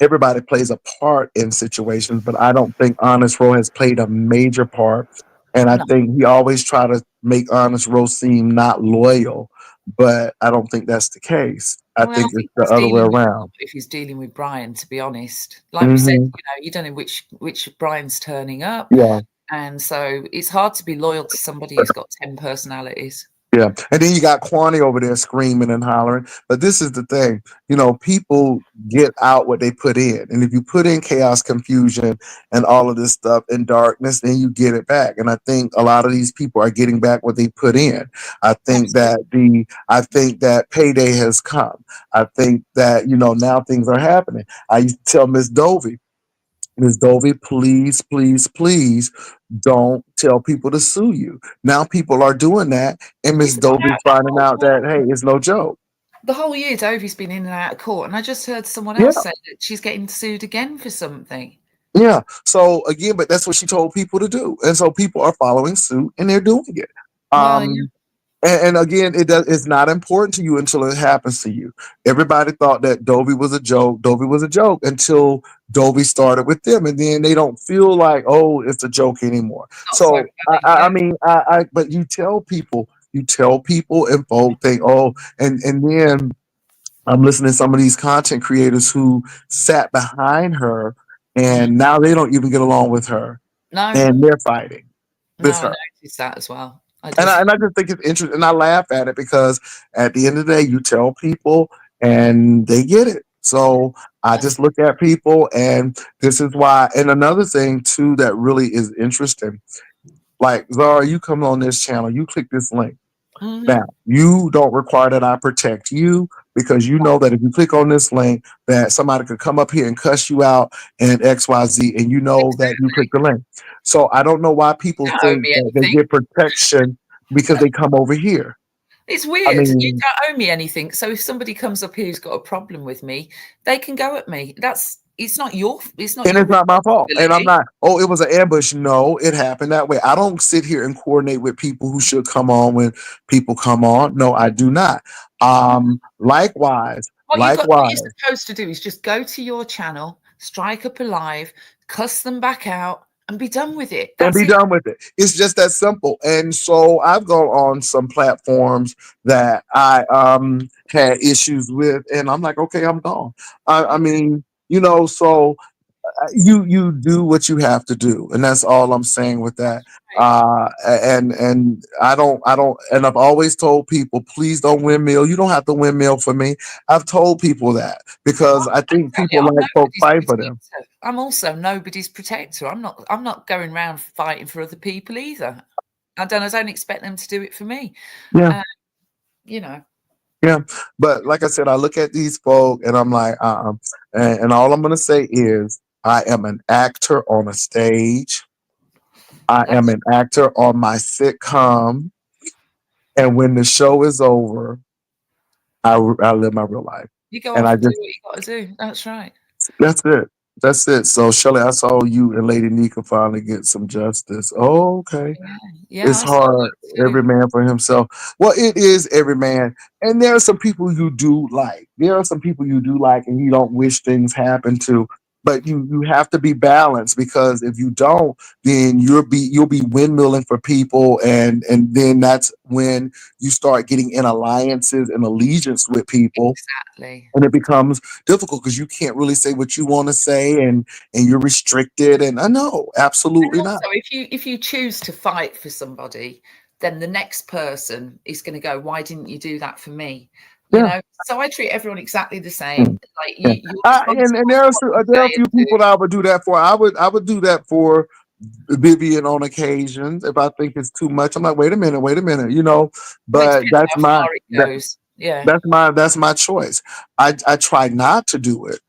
Everybody plays a part in situations, but I don't think Honest Row has played a major part. And I No. think he always try to make Honest Row seem not loyal, but I don't think that's the case. I Well, I think it's think the he's other way dealing with around. if he's dealing with Brian, to be honest. Like we said, Hmm. you don't know which Brian's turning up. Yeah. And so it's hard to be loyal to somebody who's got 10 personalities. Yeah. And then you got Kwani over there screaming and hollering. But this is the thing, people get out what they put in. And if you put in chaos, confusion, and all of this stuff in darkness, then you get it back. And I think a lot of these people are getting back what they put in. I think that payday has come. I think that, now things are happening. I used to tell Miss Dovey, please, please, please don't tell people to sue you. Now people are doing that, and Miss It's gone Dovey's out finding out the that, hey, it's no joke. whole year. Dovey's been in and out of court, and I just heard someone Yeah, else say that she's getting sued again for something. yeah. So again, but that's what she told people to do, and so people are following suit and they're doing it. Well, yeah, Um, and again, it's not important to you until it happens to you. Everybody thought that Dovey was a joke. Dovey was a joke until Dovey started with them, and then they don't feel like, oh, it's a joke anymore. not so So funny. Yeah, but you tell people, and folk think, oh, and then I'm listening to some of these content creators who sat behind her, and now they don't even get along with her, no, and they're fighting no, with I her. noticed that as well. I And I, just and I just think it's interesting, and I laugh at it because at the end of the day, you tell people and they get it. So I that's just look at people, and this is why. And another thing too that really is interesting, like Zara, you come on this channel, you click this link. mhm. Now you don't require that I protect you because you know that if you click on this link, that somebody could come up here and cuss you out and XYZ, and you know that you click the link. So I don't know why people You don't owe think me that they anything. get protection because they come over here. It's I weird. You mean, don't owe me anything. So if somebody comes up here who's got a problem with me, they can go at me. It's not and your it's not my fault. And I'm responsibility. not, oh, it was an ambush. No, it happened that way. I don't sit here and coordinate with people who should come on when people come on. No, I do not. Likewise, What you're likewise. supposed to do is just go to your channel, strike up a live, cuss them back out, and be done with it. And That's be it. done with it. It's just that simple. And so I've gone on some platforms that I had issues with, and I'm like, okay, I'm gone. I mean, so you do what you have to do, and that's all I'm saying with that. Right. And I don't, and I've always told people, please don't windmill. You don't have to windmill for me. I've told people that because I think Exactly. people I'm like folks nobody's fight for them. protector. I'm also nobody's protector. I'm not going around fighting for other people either. I don't expect them to do it for me. Yeah. Uh, you know. Yeah, but like I said, I look at these folk and I'm like, and all I'm gonna say is, I am an actor on a stage. I am That's an actor on my sitcom, And when the show is over, I live my real life. You go And off I and do just, what you got to do. That's right. that's it. That's it. So, Shelley, I saw you and Lady Nika finally get some justice. Oh, okay. Yeah, yeah, It's I saw hard. that Every too. man for himself. Well, it is every man. And there are some people you do like. There are some people you do like and you don't wish things happen to. But you have to be balanced, because if you don't, then you'll be windmilling for people, and then that's when you start getting in alliances and allegiance with people, Exactly. and it becomes difficult because you can't really say what you want to say, and you're restricted. And I know, absolutely And not. also, if you choose to fight for somebody, then the next person is going to go, "Why didn't you do that for me?" You Yeah. know. So I treat everyone exactly the same. Mm. Like Yeah. you're responsible And for what you there are a say few and do. people that I would do that for. I would do that for Vivian on occasions if I think it's too much. I'm like, wait a minute, you know. Well, it But depends how far it goes. Yeah, that's my choice. I try not to do it.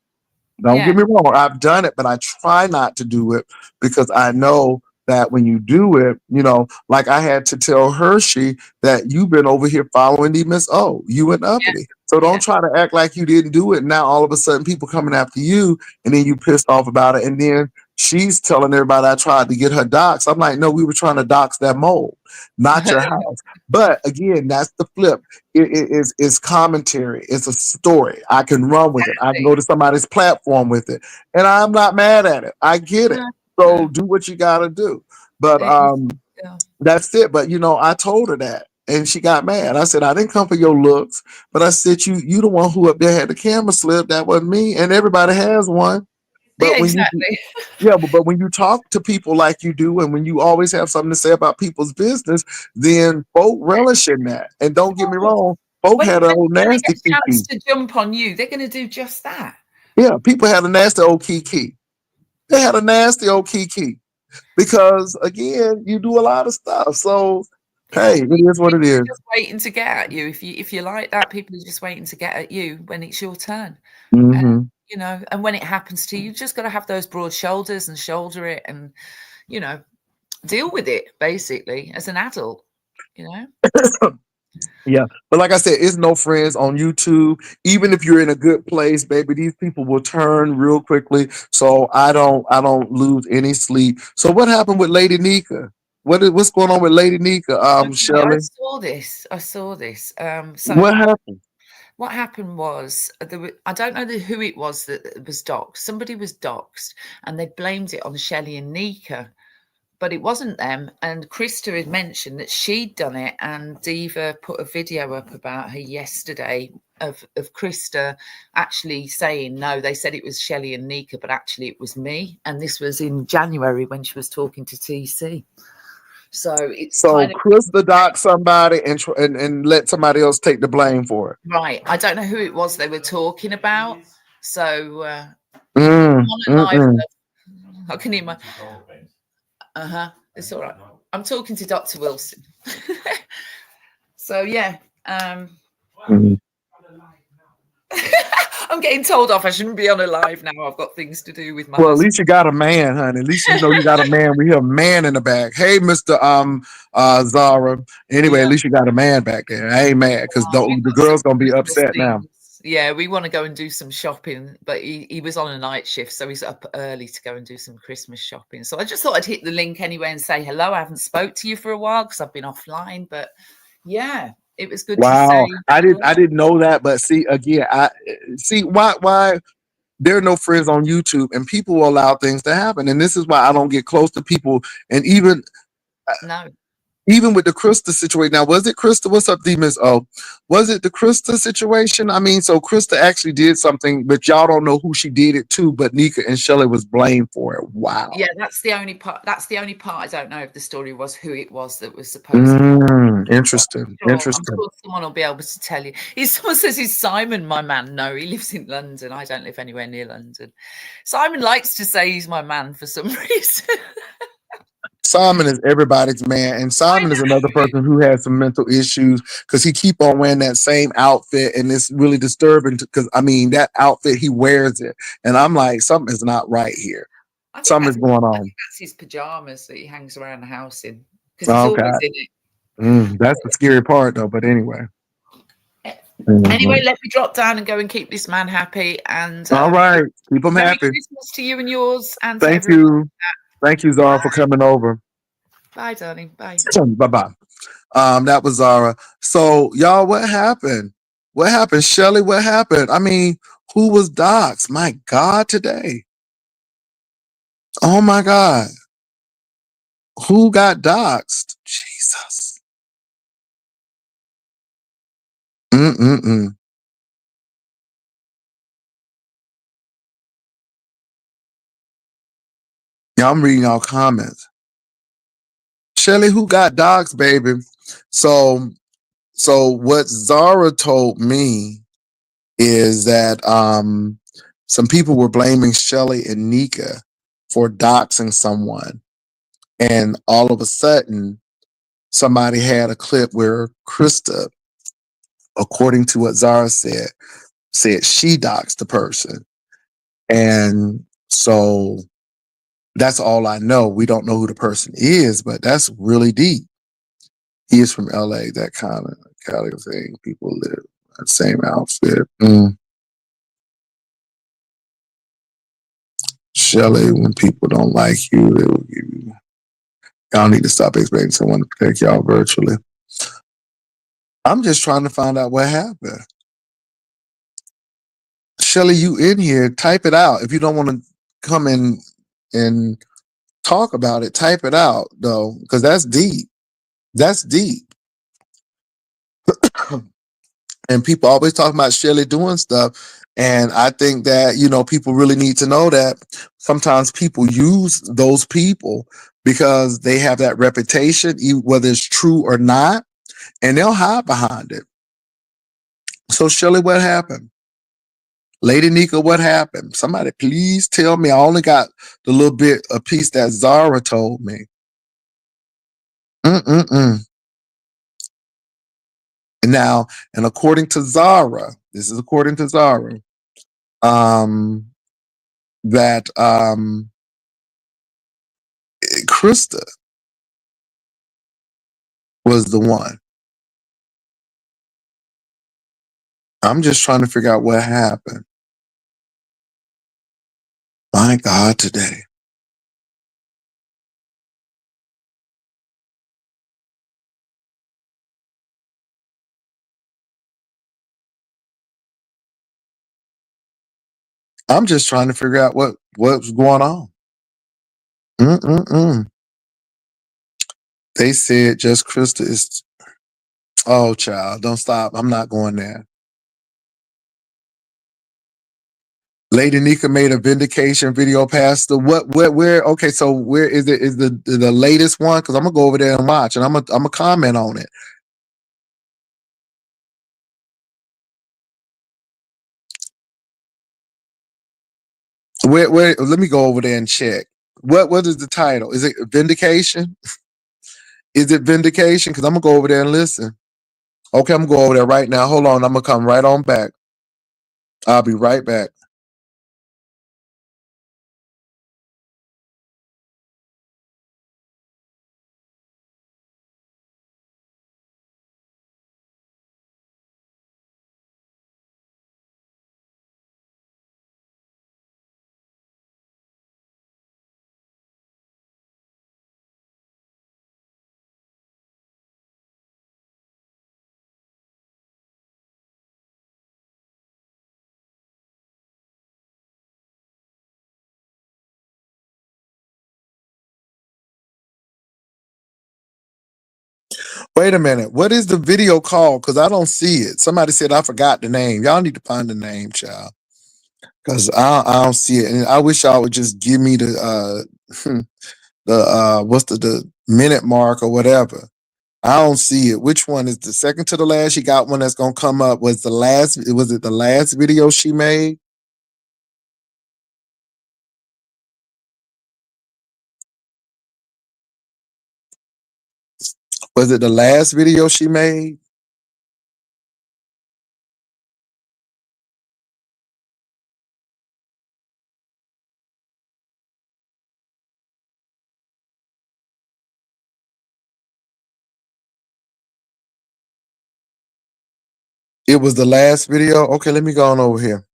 Don't yeah, get me wrong. I've done it, but I try not to do it because I know that when you do it, you know, like I had to tell Hershey that you've been over here following the Miss O, you and yeah, Uppity. So yeah. don't try to act like you didn't do it. Now all of a sudden people coming after you, and then you pissed off about it. And then she's telling everybody I tried to get her docs. I'm like, no, we were trying to dox that mold, not your house. But again, that's the flip. It's commentary. It's a story. I can run with it. I can go to somebody's platform with it, and I'm not mad at it. I get it. No, So no. do what you got to do. But Yeah. that's it. But you know, I told her that, and she got mad. I said I didn't come for your looks, but I said you the one who up there had the camera slip. That wasn't me, and everybody has one. Yeah, But when you exactly. yeah, but when you talk to people like you do, and when you always have something to say about people's business, then folk relish in that. And don't get me Oh, wrong, folk had an old when they get nasty a chance kiki. to jump on you, they're going to do just that. Yeah, people had a nasty old kiki. They had a nasty old kiki because again, you do a lot of stuff. So Yeah, hey, it is what it people is. are just waiting to get at you. If you like that, people are just waiting to get at you when it's your turn. Hmm. You know, and when it happens to you, you've just got to have those broad shoulders and shoulder it, and you know, deal with it basically as an adult. You know. Yeah, but like I said, it's no friends on YouTube. Even if you're in a good place, baby, these people will turn real quickly. So I don't lose any sleep. So what happened with Lady Nika? What's going on with Lady Nika? Okay, I Shelley, saw this. I saw this. what So happened? what happened was I don't know who it was that was doxxed. Somebody was doxxed, and they blamed it on Shelley and Nika, but it wasn't them. And Krista had mentioned that she'd done it, and Diva put a video up about her yesterday of Krista actually saying no. They said it was Shelley and Nika, but actually it was me. And this was in January when she was talking to TC. So it's So kind of Chris the doc somebody and let somebody else take the blame for it. right. I don't know who it was they were talking about. So I'm Mm, on a live. mm-mm. I can hear my. It's all right. I'm talking to Dr. Wilson. So yeah. Mm. I'm getting told off. I shouldn't be on a live now. I've got things to do with my Well, at husband. least you got a man, honey. At least you know you got a man. We have a man in the back. Hey, Mr. Zara. Anyway, Yeah. at least you got a man back there. I ain't mad because We've the got some girl's gonna be Christmas upset now. things. Yeah, we want to go and do some shopping, but he was on a night shift, so he's up early to go and do some Christmas shopping. So I just thought I'd hit the link anyway and say hello. I haven't spoke to you for a while because I've been offline, but yeah, it was good to Wow, say I hello. didn't know that, but see again, I see why there are no friends on YouTube, and people will allow things to happen, and this is why I don't get close to people, and No. even with the Krista situation. Now, was it Krista? What's up, Demons? Oh, was it the Krista situation? I mean, so Krista actually did something, but y'all don't know who she did it to, but Nika and Shelley was blamed for it. Wow. Yeah, that's the only part. That's the only part I don't know if the story was who it was that was supposed to. Interesting. I'm Interesting. sure someone will be able to tell you. Someone says, "Is Simon my man?" No, he lives in London. I don't live anywhere near London. Simon likes to say he's my man for some reason. Simon is everybody's man, and Simon is another person who has some mental issues because he keep on wearing that same outfit, and it's really disturbing because I mean that outfit he wears it, and I'm like something is not right here. Something's going on. That's his pajamas that he hangs around the house in because he's Okay. always in it. That's the scary part, though. But anyway. Anyway, let me drop down and go and keep this man happy. And All right. Keep them Merry happy. Christmas to you and yours, and to Thank everyone. you. Thank you, Zara, for coming over. Bye, darling. Bye. Bye-bye. That was Zara. So, y'all, what happened? What happened? Shelly, what happened? I mean, who was doxxed? My God, today. Oh, my God. Who got doxxed? Jesus. Mm-mm-mm. Yeah, I'm reading y'all comments. Shelly, who got doxxed, baby? So what Zara told me is that some people were blaming Shelly and Nika for doxing someone. And all of a sudden, somebody had a clip where Krista, according to what Zara said she doxed the person. And so that's all I know. We don't know who the person is, but that's really deep. He is from LA, that kind of thing. People live in the same outfit. Shelly, when people don't like you, they will give you. Y'all need to stop expecting someone to protect y'all virtually. I'm just trying to find out what happened. Shelly, you in here, type it out. If you don't want to come in and talk about it, type it out, though, because that's deep. That's deep. And people always talk about Shelly doing stuff. And I think that, people really need to know that sometimes people use those people because they have that reputation, whether it's true or not, and they'll hide behind it. So, Shelly, what happened? Lady Nika, what happened? Somebody please tell me. I only got the little bit, a piece that Zara told me. Now, and according to Zara, this is according to Zara, that Krista was the one. I'm just trying to figure out what happened. My God, today. I'm just trying to figure out what's going on. They said just Krista is. Oh, child, don't stop. I'm not going there. Lady Nika made a vindication video, Pastor. Where? Okay, so where is it? Is the latest one? Because I'm gonna go over there and watch, and I'm gonna comment on it. Where? Let me go over there and check. What is the title? Is it Vindication? Is it Vindication? Because I'm gonna go over there and listen. Okay, I'm gonna go over there right now. Hold on, I'm gonna come right on back. I'll be right back. Wait a minute. What is the video called? Because I don't see it. Somebody said I forgot the name. Y'all need to find the name, child. Because I don't see it. And I wish y'all would just give me the what's the minute mark or whatever. I don't see it. Which one is the second to the last? She got one that's gonna come up. Was it the last video she made? Was it the last video she made? It was the last video. Okay, let me go on over here.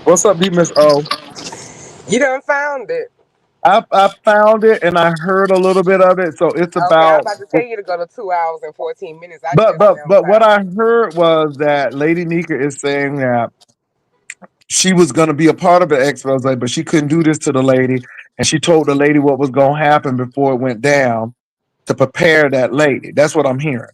What's up, D Miss O? You done found it. I found it and I heard a little bit of it. So it's Okay, I'm about about to tell you to go to 2 hours and 14 minutes. I but just but now but what found I it. heard was that Lady Nika is saying that she was going to be a part of the expose, but she couldn't do this to the lady, and she told the lady what was going to happen before it went down to prepare that lady. That's what I'm hearing.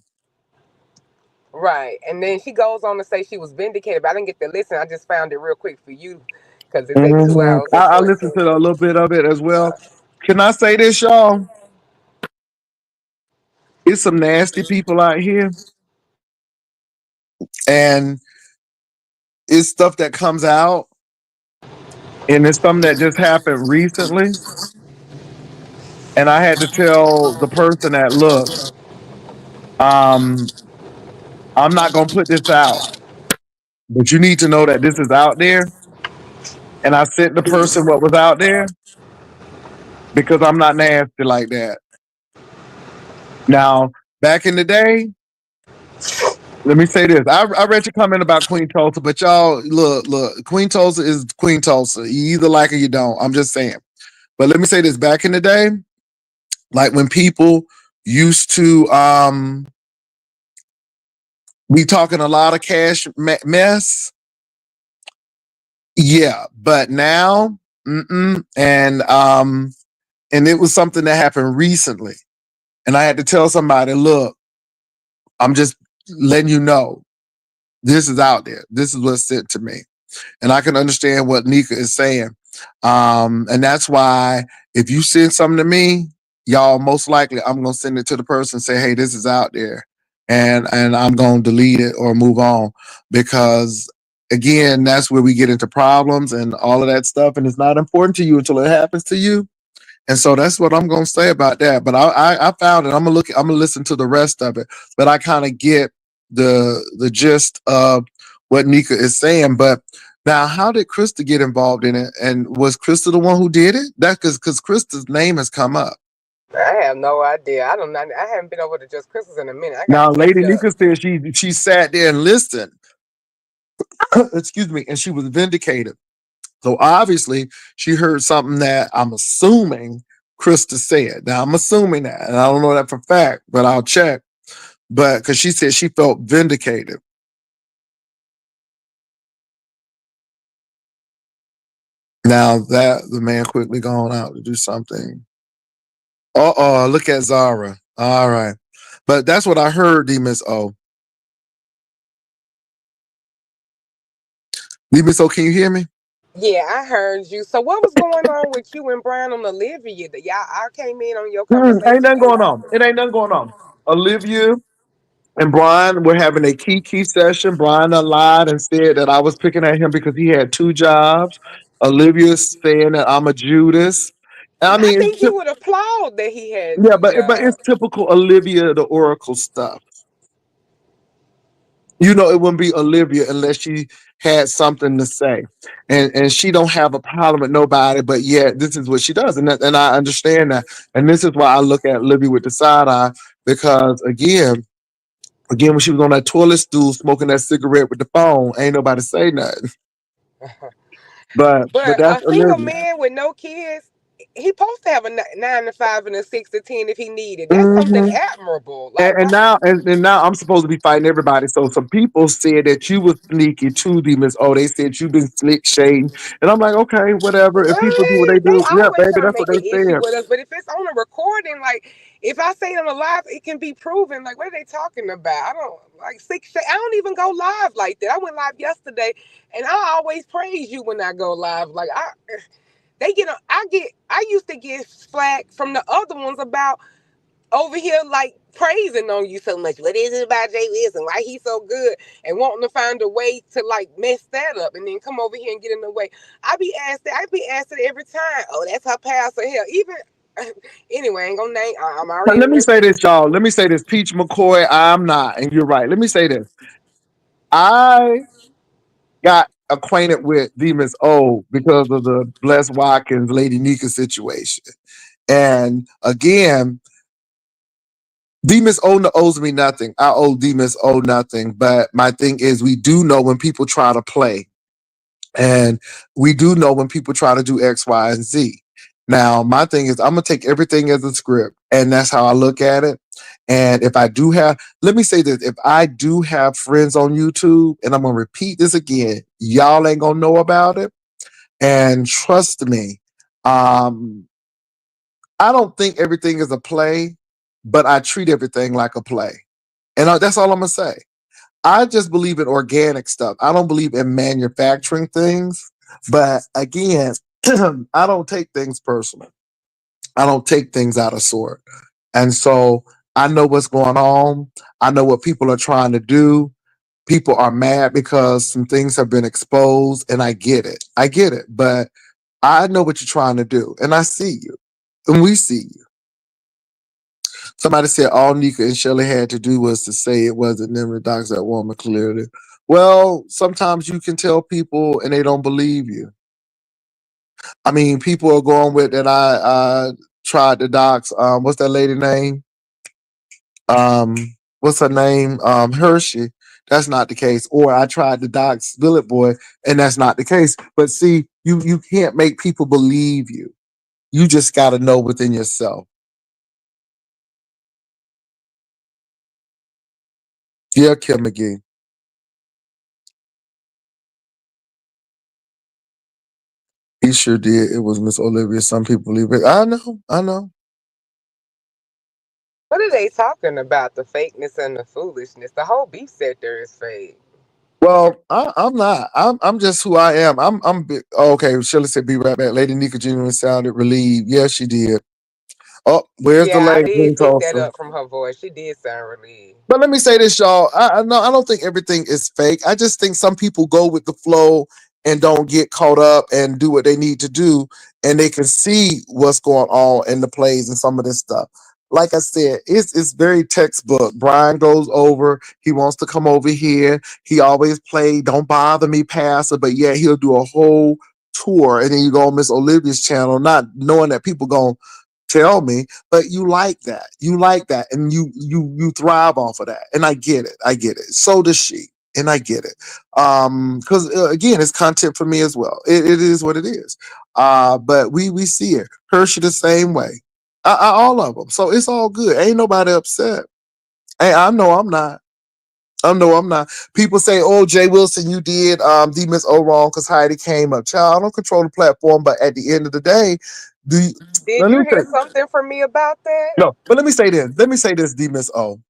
Right. And then she goes on to say she was vindicated, but I didn't get to listen. I just found it real quick for you because it say 2 hours and I 14 listened to a minutes. little bit of it as well. Can I say this, y'all? It's some nasty people out here, and it's stuff that comes out, and it's something that just happened recently. And I had to tell the person that, look, um, I'm not gonna put this out, but you need to know that this is out there. And I sent the person what was out there because I'm not nasty like that. Now, back in the day, let me say this. I read your comment about Queen Tulsa, but y'all look, Queen Tulsa is Queen Tulsa. You either like her or you don't. I'm just saying. But let me say this: back in the day, like when people used to be talking a lot of cash mess, yeah. But now, and it was something that happened recently, and I had to tell somebody, look, I'm just letting you know this is out there. This is what's sent to me. And I can understand what Nika is saying. And that's why if you send something to me, y'all most likely I'm gonna send it to the person and say, hey, this is out there. And I'm gonna delete it or move on because again, that's where we get into problems and all of that stuff. And it's not important to you until it happens to you. And so that's what I'm gonna say about that. But I found it. I'm gonna listen to the rest of it. But I kind of get the gist of what Nika is saying. But now, how did Krista get involved in it? And was Krista the one who did it? That because Krista's name has come up. I have no idea. I don't know. I haven't been over to Just Christmas in a minute. I got Now, to catch Lady up. Nika said she sat there and listened. Excuse me, and she was vindicated. So obviously, she heard something that I'm assuming Krista said. Now I'm assuming that, and I don't know that for fact, but I'll check. But because she said she felt vindicated. Now that the man quickly gone out to do something. Look at Zara. All right. But that's what I heard, D Miss O. D Miss O, can you hear me? Yeah, I heard you. So what was going on with you and Brian on Olivia? I came in on your Ain't conversation nothing and going on. It ain't nothing going on. Olivia and Brian were having a key session. Brian lied and said that I was picking at him because he had 2 jobs. Olivia saying that I'm a Judas. I I mean, think he would applaud that he had yeah, two but it's jobs. typical Olivia, the Oracle stuff. You know, it wouldn't be Olivia unless she had something to say, and she don't have a problem with nobody. But yet, this is what she does, and I understand that, and this is why I look at Olivia with the side eye because again, when she was on that toilet stool smoking that cigarette with the phone, ain't nobody say nothing. But But that's a single Olivia. man with no kids, he supposed to have a 9 to 5 and a 6 to 10 if he needed. That's something Hmm. admirable. And, Like and why? now and now I'm supposed to be fighting everybody. So some people said that you was sneaky too, Demons. Oh, they said you've been slick shading. And I'm like, okay, whatever. If people do what they Really? They do, yeah, always baby, try to that's what make they an issue said. with us. But if it's on a recording, like if I say it on a live, it can be proven. Like what are they talking about? I don't like I don't even go live like that. I went live yesterday, and I always praise you when I go live. Like I used to get flack from the other ones about over here like praising on you so much. What is it about Jay Wiz and why he's so good and wanting to find a way to like mess that up and then come over here and get in the way. I be asked it every time. Oh, that's her pastor. Hell, even anyway, I ain't gonna name. I'm Now, already in let the me mess. say this, y'all. Let me say this. Peach McCoy, I'm not, and you're right. Let me say this. I got acquainted with Demons O because of the Bless Watkins Lady Nika situation. And again, Demas owes me nothing. I owe Demas O nothing. But my thing is, we do know when people try to play, and we do know when people try to do X, Y, and Z. Now, my thing is, I'm gonna take everything as a script, and that's how I look at it. And if I do have, let me say this: if I do have friends on YouTube, and I'm gonna repeat this again, y'all ain't gonna know about it. And trust me, um, I don't think everything is a play, but I treat everything like a play. And that's all I'm gonna say. I just believe in organic stuff. I don't believe in manufacturing things. But again, I don't take things personal. I don't take things out of sort. And so I know what's going on. I know what people are trying to do. People are mad because some things have been exposed, and I get it. I get it. But I know what you're trying to do, and I see you, and we see you. Somebody said all Nika and Shelly had to do was to say it wasn't them the docs that woman clearly. Well, sometimes you can tell people and they don't believe you. I mean, people are going with that I tried the docs. What's that lady name? Um, what's her name? Hershey. That's not the case. Or I tried the docs Billet Boy, and that's not the case. But see, you can't make people believe you. You just gotta know within yourself. Yeah, Kim McGee. He sure did. It was Miss Olivia. Some people believe it. I know. I know. What are they talking about? The fakeness and the foolishness. The whole beef sector is fake. Well, I'm not. I'm just who I am. Okay. Shirley said, "Be right back." Lady Nika genuinely sounded relieved. Yes, she did. Oh, where's the Yeah, I lady, did Queen pick that Tulsa? up from her voice. She did sound relieved. But let me say this, y'all. No, I don't think everything is fake. I just think some people go with the flow and don't get caught up and do what they need to do, and they can see what's going on in the plays and some of this stuff. Like I said, it's very textbook. Brian goes over. He wants to come over here. He always play "Don't Bother Me" passer, but yeah, he'll do a whole tour, and then you go on Miss Olivia's channel, not knowing that people going tell me, but you like that. You like that, and you thrive off of that. And I get it. I get it. So does she, and I get it. Because again, it's content for me as well. It is what it is. But we see it. Hershey the same way. All of them. So it's all good. Ain't nobody upset. Hey, I know I'm not. I know I'm not. People say, "Oh, Jay Wilson, you did the Miss O wrong because Heidi came up." Child, I don't control the platform, but at the end of the day, do you, Did let me you say hear something from me about that? no, but let me say this. Let me say this, D Miss O.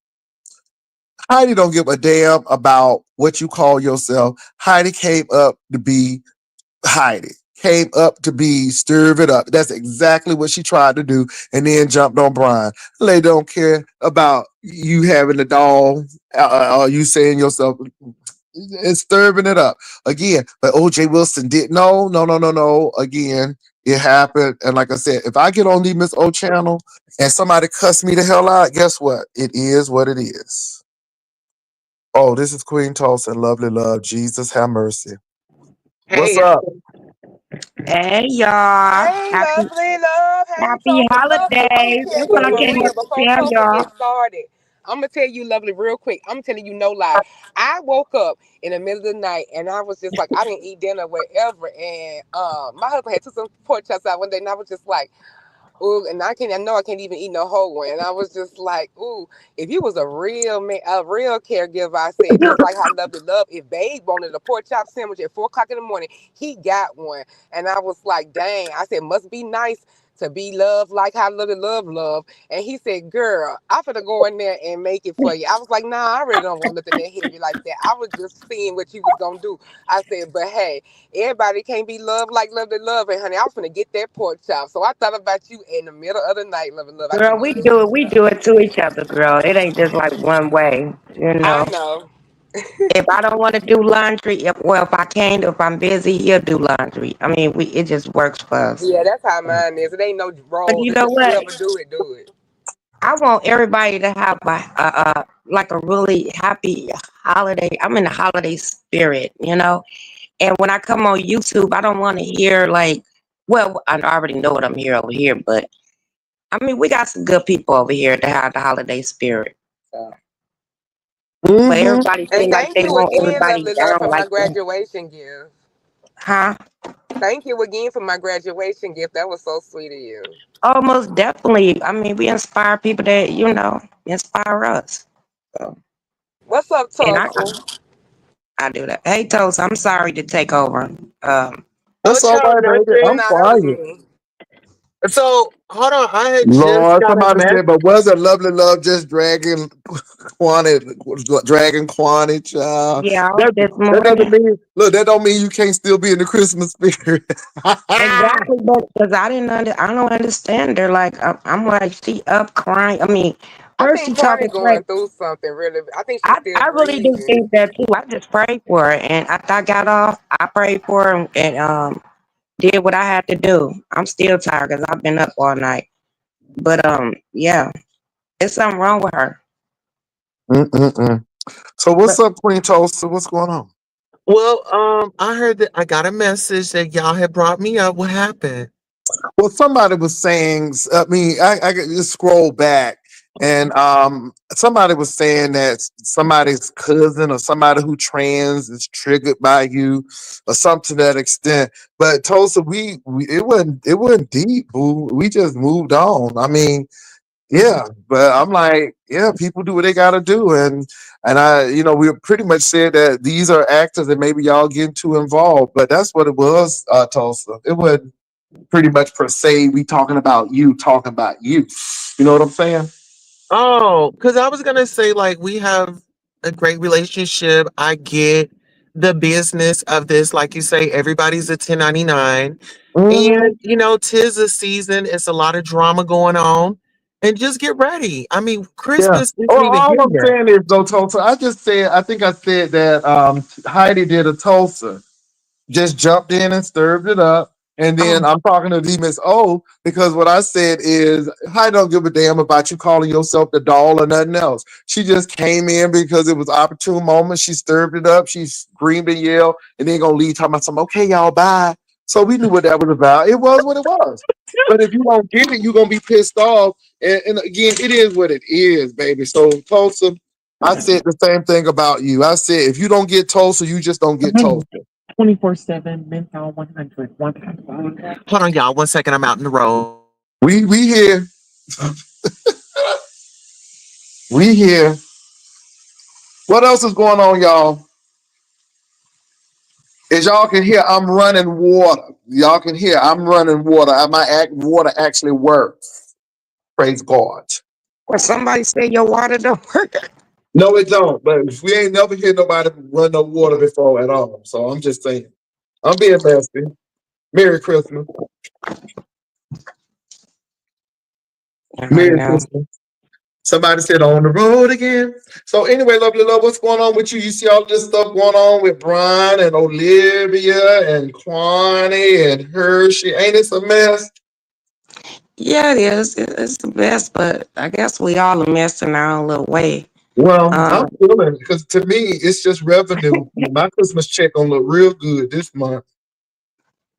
Heidi don't give a damn about what you call yourself. Heidi came up to be Heidi. Came up to be stir it up. That's exactly what she tried to do, and then jumped on Brian. They don't care about you having a doll, or you saying yourself and stirring it up again. But OJ Wilson did no. Again, it happened, and like I said, if I get on the Miss O channel and somebody cuss me the hell out, guess what? It is what it is. Oh, this is Queen Tulsa and Lovely Love. Jesus have mercy. What's Hey, up? Hey y'all. hey, Happy lovely love. Hey, happy Tulsa. Lovely. I'm gonna holidays. tell That's you what I for came real up to before tell Tulsa y'all. gets started. I'm gonna tell you, lovely, real quick. I'm telling you no lie. I woke up in the middle of the night and I was just like, I didn't eat dinner wherever, and my husband had took some pork chops out one day, and I was just like, ooh, and I know I can't even eat no whole one. And I was just like, ooh, if you was a real man, a real caregiver, I said, just like how Love to Love, if Babe wanted a pork chop sandwich at 4 o'clock in the morning, he got one. And I was like, dang, I said, must be nice to be loved like how Love to Love. And he said, girl, I'm finna go in there and make it for you. I was like, nah, I really don't want nothing that heavy like that. I was just seeing what you was gonna do. I said, but hey, everybody can't be loved like Love to Love. And honey, I was gonna get that pork chop. So I thought about you in the middle of the night, Love and Love. I Girl, couldn't we even. do it. We do it to each other, girl. It ain't just like one way, you I know. know. If I don't want to do laundry, if I can't, if I'm busy, he'll do laundry. I mean, we it just works for us. Yeah, that's how mine is. It ain't no But roles. you It's know just what? whoever do it, do it. I want everybody to have a like a really happy holiday. I'm in the holiday spirit, you know. And when I come on YouTube, I don't want to hear like, well, I already know what I'm here over here, but I mean, we got some good people over here to have the holiday spirit. So, but Mm-hmm. everybody And seem like thank they you want again, everybody Lovely Love, down for my like that, graduation gift. huh? Thank you again for my graduation gift. That was so sweet of you. Almost definitely. I mean, we inspire people that inspire us. So, What's up, and Tulsa? I do that. Hey, Toast, I'm sorry to take over. Oh That's all no, right, baby. Oh nothing. I'm no, that was quiet. me. So hold on, I had just Lord, got a somebody mess. said, but was it Lovely Love just dragging Quantity, child? Yeah, That this that doesn't morning. mean look, that don't mean you can't still be in the Christmas spirit. Exactly, but because I don't understand. They're like, I'm like, she up crying. I mean, I first think she Kwani talking crazy. going through something really. I think she's still I really do grieving. think that too. I just prayed for her, and after I got off, I prayed for her and did what I had to do. I'm still tired because I've been up all night. But yeah, there's something wrong with her. Mm-mm-mm. So But what's up, Queen Tulsa? What's going on? Well, I heard that I got a message that y'all had brought me up. What happened? Well, somebody was saying, I mean, I could just scroll back and somebody was saying that somebody's cousin or somebody who trans is triggered by you or something to that extent. But Tulsa, we it wasn't deep, boo. We just moved on. I mean, yeah, but I'm like, yeah, people do what they gotta do, and we pretty much said that these are actors and maybe y'all getting too involved, but that's what it was, Tulsa. It wasn't pretty much per se. We talking about you. You know what I'm saying? Oh, because I was gonna say like we have a great relationship. I get the business of this. Like you say, everybody's a 1099. Mhm. And, tis the season. It's a lot of drama going on. And just get ready. I mean, Yeah. Christmas Oh, isn't even all here I'm yet. saying is though, Tulsa. I think I said that Heidi did a Tulsa. Just jumped in and stirred it up. And then Oh, I'm talking to D Miss O because what I said is I don't give a damn about you calling yourself the doll or nothing else. She just came in because it was an opportune moment. She stirred it up. She screamed and yelled, and then gonna leave talking about some okay, y'all, bye. So we knew what that was about. It was what it was. But if you don't get it, you're gonna be pissed off. And again, it is what it is, baby. So Tulsa, I said the same thing about you. I said if you don't get Tulsa, you just don't get Tulsa. 24/7 menthol 100. Hold on, y'all. 1 second. I'm out in the road. We here. We here. What else is going on, y'all? As y'all can hear, I'm running water. Y'all can hear I'm running water. Water actually works. Praise God. Well, somebody said your water don't work. No, it don't. But we ain't never hear nobody run no water before at all. So I'm just saying. I'm being messy. Merry Christmas. I Merry know. Christmas. Somebody said on the road again. So anyway, lovely love, what's going on with you? You see all this stuff going on with Brian and Olivia and Kwani and Hershey. Ain't this a mess? Yeah, it is. It's the best, but I guess we all a mess in our own little way. Well, I'm Um, feeling because to me it's just revenue. My Christmas check gonna look real good this month.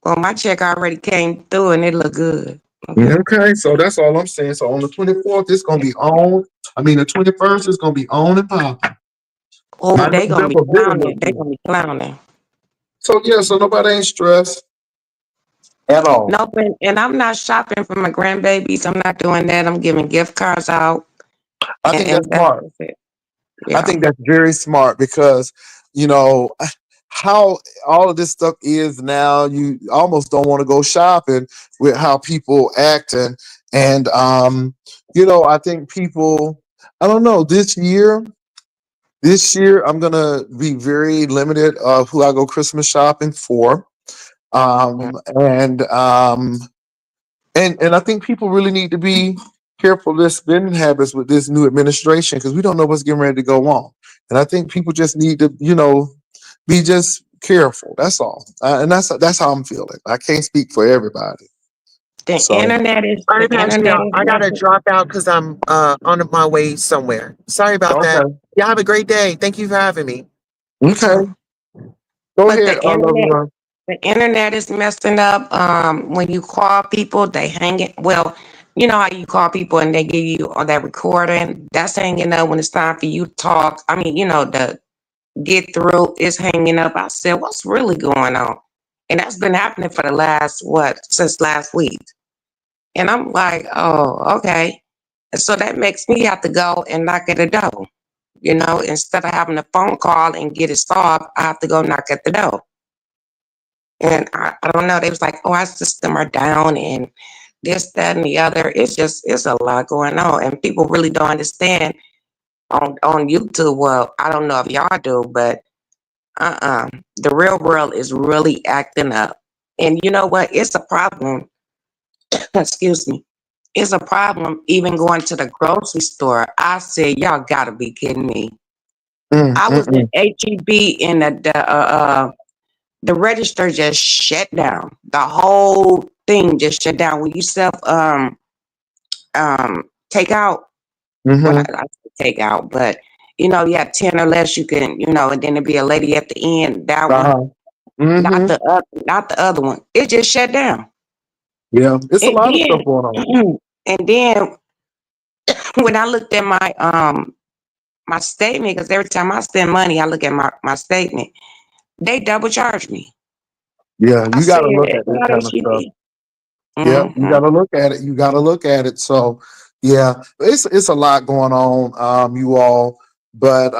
well, my check already came through and it looked good. Okay. Okay, so that's all I'm saying. So on the 24th, it's gonna be on. I mean, the 21st is gonna be on and popping. Oh, My they gonna be November really clowning. look They good. gonna be clowning. So yeah, so nobody ain't stressed at all. Nope, and I'm not shopping for my grandbabies. I'm not doing that. I'm giving gift cards out, I and, think that's and that's smart. it. I Yeah. think that's very smart because you know how all of this stuff is now. You almost don't want to go shopping with how people act and I think people. I don't know this year. This year I'm gonna be very limited of who I go Christmas shopping for. Yeah. And I think people really need to be careful of their spending habits with this new administration because we don't know what's getting ready to go on. And I think people just need to, be just careful. That's all. And that's how I'm feeling. I can't speak for everybody. The So internet is All the right, Pastor, internet y'all. is I got to messing. drop out because I'm on my way somewhere. Sorry about that. okay, Y'all have a great day. Thank you for having me. You okay, too. go But ahead, lovely one. the internet is messing up. When you call people, they hang it. Well, you know how you call people and they give you all that recording. That's hanging up when it's time for you to talk. I mean, the get through is hanging up. I said, what's really going on? And that's been happening for the last since last week. And I'm like, oh, okay. And so that makes me have to go and knock at the door. Instead of having a phone call and get it solved, I have to go knock at the door. And I don't know. They was like, oh, our system are down and this, that, and the other. It's a lot going on. And people really don't understand on YouTube. Well, I don't know if y'all do, but the real world is really acting up. And you know what? It's a problem. Excuse me. It's a problem even going to the grocery store. I said, y'all gotta be kidding me. I was in Mm. HEB and the register just shut down. The whole thing just shut down. When you self take out, well, Mm-hmm. I say take out, but you have 10 or less, you can, and then there'd be a lady at the end, that one, Uh-huh. Mm-hmm. not the other one. It just shut down. Yeah, it's a And lot of stuff going on. then and then when I looked at my statement, because every time I spend money, I look at my statement, they double charge me. Yeah, I you got said, to look at that not kind of stuff. HEB. Yeah, you Mm-hmm. got to look at it. You got to look at it. So, yeah, it's a lot going on, you all. But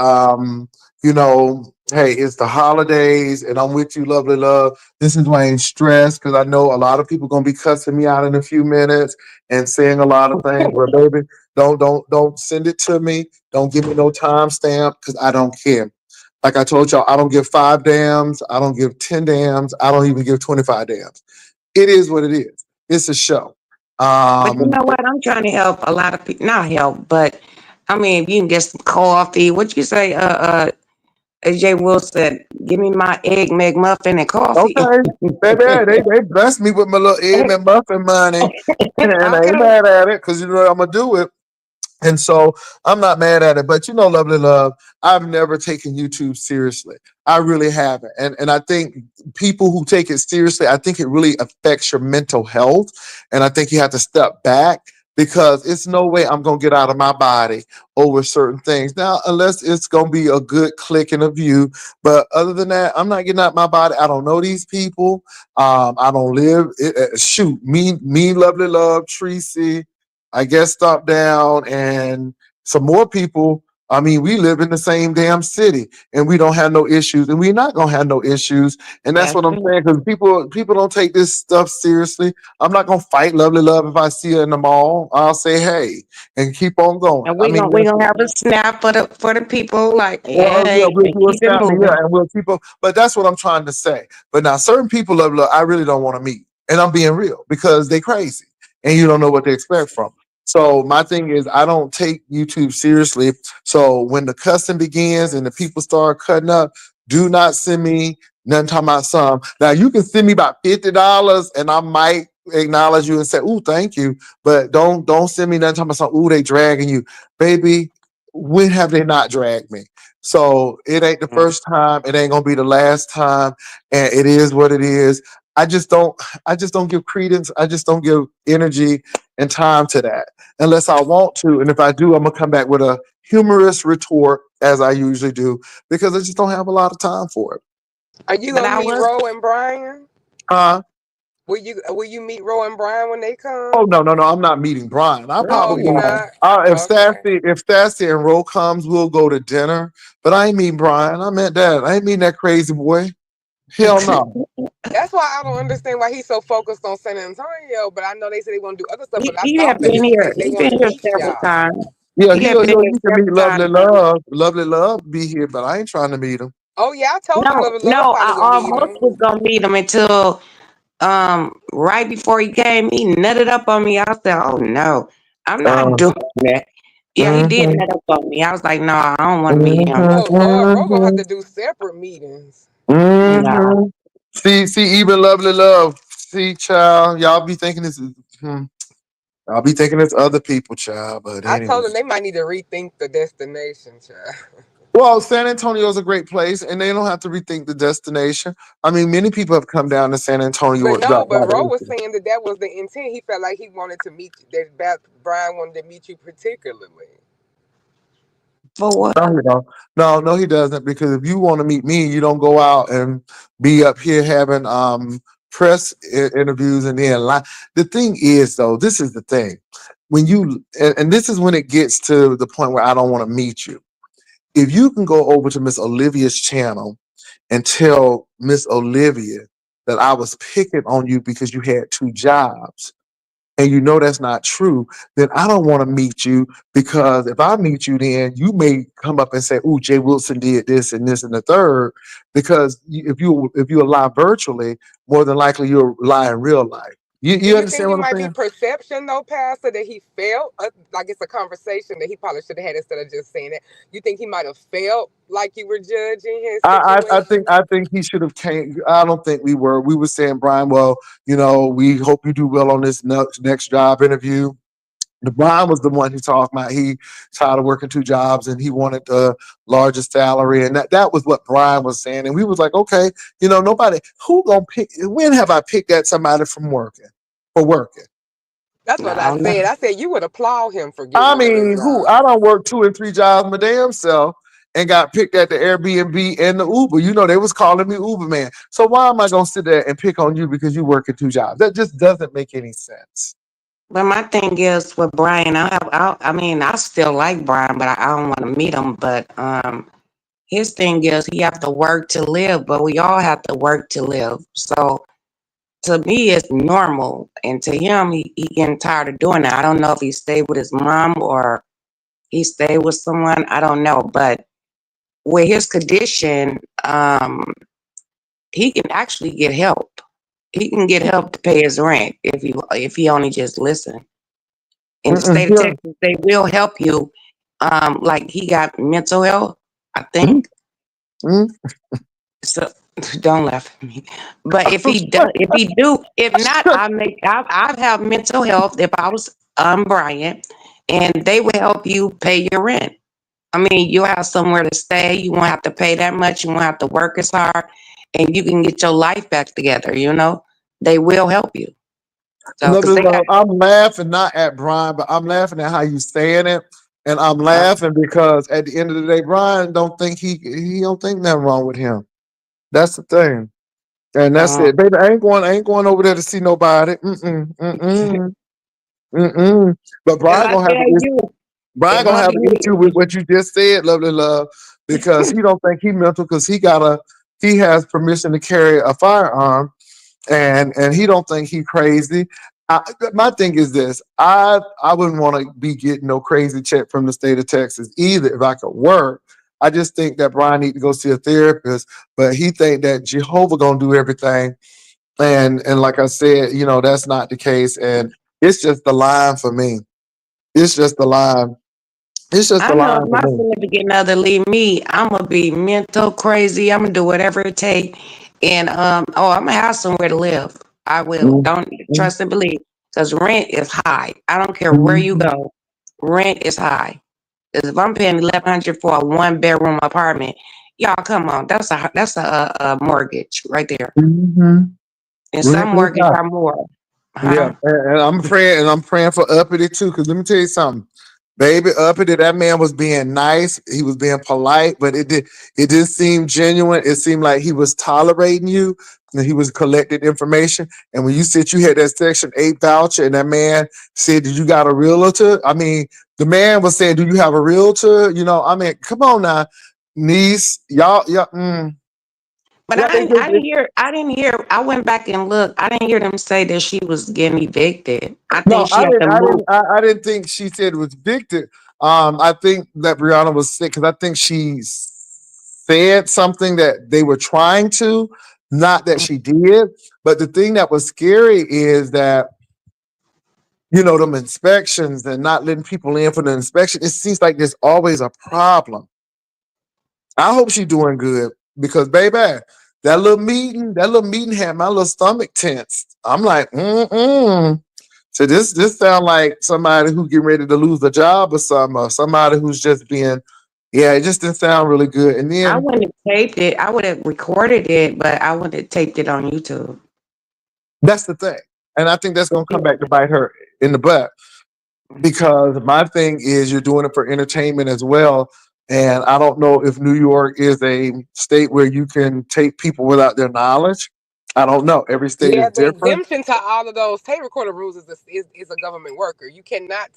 hey, it's the holidays, and I'm with you, lovely love. This is why I ain't stressed because I know a lot of people gonna be cussing me out in a few minutes and saying a lot of things. But baby, don't send it to me. Don't give me no timestamp because I don't care. Like I told y'all, I don't give 5 damns. I don't give 10 damns. I don't even give 25 damns. It is what it is. It's a show. But you know what? I'm trying to help a lot of people. Not help, but I mean, if you can get some coffee. What you say? Jay Will said, "Give me my egg McMuffin and coffee." Okay, baby, they blessed me with my little egg McMuffin money, and I ain't Okay. mad at it because you know I'm gonna do it. And so I'm not mad at it, but you know, lovely love, I've never taken YouTube seriously. I really haven't. And I think people who take it seriously, I think it really affects your mental health. And I think you have to step back because it's no way I'm gonna get out of my body over certain things. Now, unless it's gonna be a good click and a view. But other than that, I'm not getting out of my body. I don't know these people. I don't live shoot, me, lovely love, Tracy. I guess stop down and some more people. I mean, we live in the same damn city and we don't have no issues and we're not gonna have no issues. And that's That's what I'm it. saying. Because people don't take this stuff seriously. I'm not gonna fight lovely love if I see her in the mall. I'll say hey and keep on going. And I we mean, gonna have a snap for the people. Like, well, yeah, hey, we'll and do a keep it snap me, yeah, moving. and we'll keep up. But that's what I'm trying to say. But now, certain people, love, I really don't want to meet, and I'm being real because they crazy, and you don't know what they expect from 'em. So my thing is, I don't take YouTube seriously. So when the cussing begins and the people start cutting up, do not send me nothing talking about some. Now you can send me about $50, and I might acknowledge you and say, "Ooh, thank you," but don't send me nothing talking about some. Ooh, they dragging you, baby. When have they not dragged me? So it ain't the Mm. first time. It ain't gonna be the last time, and it is what it is. I just don't. I just don't give credence. I just don't give energy and time to that unless I want to. And if I do, I'm gonna come back with a humorous retort as I usually do because I just don't have a lot of time for it. Are you But gonna I meet was Ro and Brian? Uh Will you meet Ro and Brian when they oh come? no, I'm not meeting Brian. I girl, Oh, probably you no. not? if Okay. Sassy and Ro comes, we'll go to dinner. But I ain't meeting Brian. I met that. I ain't meeting that crazy boy. Hell no. That's why I don't understand why he's so focused on San Antonio. But I know they said they want to do other stuff. But I He have thought that been here. they He want been to here meet several y'all. times. Yeah, He have been he'll here he can several meet times. Lovely Love. Lovely Love be here, but I ain't trying to meet him. Oh yeah, I told him No, Love no, probably I would meet almost him. was gonna meet him until right before he came, he nutted up on me. I said, "Oh no, I'm not Uh, doing that." Yeah, he did mhm, nut up on me. I was like, "No, I don't want to meet him." mhm, Oh Lord, Ro gonna have mhm, to do separate meetings. No, mhm. See, even Lovely Love. See, child, y'all be thinking this is. I'll be thinking it's other people, child. But I anyway. told them they might need to rethink the destination, child. Well, San Antonio is a great place, and they don't have to rethink the destination. I mean, many people have come down to San Antonio. But no, but Ro was saying that was the intent. He felt like he wanted to meet you, that Brian wanted to meet you particularly. for what? No, he don't. No, he doesn't. Because if you want to meet me, you don't go out and be up here having press interviews and then lie. The thing is, though, this is the thing. When you and this is when it gets to the point where I don't want to meet you. If you can go over to Miss Olivia's channel and tell Miss Olivia that I was picking on you because you had 2 jobs, and you know that's not true, then I don't want to meet you because if I meet you, then you may come up and say, "Oh, Jay Wilson did this and this and the third." Because if you lie virtually, more than likely you'll lie in real life. Do You you think understand it what I'm might be saying? perception though, Pastor, that he felt like it's a conversation that he probably should have had instead of just saying it? You think he might have felt like you were judging his situation? I think he should have came. I don't think we were. We were saying, Brian, well, we hope you do well on this next job interview. The Brian was the one who talked about he tired of working 2 jobs and he wanted the largest salary, and that was what Brian was saying. And we was like, okay, nobody who gonna pick. When have I picked at somebody from working for working? That's what I I don't know. said. I said you would applaud him for I getting one of them mean, who? jobs. I don't work 2 and 3 jobs my damn self and got picked at the Airbnb and the Uber. They was calling me Uber man. So why am I gonna sit there and pick on you because you work at 2 jobs? That just doesn't make any sense. But my thing is with Brian, I mean, I still like Brian, but I don't want to meet him. But his thing is he have to work to live, but we all have to work to live. So to me, it's normal, and to him, he getting tired of doing that. I don't know if he stayed with his mom or he stayed with someone. I don't know, but with his condition, he can actually get help. He can get help to pay his rent if he only just listen. In the state of Yeah. Texas, they will help you. Like he got mental health, I think. Mm. So don't laugh at me. But if if not, I have mental health. If I was Brian, and they will help you pay your rent. I mean, you'll have somewhere to stay. You won't have to pay that much. You won't have to work as hard, and you can get your life back together. You know, they will help you. So, because they got I'm laughing not at Brian, but I'm laughing at how you saying it, and I'm uh, laughing because at the end of the day, Brian don't think he don't think nothing wrong with him. That's the thing, and that's uh, it, baby. I ain't going over there to see nobody. But and Brian I gonna have tell an you, Brian it's gonna gonna have an issue with be. what you just said, lovely love, because he don't think he mental because he has permission to carry a firearm, and he don't think he crazy. My thing is this: I wouldn't want to be getting no crazy check from the state of Texas either if I could work. I just think that Brian need to go see a therapist, but he think that Jehovah gonna do everything, and like I said, you know that's not the case, and it's just the line for me. It's just the line. It's just I the know if line for my me. significant other leave me, I'm gonna be mental crazy. I'm gonna do whatever it takes, and I'm gonna have somewhere to live. I will. Mhm, Don't trust and believe, because rent is high. I don't care where you mhm, go, rent is high. 'Cause if I'm paying 1,100 for a 1 bedroom apartment, y'all come on, that's a mortgage right there, mhm. and some Rent is mortgage high. are more, Yeah, huh? and I'm praying for Uppity too. Because let me tell you something, baby, Uppity, that man was being nice. He was being polite, but it didn't seem genuine. It seemed like he was tolerating you, and he was collecting information. And when you said you had that Section 8 voucher, and that man said, "Did you got a realtor?" I mean, the man was saying, "Do you have a realtor?" You know, I mean, come on now, niece, y'all. But Yeah, I didn't hear. I didn't hear. I went back and looked. I didn't hear them say that she was getting evicted. I No, think she had to move. I didn't think she said it was Victor. I think that Brianna was sick because I think she said something that they were trying to, not that she did. But the thing that was scary is that them inspections and not letting people in for the inspection. It seems like there's always a problem. I hope she's doing good because, baby, that little meeting had my little stomach tensed. I'm like, mm. So this sound like somebody who getting ready to lose a job or something, or somebody who's just being, yeah, it just didn't sound really good. And I then wouldn't have taped it. I would have recorded it, but I wouldn't have taped it on YouTube. that's the thing. And I think that's gonna come back to bite her in the butt because my thing is you're doing it for entertainment as well. And I don't know if New York is a state where you can take people without their knowledge. I don't know. Every state is Yeah, the different. exemption to all of those tape recorder rules is a government worker. You cannot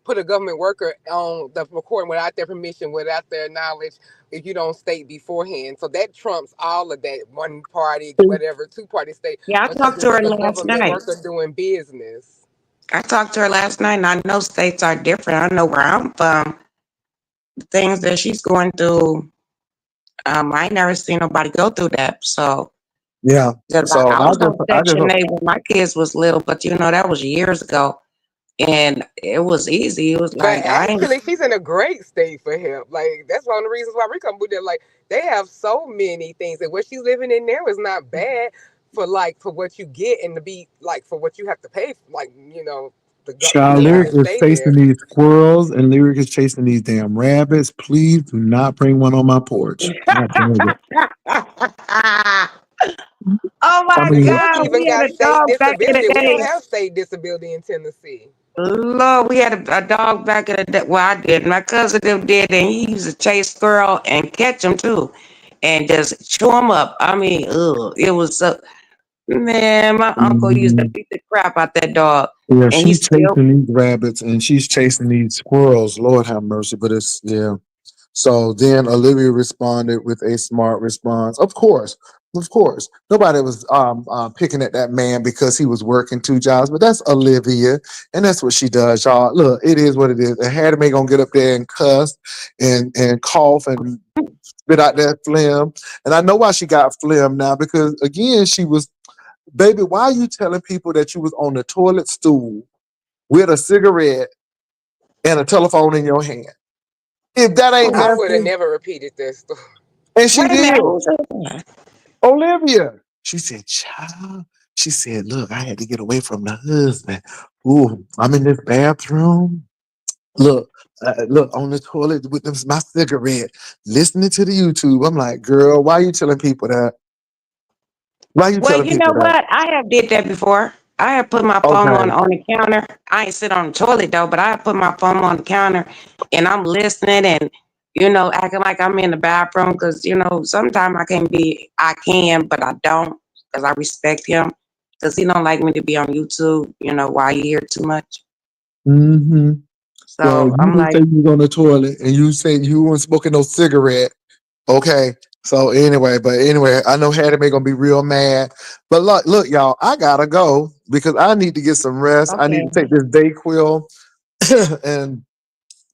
put a government worker on the recording without their permission, without their knowledge, if you don't state beforehand. So that trumps all of that one party, whatever, two party state, Yeah, I because talked to this her is a last government night. worker doing business. I talked to her last night, and I know states are different. I know where I'm from. The things that she's going through, I ain't never seen nobody go through that. So, Yeah. because So I was on I just Section 8 when my kids was little, but that was years ago, and it was easy. It was But like I ain't. actually, she's in a great state for help. Like that's one of the reasons why we come with it. Like they have so many things, and what she's living in there is not bad for what you get and to be like for what you have to pay. Like Child, living Yeah, Lyric and is stay chasing there. these squirrels and Lyric is chasing these damn rabbits. Please do not bring one on my porch. God damn it. oh I my New mean, York God, even we had got a state dog back in the disability. We don't day. have state disability in Tennessee. Lord, we had a dog back in the day. Well, I did. My cousin them did, and he used to chase squirrel and catch them too, and just chew them up. I mean, it was so. Man, my uncle used to mhm. beat the crap out that dog, Yeah, and he she's still. chasing these rabbits and she's chasing these squirrels. Lord have mercy. But it's, yeah. So then Olivia responded with a smart response. Of course. Of course. Nobody was picking at that man because he was working 2 jobs, but that's Olivia. And that's what she does, y'all. Look, it is what it is. And Hattie Mae gonna get up there and cuss and cough and spit out that phlegm. And I know why she got phlegm now, because again, she was, baby, why are you telling people that you was on the toilet stool with a cigarette and a telephone in your hand? If that ain't I would have messy, never repeated that story. and she Wait a did. minute, who's that? Olivia. She said, child. She said, look, I had to get away from the husband. Ooh, I'm in this bathroom. Look, look on the toilet with my cigarette, listening to the YouTube. I'm like, girl, why are you telling people that? Why are you Well, telling you know people that? what? I have did that before. I have put my phone Okay. on the counter. I ain't sit on the toilet though, but I have put my phone on the counter and I'm listening and acting like I'm in the bathroom because sometimes I can, but I don't because I respect him because he don't like me to be on YouTube. While you hear too much. Mm-hmm. So So you I'm didn't say like, you was on the toilet, and you said you weren't smoking no cigarette. Okay. So anyway, I know Hattie Mae gonna be real mad. But look, y'all, I gotta go because I need to get some rest. I need okay, to take this Dayquil, and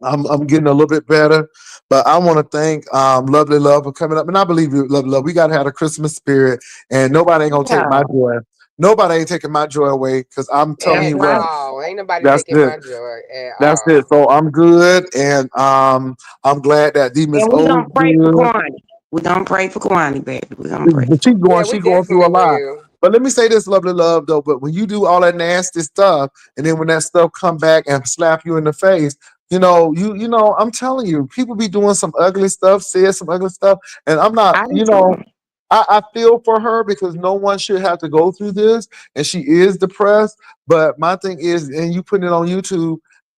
I'm getting a little bit better. But I want to thank Lovely Love for coming up. And I believe you, Lovely Love. We gotta have a Christmas spirit, and nobody ain't gonna take yeah, my joy. Nobody ain't taking my joy away because I'm telling that's you At what, right. all. Ain't nobody that's taking it. my joy at That's it. all. So I'm good, and I'm glad that the Miss And we O's gonna pray for good. Kwani. We gonna pray for Kwani, baby. We gonna pray But for. Yeah, she we going through a definitely lot. will. But let me say this, Lovely Love, though. But when you do all that nasty stuff, and then when that stuff come back and slap you in the face, I'm telling you, people be doing some ugly stuff, say some ugly stuff, and I'm not, I do too. I feel for her because no one should have to go through this, and she is depressed. But my thing is, and you putting it on YouTube,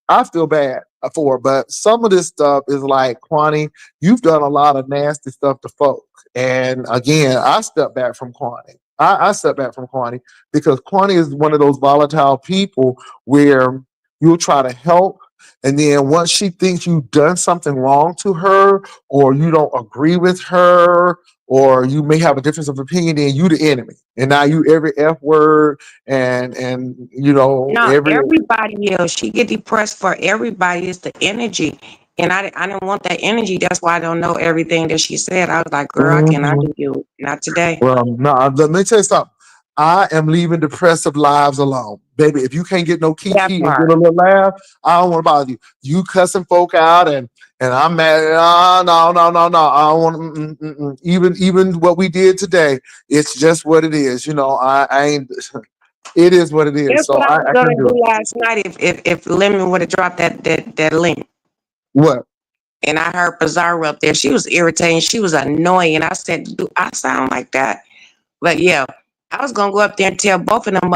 I feel bad for her. But some of this stuff is like, Kwani, you've done a lot of nasty stuff to folk. And again, I step back from Kwani. I step back from Kwani because Kwani is one of those volatile people where you'll try to help. And then once she thinks you've done something wrong to her, or you don't agree with her, or you may have a difference of opinion, then you the enemy. And now you every F word and No, every everybody else. She get depressed for everybody. It's the energy. And I didn't want that energy. That's why I don't know everything that she said. I was like, girl, I cannot Mhm. do you. Not today. Well, no, let me tell you something. I am leaving depressive lives alone. Baby, if you can't get no That kiki and get part. a little laugh, I don't want to bother you. You cussing folk out and I'm mad. No. I don't want even what we did today. It's just what it is. I ain't. It is what it is. That's So what I was I gonna can do do it. last night if Lemon would have dropped that link. What? And I heard Bizarre up there. She was irritating. She was annoying. And I said, do I sound like that? But yeah, I was gonna go up there and tell both of them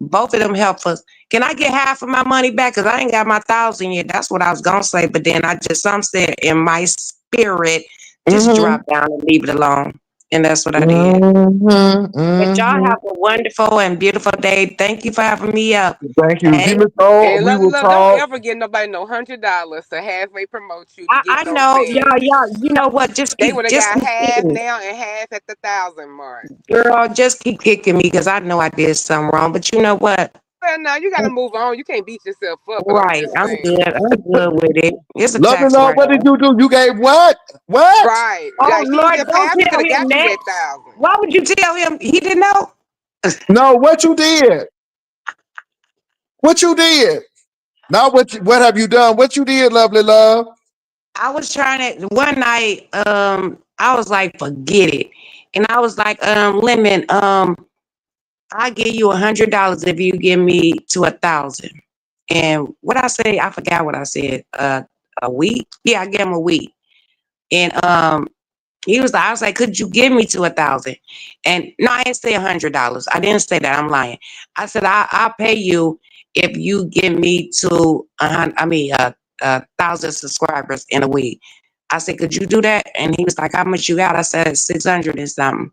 both of them helpers. Can I get half of my money back? Cause I ain't got my 1,000 yet. That's what I was gonna say. But then some said in my spirit, just Mm-hmm. drop down and leave it alone. And that's what I did. Mm-hmm. But y'all Mm-hmm. have a wonderful and beautiful day. Thank you for having me up. Thank you. Hey, Demon Soul, And we love, will love, don't talk. ever give nobody no $100 to halfway promote you to get I no know sales. you know what? Just They keep would have just got keep half kicking me. now and half at the 1,000 mark. Girl, just keep kicking me because I know I did something wrong. But you know what? Well, now you got to move on. You can't beat yourself up, but I'm Right. just I'm saying. good. I'm good with it. It's a Lovely tax Love, what did write-off. you do? You gave what? What? Right. Oh Like she didn't Lord, give don't half. She could tell have him got you that. that 1,000. Why would you tell him he didn't know? No, what you did? What you did? Not what have you done? What you did, Lovely Love? I was trying to one night, I was like, forget it. And I was like, Lemon, I give you $100 if you give me to 1,000. And what I say, I forgot what I said. A week? Yeah, I gave him a week. And I was like, could you give me to 1,000? And no, I didn't say $100. I didn't say that. I'm lying. I said, I'll pay you if you give me to, 1,000 subscribers in a week. I said, could you do that? And he was like, how much you got? I said, 600 and something.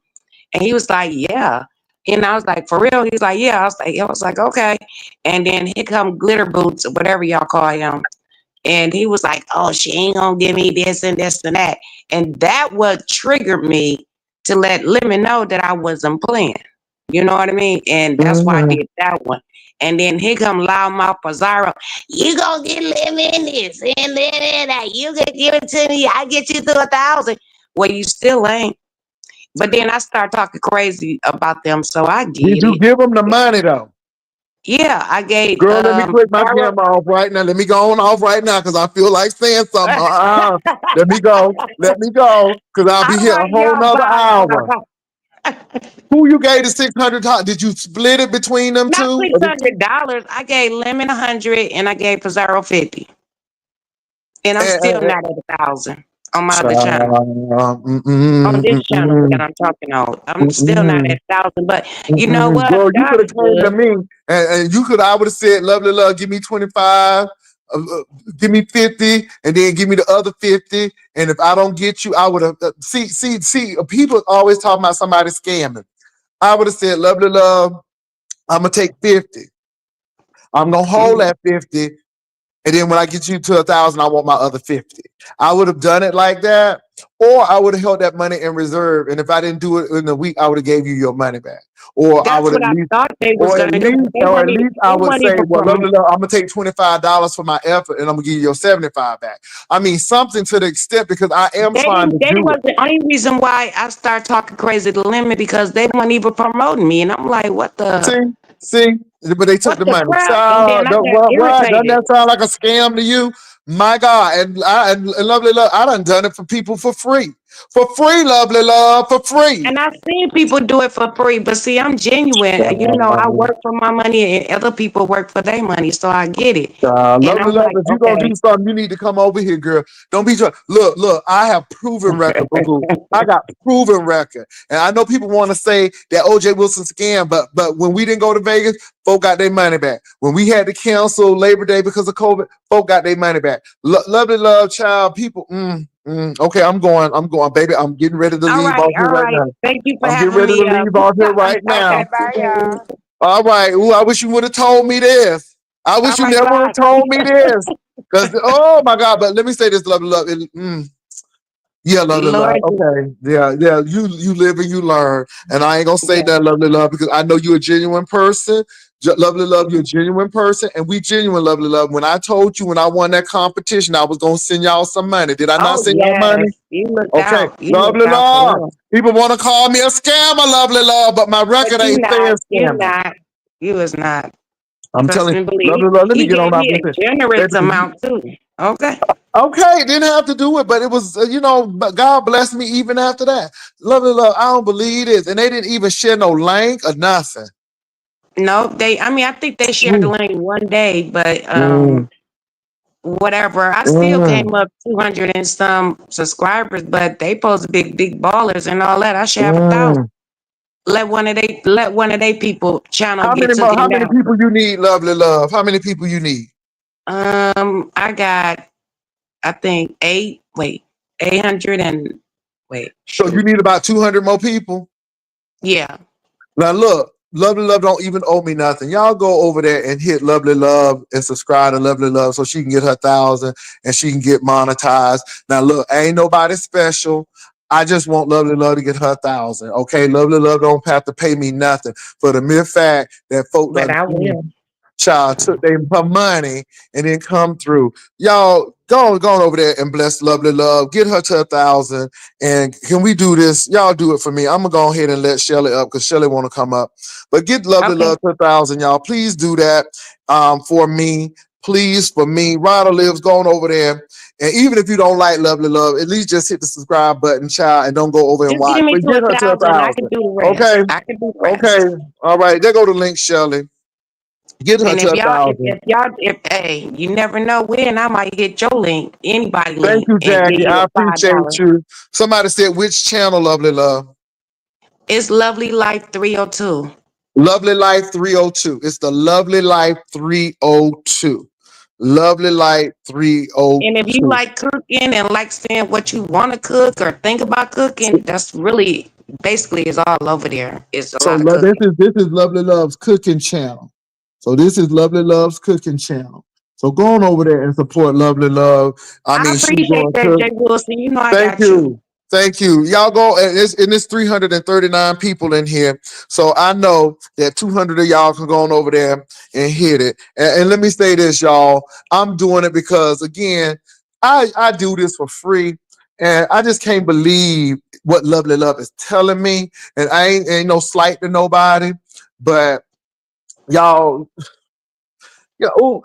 And he was like, yeah. And I was like, for real? He was like, yeah. I was like, okay. And then here come Glitter Boots, or whatever y'all call him. And he was like, oh, she ain't gonna give me this and this and that. And that what triggered me to let Lemon know that I wasn't playing. You know what I mean? And that's why I Mm-hmm. did that one. And then here come loudmouth Pizarro. You gonna get lemon in this and that. You can give it to me. I get you to 1,000. Well, you still ain't. But then I start talking crazy about them, so I Did get you it. give them the money though? Yeah, I gave Girl, let me click my Pizarro. camera off right now. Let me go on off right now because I feel like saying something. Let me go. Let me go because I'll be All here a right, whole y'all. nother hour. Bye. Who you gave the $600? Did you split it between them Not two? $600. I gave Lemon 100 and I gave Pizarro 50. And I'm still not at 1,000 on my other channel. On this channel that I'm talking on, I'm still not at 1,000. But you know what? Girl, you God could is have came to good. me and I would have said, lovely love, give me 25, give me 50, and then give me the other 50. And if I don't get you, I would have see, people always talking about somebody scamming. I would have said, lovely love, I'm gonna take 50. I'm gonna hold that 50. And then when I get you to 1,000, I want my other 50. I would have done it like that, or I would have held that money in reserve. And if I didn't do it in a week, I would have gave you your money back. Or I That's would what at I least, thought they was or at gonna do. least, But they or at weren't least I would say, even well, promoting. I'm gonna take $25 for my effort, and I'm gonna give you your 75 back. I mean, something to the extent because I am trying to They do was it. the only reason why I started talking crazy to Lemon because they weren't even promoting me. And I'm like, what the But they took what the the money. crap? And then Child, I got what? Doesn't irritated. that sound like a scam to you? My God, and lovely love, I done it for people for free. For free, lovely love, for free. And I've seen people do it for free, but see, I'm genuine. You know, I work for my money and other people work for their money, so I get it. And Lovely I'm love, like, if you gonna okay. do something, you need to come over here, girl. Don't be trying. Look, I have proven record, boo-boo. I got proven record. And I know people want to say that OJ Wilson scam, but when we didn't go to Vegas, folk got their money back. When we had to cancel Labor Day because of COVID, folk got their money back. Lovely love, child, people. Okay, I'm going, baby. I'm getting ready to All leave right, off here all right right. now. Thank you for I'm getting having ready to me. leave off here right now. Okay, bye, y'all. All right. Ooh, I wish you would have told me this. I wish All you right, never would bye. have told me this. Because, oh my God, but let me say this, lovely love. Yeah, lovely love. Lord, Okay. Yeah. You live and you learn. And I ain't gonna say yeah. that, lovely love, because I know you're a genuine person. Lovely love, you're a genuine person, and we genuine, lovely love. When I told you when I won that competition, I was gonna send y'all some money. Did I not Oh send y'all money? yes, you looked Okay, out. You looked lovely out for love. real. People want to call me a scammer, lovely love, but my But record you ain't saying not. You scammer. not. You is not. I'm Trust telling and you, believe. lovely love. Let me He get on gave out me this a thing. generous Baby, amount too. Okay. okay, didn't have to do it, but it was, but God blessed me even after that. Lovely love, I don't believe this. And they didn't even share no link or nothing. No, I think they shared the Mm, link one day, but mm, whatever. I still mm, came up 200 and some subscribers, but they post big ballers and all that. I should have 1,000. mm. Let one of they people channel How get many took more? it How many down. people you need, lovely love? How many people you need? I got I think 800 and So you shoot. need about 200 more people. Yeah. Now look, Lovely Love don't even owe me nothing. Y'all go over there and hit Lovely Love and subscribe to Lovely Love so she can get her 1,000 and she can get monetized. Now look, ain't nobody special. I just want Lovely Love to get her 1,000. Okay, Lovely Love don't have to pay me nothing for the mere fact that folk But done I will. child took her money and then come through. Y'all go on over there and bless Lovely Love. Get her to 1,000. And can we do this? Y'all do it for me. I'm gonna go ahead and let Shelly up because Shelly want to come up. But get Lovely Okay. Love to 1,000, y'all. Please do that for me. Please, for me. Ryder lives going over there. And even if you don't like Lovely Love, at least just hit the subscribe button, child, and don't go over and Just watch. give me But to get her to 1,000. I 1,000. can do the Okay. rest. I can do the Okay. rest. All right. There go the link, Shelly. Get her And to 1,000. hey, you never know when I might get your link, anybody Thank link, you, and give Jackie. you I a appreciate $5. you. Somebody said, which channel, Lovely Love? It's Lovely Life 302. Lovely Life 302. It's the Lovely Life 302. Lovely Life And if you 302. like cooking and like saying what you want to cook or think about cooking, that's really basically is all over there. It's a So lot of this cooking. is Lovely Love's cooking channel. So this is Lovely Love's cooking channel. So go on over there and support Lovely Love. I I mean, she's appreciate going that, to Jay Wilson. You know I thank got you. you. Thank you. Y'all go, and it's 339 people in here. So I know that 200 of y'all can go on over there and hit it. And let me say this, y'all. I'm doing it because, again, I do this for free. And I just can't believe what Lovely Love is telling me. And I ain't no slight to nobody. But y'all, yeah, oh,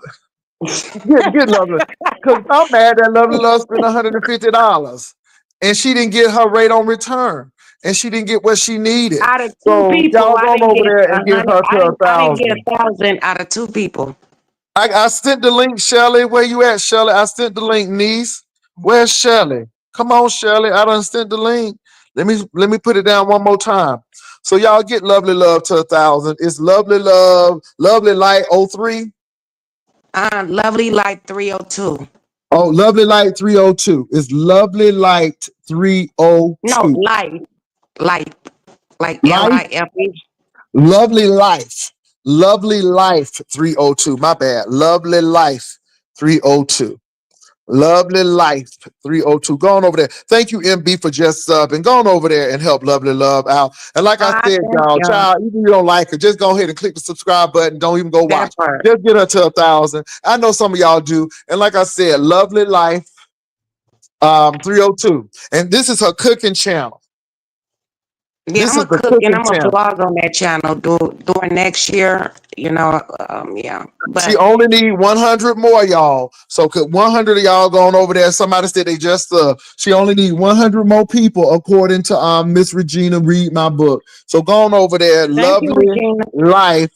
get Lovely. Because I'm mad that Lovely Love spent $150 and she didn't get her rate on return. And she didn't get what she needed. Out of two So people, y'all I go didn't over get there and give her to I didn't get 1,000. 1,000 out of 2 people. I sent the link, Shelly. Where you at, Shelly? I sent the link, niece. Where's Shelly? Come on, Shelly. I done sent the link. Let me put it down one more time. So y'all get Lovely Love to 1,000. It's Lovely Love, Lovely Light 03. Lovely Light 302. Oh, Lovely Light 302. It's Lovely Light 302. No, Light. Like Life? LIFE. Lovely Life. Lovely Life 302. My bad. Lovely Life 302. Lovely Life 302. Go on over there. Thank you, MB, for just subbing. Go on over there and help Lovely Love out. And like I said, Thank y'all, y'all. child, even if you don't like her, just go ahead and click the subscribe button. Don't even go watch. That part. Just get her to 1,000. I know some of y'all do. And like I said, Lovely Life 302. And this is her cooking channel. Yeah, This I'm is a the cook and cooking I'm a channel. vlog on that channel during next year. Yeah. She But only need 100 more, y'all. So could 100 of y'all going over there? Somebody said they just she only need 100 more people, according to Miss Regina Read My Book. So going over there, thank you, Lovely Regina. Life,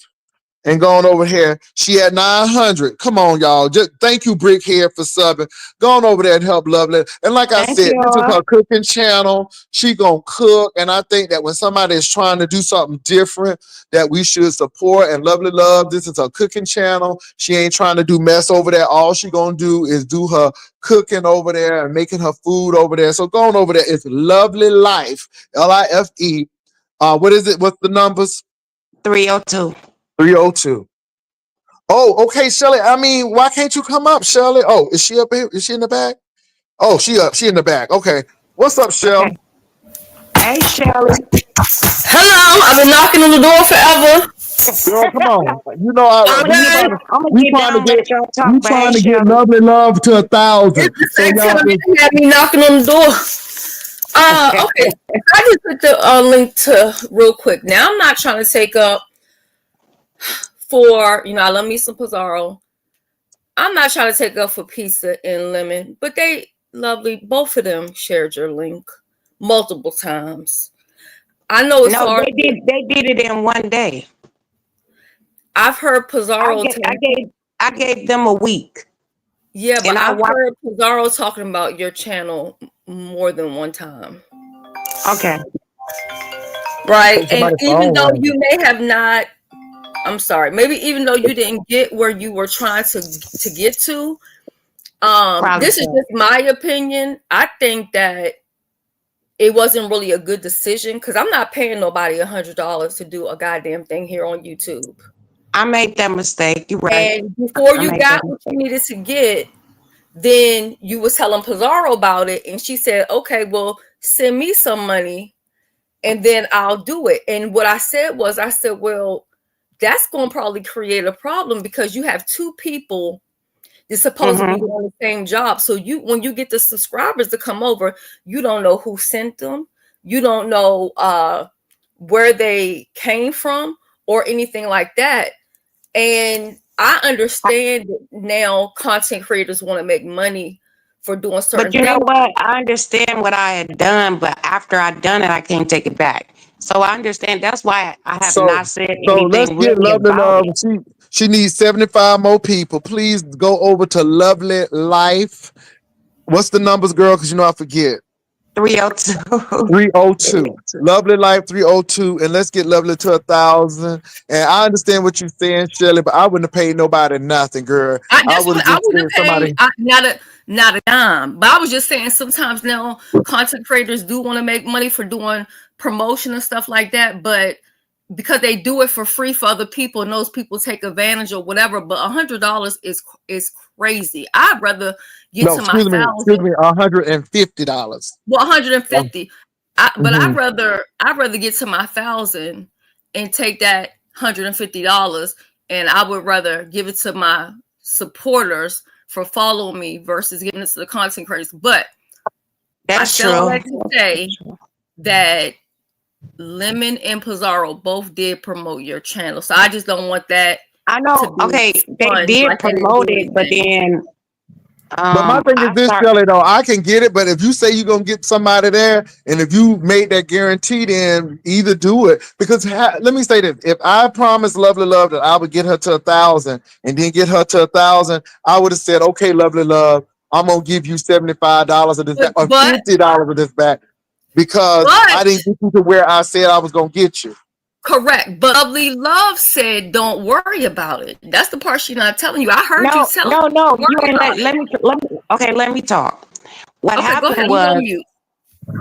and going over here. She at 900. Come on, y'all. Just thank you, Brickhead, for subbing. Going over there and help Lovely. And like I Thank said, you this is all. her cooking channel. She gonna cook. And I think that when somebody is trying to do something different, that we should support. And Lovely Love, this is her cooking channel. She ain't trying to do mess over there. All she gonna do is do her cooking over there and making her food over there. So going over there, it's Lovely Life, LIFE. What is it? What's the numbers? 302. 302. Oh, okay, Shelly. I mean, why can't you come up, Shelly? Oh, is she up here? Is she in the back? Oh, she up. She in the back. Okay. What's up, Shell? Okay. Hey, Shelly. Hello, I've been knocking on the door forever. Girl, come on. You know, I'm done. I'm gonna we get trying to down, get let y'all talk. we But hey, trying to get Shelly. Lovely Love to 1,000. It's the So second y'all time just, you had me knocking on the door. Okay. I just put the link to real quick. Now, I'm not trying to take up for, I love me some Pizarro. I'm not trying to take up for Pizza and Lemon, but they lovely. Both of them shared your link multiple times. I know it's No, hard. they did it in one day. I've heard Pizarro. I gave them a week. Yeah, but And I've heard Pizarro talking about your channel more than one time. Okay. Right. And even though you may have not, I'm sorry, maybe even though you didn't get where you were trying to get to, this is just my opinion. I think that it wasn't really a good decision because I'm not paying nobody $100 to do a goddamn thing here on YouTube. I made that mistake. You're right. And before you got what you needed to get, then you was telling Pizarro about it, and she said, "Okay, well, send me some money, and then I'll do it." And what I said was, well, that's going to probably create a problem because you have two people that's supposed to be doing the same job. So when you get the subscribers to come over, you don't know who sent them. You don't know where they came from or anything like that. And I understand that now content creators want to make money for doing certain things. But you know what? I understand what I had done, but after I done it, I can't take it back. So I understand. That's why I have not said anything let's get really Lovely about Love. it. She needs 75 more people. Please go over to Lovely Life. What's the numbers, girl? Because I forget. 302. 302. Lovely Life 302. And let's get Lovely to 1,000. And I understand what you're saying, Shirley, but I wouldn't have paid nobody nothing, girl. I wouldn't have paid not a dime. But I was just saying sometimes now content creators do want to make money for doing promotion and stuff like that. But because they do it for free for other people and those people take advantage or whatever. But $100 is crazy. I'd rather get to my Excuse me, $150. well, 150. But Mhm. I'd rather get to my 1,000 and take that $150, and I would rather give it to my supporters for following me versus giving it to the content creators. But That's I still true. like to say that Lemon and Pizarro both did promote your channel, so I just don't want that. I know. to be Okay, they spun did like they didn't promote do it, but anything. then But my thing is I this, start. Shelly, though, I can get it, but if you say you're gonna get somebody there, and if you made that guarantee, then either do it. Because let me say this: if I promised Lovely Love that I would get her to 1,000 and then get her to 1,000, I would have said, "Okay, Lovely Love, I'm gonna give you $75 of this back, or But $50 of this back," because I didn't get you to where I said I was gonna get you. Correct, but Lovely Love said, "Don't worry about it." That's the part she's not telling you. I heard you tell her. No. You Worry ain't about let me. Okay, let me talk. What Okay, go ahead. happened I'm on was mute.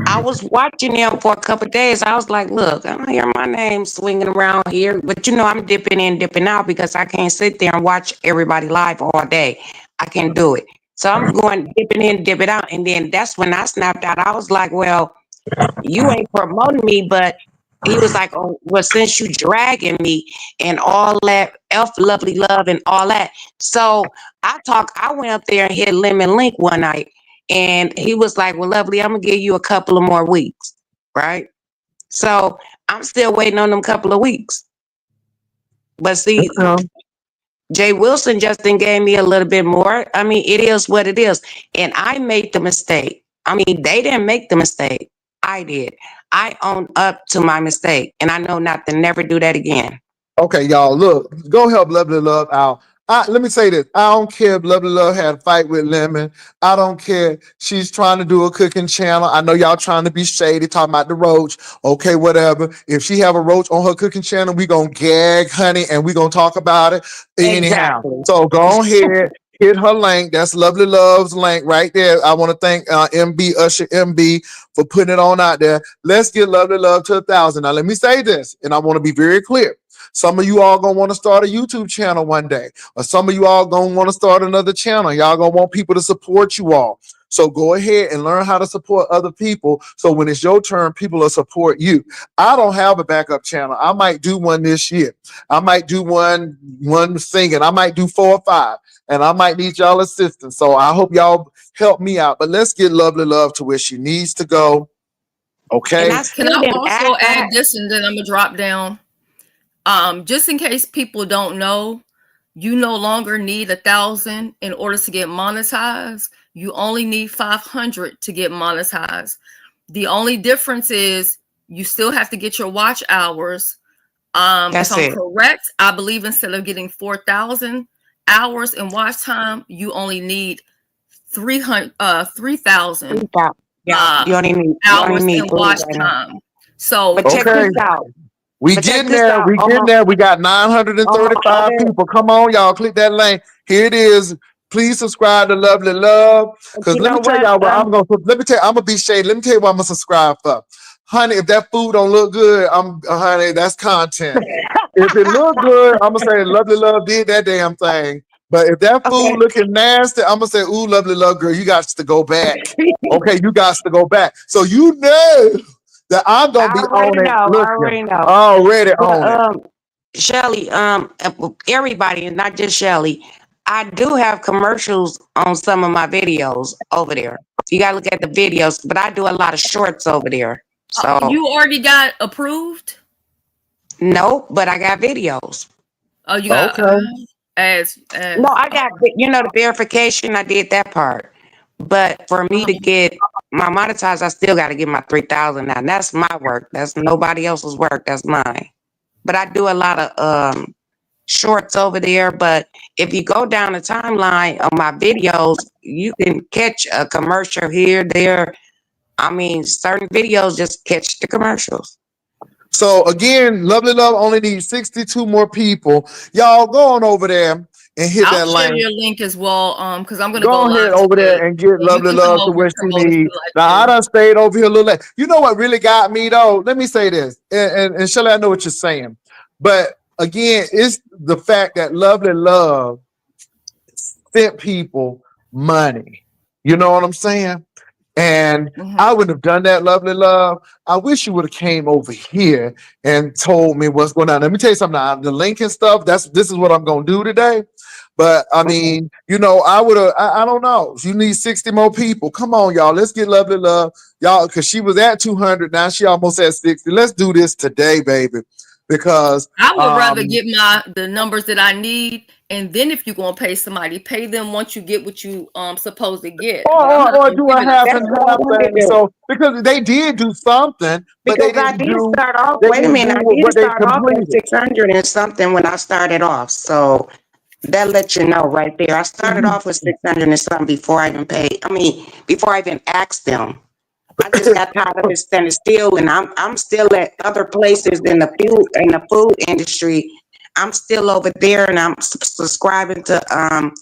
I was watching them for a couple of days. I was like, look, I don't hear my name swinging around here, but you know, I'm dipping in, dipping out because I can't sit there and watch everybody live all day. I can't do it. So I'm going dipping in, dipping out, and then that's when I snapped out. I was like, well, you ain't promoting me, but he was like, oh, well, since you dragging me and all that, Lovely Love and all that. So I went up there and hit Lemon Link one night, and he was like, well, Lovely, I'm gonna give you a couple of more weeks, right? So I'm still waiting on them couple of weeks. But see, Jay Wilson just then gave me a little bit more. I mean, it is what it is. And I made the mistake. I mean, they didn't make the mistake. I did. I own up to my mistake, and I know not to never do that again. Okay, y'all, look, go help Lovely Love out. Let me say this. I don't care if Lovely Love had a fight with Lemon. I don't care. She's trying to do a cooking channel. I know y'all trying to be shady, talking about the roach. Okay, whatever. If she have a roach on her cooking channel, we gonna gag, honey, and we gonna talk about it anyhow. Exactly. So go ahead, hit her link. That's Lovely Love's link right there. I want to thank MB Usher MB for putting it on out there. Let's get Lovely Love to 1,000. Now let me say this, and I want to be very clear. Some of you all gonna want to start a YouTube channel one day, or some of you all gonna want to start another channel. Y'all gonna want people to support you all. So go ahead and learn how to support other people. So when it's your turn, people will support you. I don't have a backup channel. I might do one this year. I might do one singing. I might do 4 or 5, and I might need y'all assistance. So I hope y'all help me out. But let's get Lovely Love to where she needs to go. Okay. Can I also add this, and then I'm gonna drop down? Just in case people don't know, you no longer need 1,000 in order to get monetized. You only need 500 to get monetized. The only difference is you still have to get your watch hours. If I'm correct, I believe instead of getting 4,000 hours in watch time, you only need 3,000 you only need hours in watch time. So but check this out. We getting there. We getting there. We got 935 people. Come on, y'all. Click that link. Here it is. Please subscribe to Lovely Love. Because let me tell y'all what I'm gonna be shady. Let me tell you what I'm gonna subscribe for. Honey, if that food don't look good, honey, that's content. If it look good, I'm gonna say Lovely Love did that damn thing. But if that food looking nasty, I'm gonna say, ooh, Lovely Love, girl, you got to go back. Okay, you got to go back. So you know that I'm gonna be on it. I already know. Already on it. Shelly, everybody, and not just Shelly, I do have commercials on some of my videos over there. You gotta look at the videos, but I do a lot of shorts over there. So you already got approved? No, but I got videos. Oh, you got as no, I got the verification. I did that part, but for me to get my monetized, I still got to get my 3,000 now. That's my work. That's nobody else's work. That's mine. But I do a lot of shorts over there. But if you go down the timeline of my videos, you can catch a commercial here, there. I mean, certain videos just catch the commercials. So again, Lovely Love only needs 62 more people. Y'all go on over there. and hit I'll that share link. your link as well. Because I'm gonna Go go ahead live over today. there and get And you Lovely can come Love to over where and she promote if needs. you like Now I to. done stayed over here a little late. You know what really got me though? Let me say this, and Shelly, I know what you're saying, but again, it's the fact that Lovely Love sent people money. You know what I'm saying? And I wouldn't have done that, Lovely Love. I wish you would have came over here and told me what's going on. Let me tell you something. Now, the link and stuff, this is what I'm gonna do today. But I mean, you know, I would have, I don't know. You need 60 more people. Come on, y'all. Let's get Lovely Love. Y'all, because she was at 200. Now she almost at 60. Let's do this today, baby. Because I would rather get the numbers that I need, and then if you're gonna pay somebody, pay them once you get what you supposed to get. But I'm not or gonna do give a it half That's and what I half wanted thing. to do. So because they did do something, but Because I did start off, they wait a didn't do minute, I did what they start off at completed. 600 and something when I started off. So that lets you know right there. I started off with 600 and something before I even paid. I mean, before I even asked them. I just got tired of it standing still, and I'm still at other places in the food industry. I'm still over there, and I'm subscribing to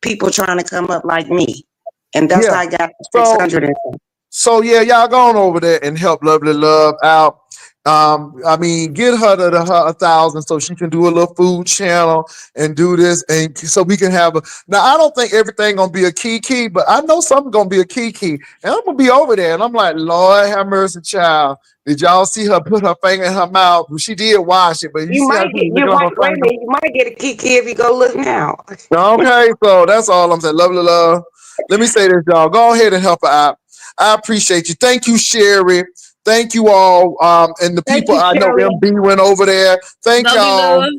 people trying to come up like me, and that's how Yeah. I got So 600 and something. So yeah, y'all go on over there and help Lovely Love out. I mean, get her to her 1,000 so she can do a little food channel and do this, and so we can have a. Now I don't think everything gonna be a kiki, but I know something gonna be a kiki, and I'm gonna be over there, and I'm like, Lord have mercy, child. Did y'all see her put her finger in her mouth? Well, she did wash it, but you see how she was licking on her Wait a finger. minute, you might get a kiki if you go look now. Okay, so that's all I'm saying. Lovely Love. Let me say this, y'all. Go ahead and help her out. I appreciate you. Thank you, Sherry. Thank you all. And the Thank people you, I know, Sherry. MB went over there. Thank Lovely y'all. Love.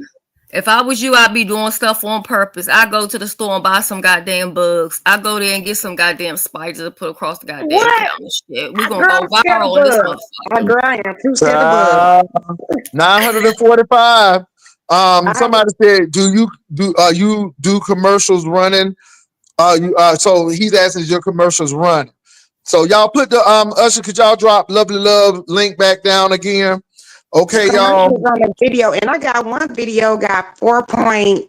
If I was you, I'd be doing stuff on purpose. I go to the store and buy some goddamn bugs. I go there and get some goddamn spiders to put across the goddamn What? counter. Shit, we're gonna Girl, go I'm scared of viral on this bugs. motherfucker. Girl, I am too scared of bugs. 945. Somebody said, do you do commercials running? So he's asking, is your commercials running? So y'all put the Usher, could y'all drop Lovely Love link back down again? Okay, y'all. Commercials on the video, and I got one video got 4.2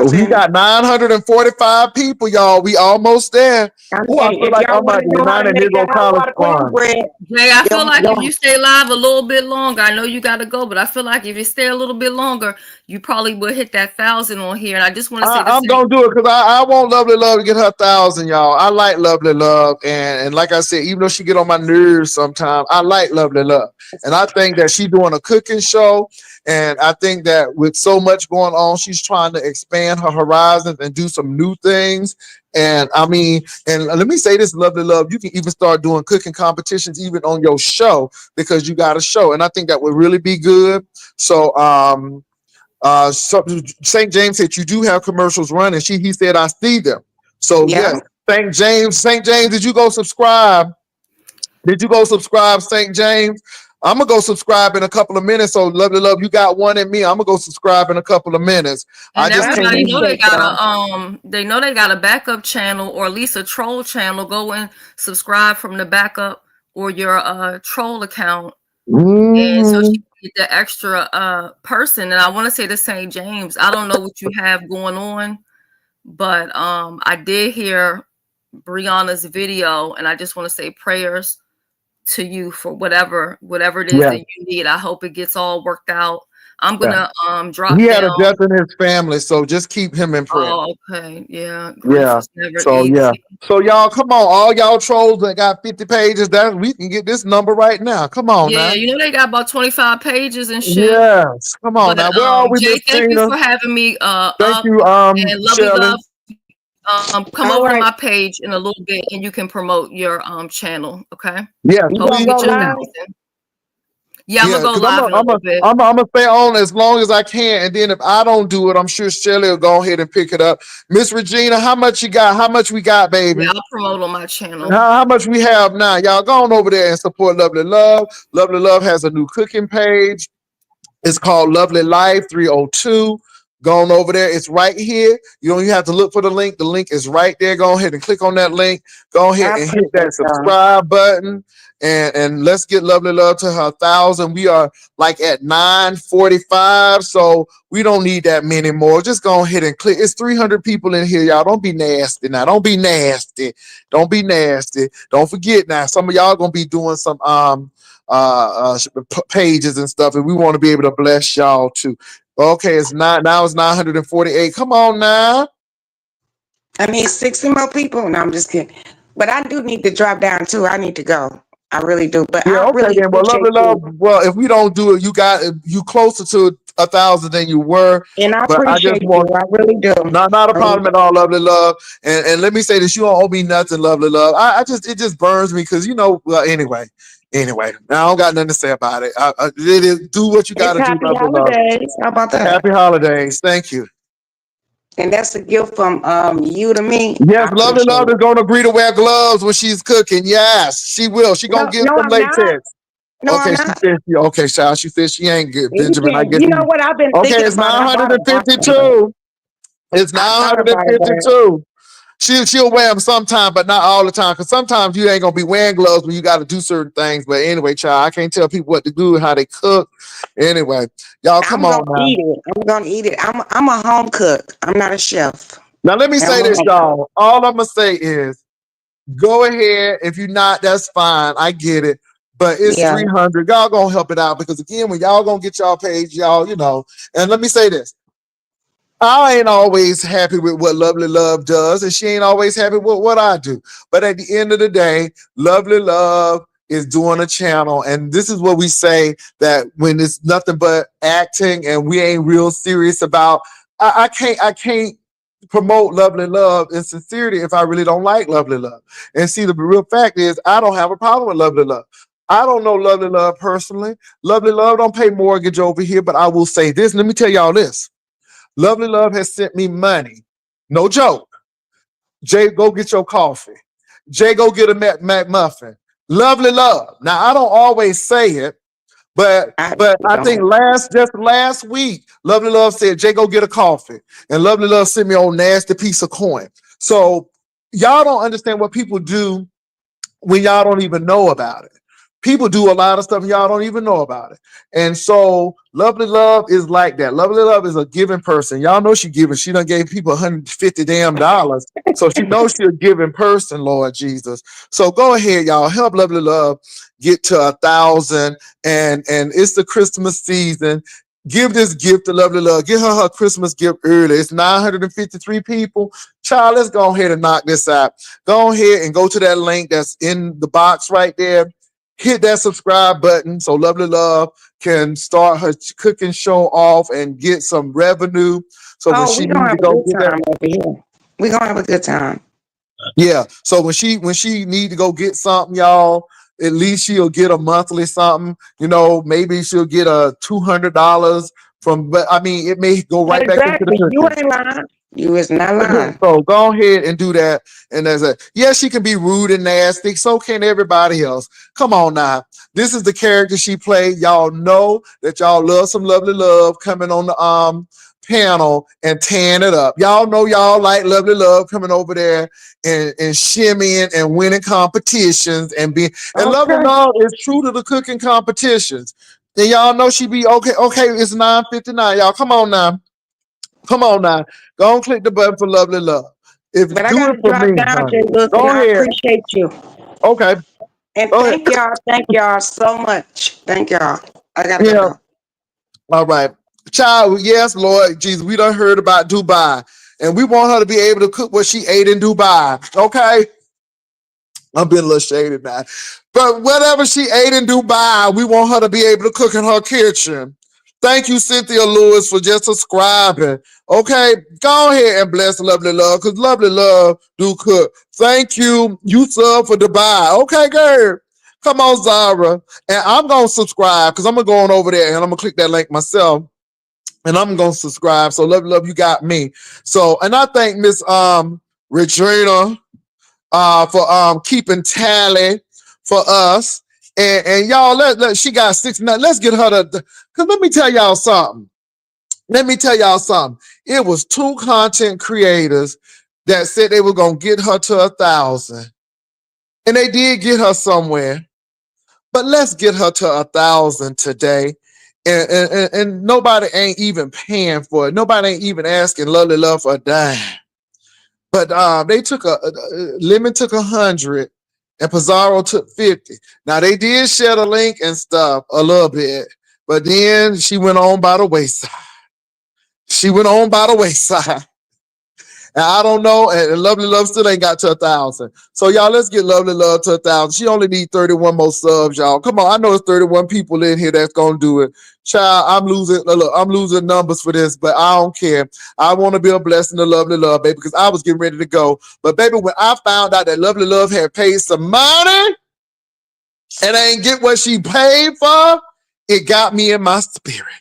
Oh, he thousand. got 945 people, y'all. We almost there. Ooh, I Hey, feel if like y'all I'm about want to to know how unite to and here make go that hot college water fund. cornbread, Jay, I feel like if don't you stay live a little bit longer, I know you got to go, but I feel like if you stay a little bit longer, you probably will hit that 1,000 on here. And I just want to say the I'm same. gonna do it because I want Lovely Love to get her 1,000, y'all. I like Lovely Love, and like I said, even though she get on my nerves sometimes, I like Lovely Love, and I think that she's doing a cooking show, and I think that with so much going on, she's trying to expand her horizons and do some new things. And I mean, and let me say this, Lovely Love, you can even start doing cooking competitions even on your show because you got a show, and I think that would really be good. So so St. James said you do have commercials running. He said I see them. So yeah. yes, St. James, did you go subscribe? Did you go subscribe, St. James? I'm gonna go subscribe in a couple of minutes. So Lovely Love, you got one in me. I'm gonna go subscribe in a couple of minutes. And I just can't. everybody know Appreciate y'all. they know they got a backup channel or at least a troll channel. Go and subscribe from the backup or your troll account. And so she get the extra person. And I want to say to St. James, I don't know what you have going on, but I did hear Brianna's video, and I just want to say prayers to you for whatever it is that you need. I hope it gets all worked out. I'm gonna drop He had down. a death in his family, so just keep him in prayer. Oh, okay. Yeah. Grief Yeah. is never So easy. yeah. So y'all, come on, all y'all trolls that got 50 pages, that we can get this number right now. Come on Yeah, now. you know they got about 25 pages and shit. Yes. Come on But now. Where are we, Jay, Miss thank you Tina? for having me Thank up. you, And Lovely Shirley. Love. Come All over to right. my page in a little bit and you can promote your channel. Okay. Yeah, You Hope gonna you go get your live? 1,000. Yeah, I'm gonna go because live in a little bit. I'm gonna stay on as long as I can, and then if I don't do it, I'm sure Shirley will go ahead and pick it up. Miss Regina, how much you got? How much we got, baby? Yeah, I'll promote on my channel. How much we have now? Y'all go on over there and support Lovely Love. Lovely Love has a new cooking page. It's called Lovely Life 302. Go on over there. It's right here. You don't even have to look for the link. The link is right there. Go ahead and click on that link. Go ahead I and hit that appreciate y'all. subscribe button. and let's get Lovely Love to her 1,000. We are like at 9:45, so we don't need that many more. Just go ahead and click. It's 300 people in here, y'all. Don't be nasty now. Don't be nasty. Don't be nasty. Don't forget now. Some of y'all gonna be doing some pages and stuff, and we want to be able to bless y'all too. Okay, it's 948. Come on now. I need 60 more people. No, I'm just kidding. But I do need to drop down too. I need to go. I really do. But Yeah, I okay really then. Well, Lovely appreciate Love. you. Well, if we don't do it, you closer to 1,000 than you were. And I But I just appreciate want you. I really do. not a problem at all, Lovely Love. And let me say this: you don't owe me nothing, Lovely Love. It just burns me because well, anyway, I don't got nothing to say about it. It is, do what you got It's to do, happy Lovely Love. holidays. How about that? Happy holidays. Thank you. And that's a gift from you to me. Yes, I Lovely appreciate Love it. is going to agree to wear gloves when she's cooking. Yes, she will. She gonna No, get no, some I'm not. latex. No, I'm Okay, she not. said okay, child. She said she ain't good, You Benjamin. I can. guess. You know what? I've been Okay, thinking it's about it. I bought a box of it. 952. It's I thought about it, but 952. She'll wear them sometime, but not all the time. Because sometimes you ain't gonna be wearing gloves when you got to do certain things. But anyway, child, I can't tell people what to do and how they cook. Anyway, y'all, come I'm on gonna now. eat it. I'm gonna eat it. I'm a home cook. I'm not a chef. Now let me And say I'm a this, home cook. y'all. All I'm gonna say is, go ahead. If you're not, that's fine. I get it. But it's Yeah. 300. Y'all gonna help it out because again, when y'all gonna get y'all page, y'all, And let me say this. I ain't always happy with what Lovely Love does, and she ain't always happy with what I do. But at the end of the day, Lovely Love is doing a channel, and this is what we say that when it's nothing but acting and we ain't real serious about. I can't promote Lovely Love in sincerity if I really don't like Lovely Love. And see, the real fact is, I don't have a problem with Lovely Love. I don't know Lovely Love personally. Lovely Love don't pay mortgage over here, but I will say this. Let me tell y'all this. Lovely Love has sent me money. No joke. Jay, go get your coffee. Jay, go get a McMuffin. Lovely Love. Now, I don't always say it, but I think just last week, Lovely Love said, Jay, go get a coffee. And Lovely Love sent me a nasty piece of coin. So y'all don't understand what people do when y'all don't even know about it. People do a lot of stuff and y'all don't even know about it. And so Lovely Love is like that. Lovely Love is a giving person. Y'all know she giving. She done gave people $150 damn. So she knows she's a giving person, Lord Jesus. So go ahead, y'all. Help Lovely Love get to 1,000. And it's the Christmas season. Give this gift to Lovely Love. Give her Christmas gift early. It's 953 people. Child, let's go ahead and knock this out. Go ahead and go to that link that's in the box right there. Hit that subscribe button so Lovely Love can start her cooking show off and get some revenue. So when she we're gonna needs have to a go good get time over here. We're gonna have a good time. Yeah. So when she need to go get something, y'all, at least she'll get a monthly something. Maybe she'll get a $200 from. But I mean, it may go right back into the Exactly. You cooking. ain't lying. You is not lying. So go ahead and do that. And she can be rude and nasty. So can everybody else. Come on now. This is the character she played. Y'all know that y'all love some Lovely Love coming on the panel and tearing it up. Y'all know y'all like Lovely Love coming over there and shimmying and winning competitions and being Lovely Love is true to the cooking competitions. And y'all know she be okay. It's 9:59. Y'all come on now. Come on now. Go and click the button for Lovely Love. But I gotta drop down, Jay Wilson. Go I ahead. appreciate you. Okay. And Go thank y'all. Thank y'all so much. Thank y'all. I gotta go. All right. Child, yes, Lord Jesus, we done heard about Dubai. And we want her to be able to cook what she ate in Dubai. Okay. I'm being a little shady now. But whatever she ate in Dubai, we want her to be able to cook in her kitchen. Thank you, Cynthia Lewis, for just subscribing. Okay, go ahead and bless Lovely Love, because Lovely Love do cook. Thank you, you sub for Dubai. Okay, girl. Come on, Zara. And I'm going to subscribe, because I'm going to go on over there, and I'm going to click that link myself. And I'm going to subscribe. So, Lovely Love, you got me. So, and I thank Miss Regina for keeping tally for us. And y'all, she got 69. Let's get her because let me tell y'all something. It was 2 content creators that said they were going to get her to 1,000. And they did get her somewhere. But let's get her to 1,000 today. And nobody ain't even paying for it. Nobody ain't even asking Lovely Love for a dime. But they took Lemon took 100 and Pizarro took 50. Now they did share the link and stuff a little bit, but then she went on by the wayside. She went on by the wayside. And I don't know, and Lovely Love still ain't got to 1,000. So y'all, let's get Lovely Love to 1,000. She only need 31 more subs, y'all. Come on, I know it's 31 people in here that's gonna do it. Child, I'm losing numbers for this, but I don't care. I want to be a blessing to Lovely Love, baby, because I was getting ready to go. But baby, when I found out that Lovely Love had paid some money and I ain't get what she paid for, it got me in my spirit.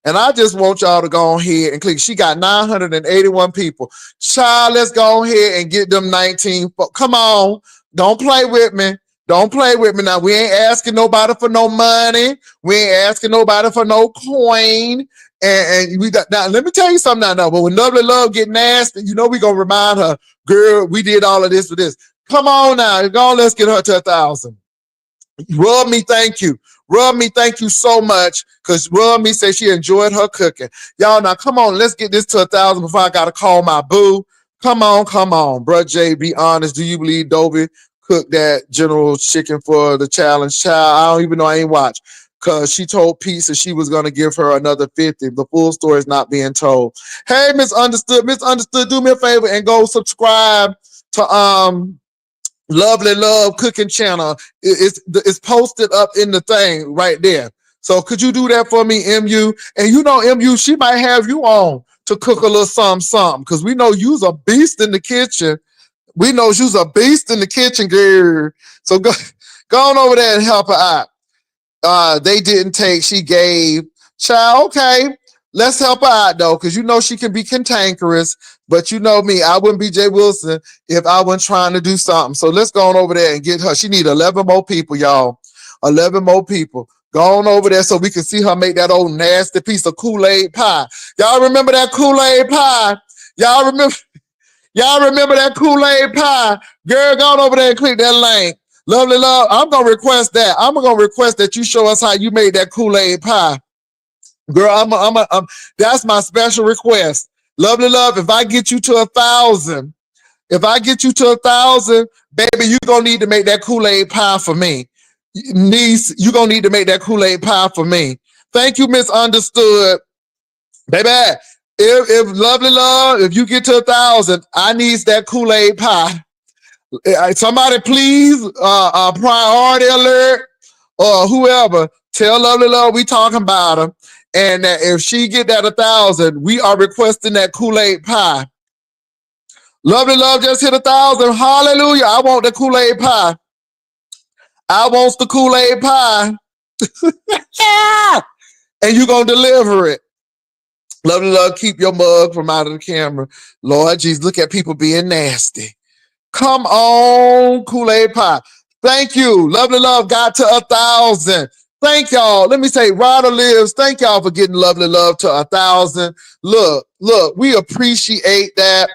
And I just want y'all to go ahead and click. She got 981 people. Child, let's go ahead and get them 19. Come on. Don't play with me. Don't play with me. Now, we ain't asking nobody for no money. We ain't asking nobody for no coin. And we got, now, let me tell you something now. But when Lovely Love get nasty, you know we going to remind her, girl, we did all of this for this. Come on now. Go on, let's get her to 1,000. Rub me, thank you. Rub me, thank you so much. Because Rub me said she enjoyed her cooking. Y'all, now come on, let's get this to 1,000 before I gotta call my boo. Come on, bro. Jay, be honest. Do you believe Dovey cooked that General chicken for the challenge? Child, I don't even know. I ain't watched. Because she told Pizza she was gonna give her another 50. The full story is not being told. Hey, Misunderstood, do me a favor and go subscribe to Lovely Love Cooking Channel. It's posted up in the thing right there. So could you do that for me, MU? And you know, MU, she might have you on to cook a little something, because we know you's a beast in the kitchen. We know you's a beast in the kitchen, girl. So go on over there and help her out. They didn't take, she gave. Child, okay. Let's help her out, though, because you know she can be cantankerous. But you know me, I wouldn't be Jay Wilson if I wasn't trying to do something. So let's go on over there and get her. She need 11 more people, y'all. 11 more people. Go on over there so we can see her make that old nasty piece of Kool-Aid pie. Y'all remember that Kool-Aid pie? Y'all remember that Kool-Aid pie? Girl, go on over there and click that link. Lovely Love, I'm going to request that. I'm going to request that you show us how you made that Kool-Aid pie. Girl, that's my special request. Lovely Love, if I get you to 1,000, baby, you're going to need to make that Kool-Aid pie for me. Niece, you're going to need to make that Kool-Aid pie for me. Thank you, Misunderstood. Baby, if Lovely Love, if you get to 1,000, I need that Kool-Aid pie. Somebody please, priority alert, or whoever, tell Lovely Love we talking about her. And that if she get that 1,000, we are requesting that Kool-Aid pie. Lovely Love just hit 1,000. Hallelujah. I want the Kool-Aid pie. I want the Kool-Aid pie. And you're going to deliver it. Lovely Love, keep your mug from out of the camera. Lord Jesus, look at people being nasty. Come on, Kool-Aid pie. Thank you. Lovely Love got to 1,000. Thank y'all. Let me say, Ryder Lives, thank y'all for getting Lovely Love to 1,000. Look, we appreciate that.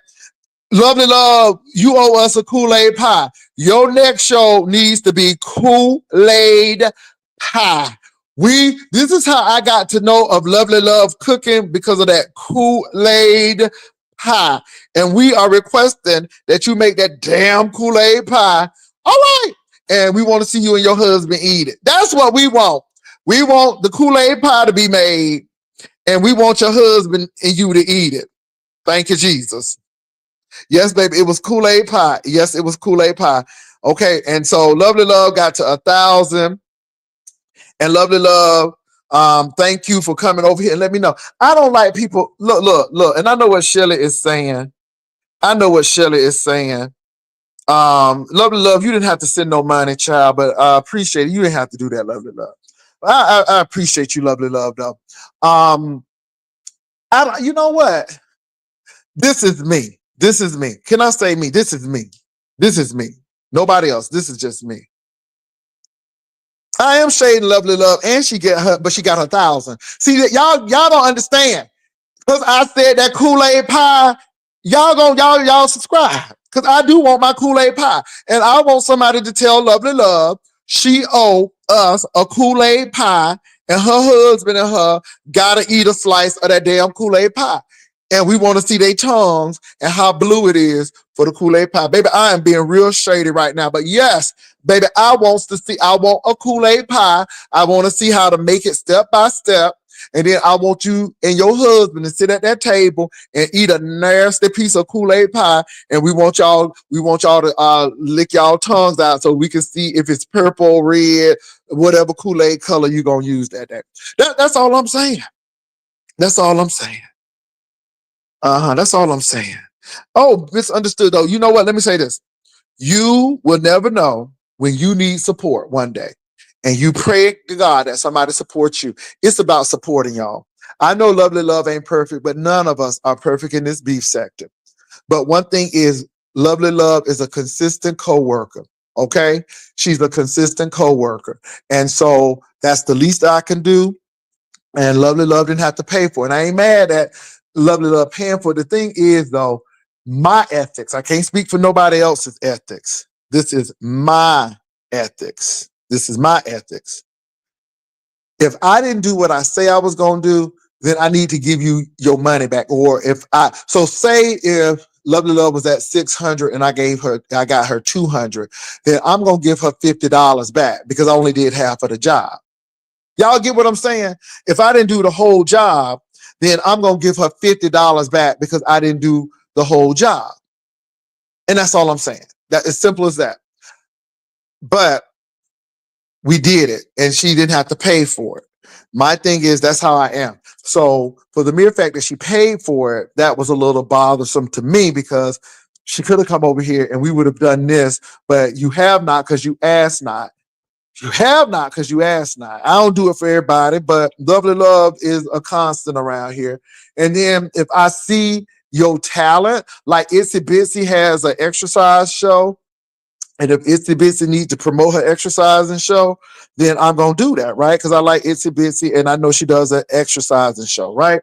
Lovely Love, you owe us a Kool-Aid pie. Your next show needs to be Kool-Aid pie. This is how I got to know of Lovely Love cooking, because of that Kool-Aid pie. And we are requesting that you make that damn Kool-Aid pie. All right. And we want to see you and your husband eat it. That's what we want. We want the Kool-Aid pie to be made, and we want your husband and you to eat it. Thank you, Jesus. Yes, baby, it was Kool-Aid pie. Yes, it was Kool-Aid pie. Okay, and so Lovely Love got to 1,000. And Lovely Love, thank you for coming over here and let me know. I don't like people. Look. And I know what Shelley is saying. Lovely Love, you didn't have to send no money, child, but I appreciate it. You didn't have to do that, Lovely Love. I appreciate you, Lovely Love, though. You know what? This is me. Can I say me? This is me. Nobody else. This is just me. I am shading Lovely Love, and she got her 1,000. See that y'all don't understand. Because I said that Kool-Aid pie, y'all subscribe. Because I do want my Kool-Aid pie. And I want somebody to tell Lovely Love she owe us a Kool-Aid pie, and her husband and her gotta eat a slice of that damn Kool-Aid pie. And we want to see their tongues and how blue it is for the Kool-Aid pie. Baby, I am being real shady right now. But yes, baby, I want a Kool-Aid pie. I want to see how to make it step by step. And then I want you and your husband to sit at that table and eat a nasty piece of Kool-Aid pie. And we want y'all to lick y'all tongues out so we can see if it's purple, red, whatever Kool-Aid color you're gonna use that day. That's all I'm saying. That's all I'm saying. That's all I'm saying. Oh, misunderstood though. You know what? Let me say this. You will never know when you need support one day. And you pray to God that somebody supports you. It's about supporting y'all. I know Lovely Love ain't perfect, but none of us are perfect in this beef sector. But one thing is, Lovely Love is a consistent co-worker. Okay? She's a consistent co-worker. And so that's the least I can do. And Lovely Love didn't have to pay for it. And I ain't mad at Lovely Love paying for it. The thing is, though, my ethics, I can't speak for nobody else's ethics. This is my ethics. This is my ethics. If I didn't do what I say I was going to do, then I need to give you your money back. Or say if Lovely Love was at 600 and I got her 200, then I'm going to give her $50 back because I only did half of the job. Y'all get what I'm saying? If I didn't do the whole job, then I'm going to give her $50 back because I didn't do the whole job. And that's all I'm saying. That as simple as that. But we did it and she didn't have to pay for it. My thing is, that's how I am. So for the mere fact that she paid for it, that was a little bothersome to me because she could have come over here and we would have done this, but you have not because you asked not. You have not because you asked not. I don't do it for everybody, but Lovely Love is a constant around here. And then if I see your talent, like Itsy Bitsy has an exercise show, and if Itsy Bitsy needs to promote her exercising show, then I'm going to do that, right? Because I like Itsy Bitsy and I know she does an exercising show, right?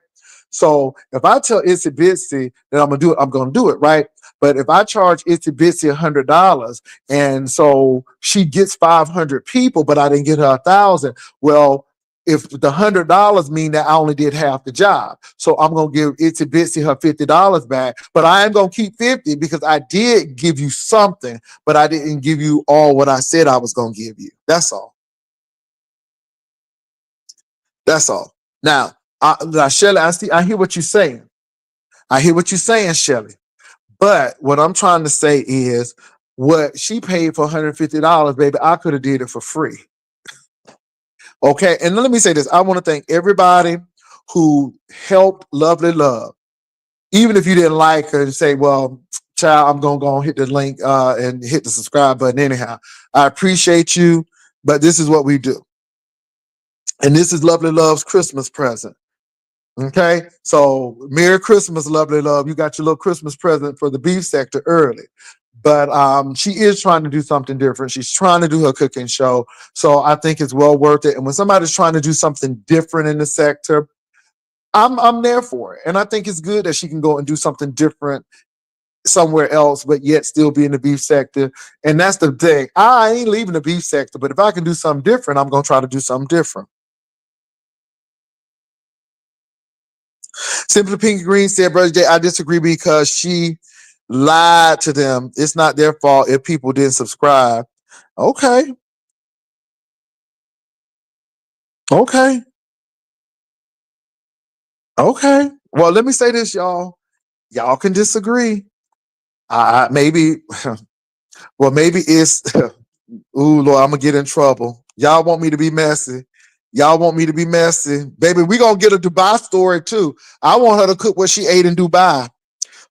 So if I tell Itsy Bitsy that I'm going to do it, I'm going to do it, right? But if I charge Itsy Bitsy $100 and so she gets 500 people, but I didn't get her 1,000, well, if the $100 mean that I only did half the job, so I'm gonna give Itsy Bitsy her $50 back, but I am gonna keep 50 because I did give you something, but I didn't give you all what I said I was gonna give you. That's all. That's all. Now, Shelly, I hear what you're saying. I hear what you're saying, Shelly. But what I'm trying to say is, what she paid for $150, baby, I could have did it for free. Okay, and let me say this. I want to thank everybody who helped Lovely Love. Even if you didn't like her and say, well, child, I'm going to go and hit the link and hit the subscribe button anyhow. I appreciate you, but this is what we do. And this is Lovely Love's Christmas present. Okay, so Merry Christmas, Lovely Love. You got your little Christmas present for the beef sector early. But she is trying to do something different. She's trying to do her cooking show. So I think it's well worth it. And when somebody's trying to do something different in the sector, I'm there for it. And I think it's good that she can go and do something different somewhere else, but yet still be in the beef sector. And that's the thing. I ain't leaving the beef sector, but if I can do something different, I'm going to try to do something different. Simply Pink Green said, Brother Jay, I disagree because she lied to them. It's not their fault if people didn't subscribe. Okay. Okay. Okay. Well, let me say this, y'all. Y'all can disagree. Maybe it's, ooh, Lord, I'm going to get in trouble. Y'all want me to be messy. Y'all want me to be messy. Baby, we going to get a Dubai story too. I want her to cook what she ate in Dubai.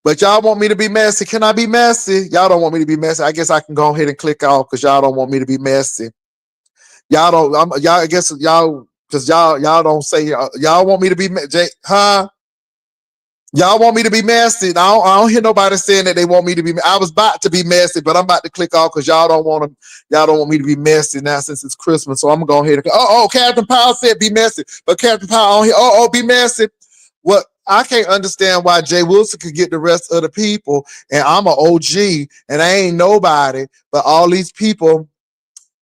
But y'all want me to be messy. Can I be messy? Y'all don't want me to be messy. I guess I can go ahead and click off because y'all don't want me to be messy. Y'all don't, because y'all don't say, y'all want me to be, huh? Y'all want me to be messy. I don't hear nobody saying that they want me to be. I was about to be messy, but I'm about to click off because y'all don't want me to be messy now since it's Christmas. So I'm gonna go ahead and Captain Powell said be messy, but Captain Powell on here, be messy. What I can't understand why Jay Wilson could get the rest of the people, and I'm an OG and I ain't nobody, but all these people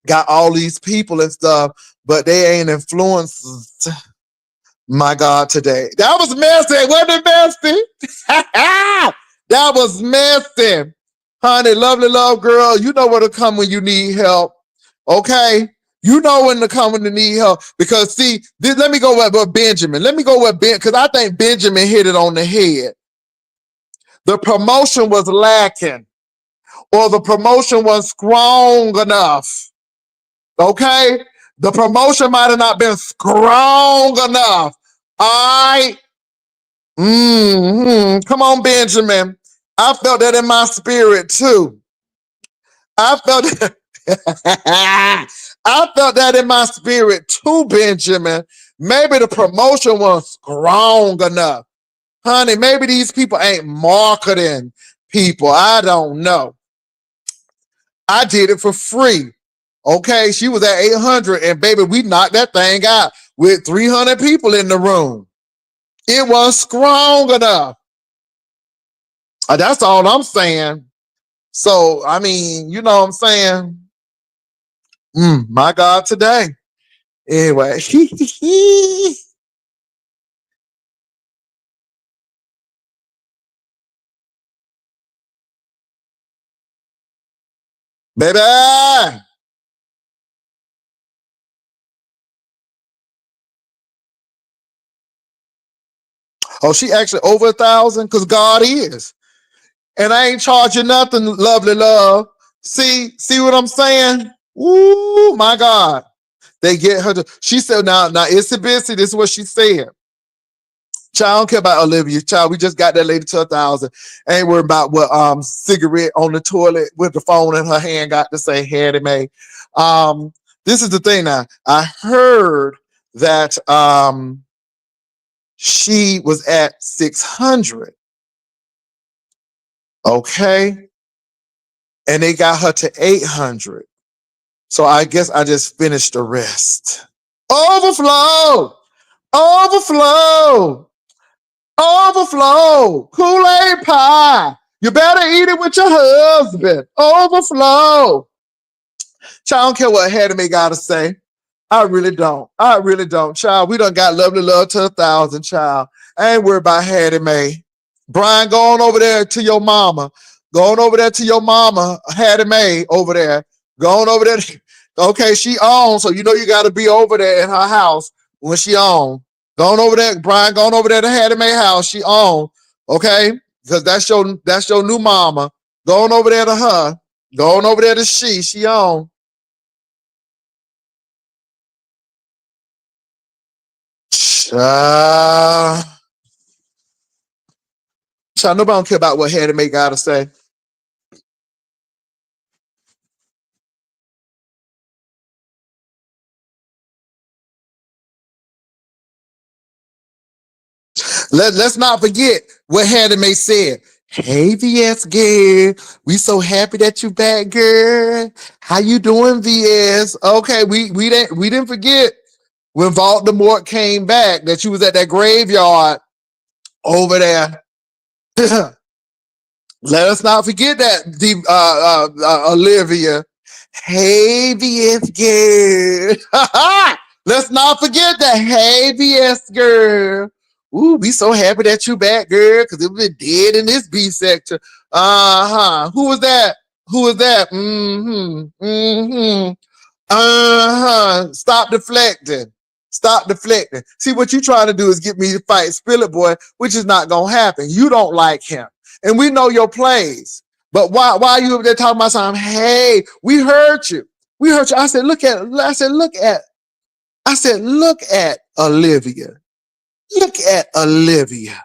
got all these people and stuff, but they ain't influenced. My God, today. That was messy. Wasn't it messy? That was messy. Honey, lovely love girl. You know where to come when you need help. Okay? You know when to come when you need help. Because see, let me go with Benjamin. Let me go with Ben, because I think Benjamin hit it on the head. The promotion was lacking, or the promotion was strong enough. Okay? The promotion might have not been strong enough. Come on, Benjamin. I felt that in my spirit too. I felt that. I felt that in my spirit too, Benjamin. Maybe the promotion was strong enough. Honey, maybe these people ain't marketing people. I don't know. I did it for free. Okay, she was at 800, and baby, we knocked that thing out with 300 people in the room. It was strong enough. That's all I'm saying. So, I mean, you know what I'm saying? My God, today. Anyway. Baby. Oh, she actually over 1,000? Because God is. And I ain't charging nothing, lovely love. See what I'm saying? Ooh, my God. They get her to, she said, now it's a busy. This is what she said. Child, I don't care about Olivia. Child, we just got that lady to 1,000. Ain't worried about what cigarette on the toilet with the phone in her hand got to say, Hattie Mae. This is the thing now. I heard that she was at 600. Okay. And they got her to 800. So I guess I just finished the rest. Overflow. Overflow. Overflow. Kool-Aid pie. You better eat it with your husband. Overflow. Child, I don't care what Hattie Mae gotta say. I really don't. I really don't, child. We done got lovely love to 1,000, child. I ain't worried about Hattie Mae. Brian, go on over there to your mama. Go on over there to your mama, Hattie Mae, over there. Go on over there. Okay, she on, so you know you got to be over there in her house when she on. Go on over there, Brian. Go on over there to Hattie Mae house. She on, okay? Because that's your new mama. Go on over there to her. Go on over there to she on. Child, nobody don't care about what Hattie Mae gotta say. Let's not forget what Hattie Mae said. Hey, VS girl, we so happy that you back, girl. How you doing, VS? Okay, we didn't forget when Voldemort came back that you was at that graveyard over there. Let us not forget that, Olivia. Hey, VS girl. Let's not forget that. Hey, VS girl. Ooh, we so happy that you back, girl, because it been dead in this B sector. Who was that? Who was that? Stop deflecting. Stop deflecting. See, what you trying to do is get me to fight Spill It Boy, which is not going to happen. You don't like him. And we know your plays. But why are you over there talking about something? Hey, we heard you. We heard you. I said, look at Olivia. Look at Olivia.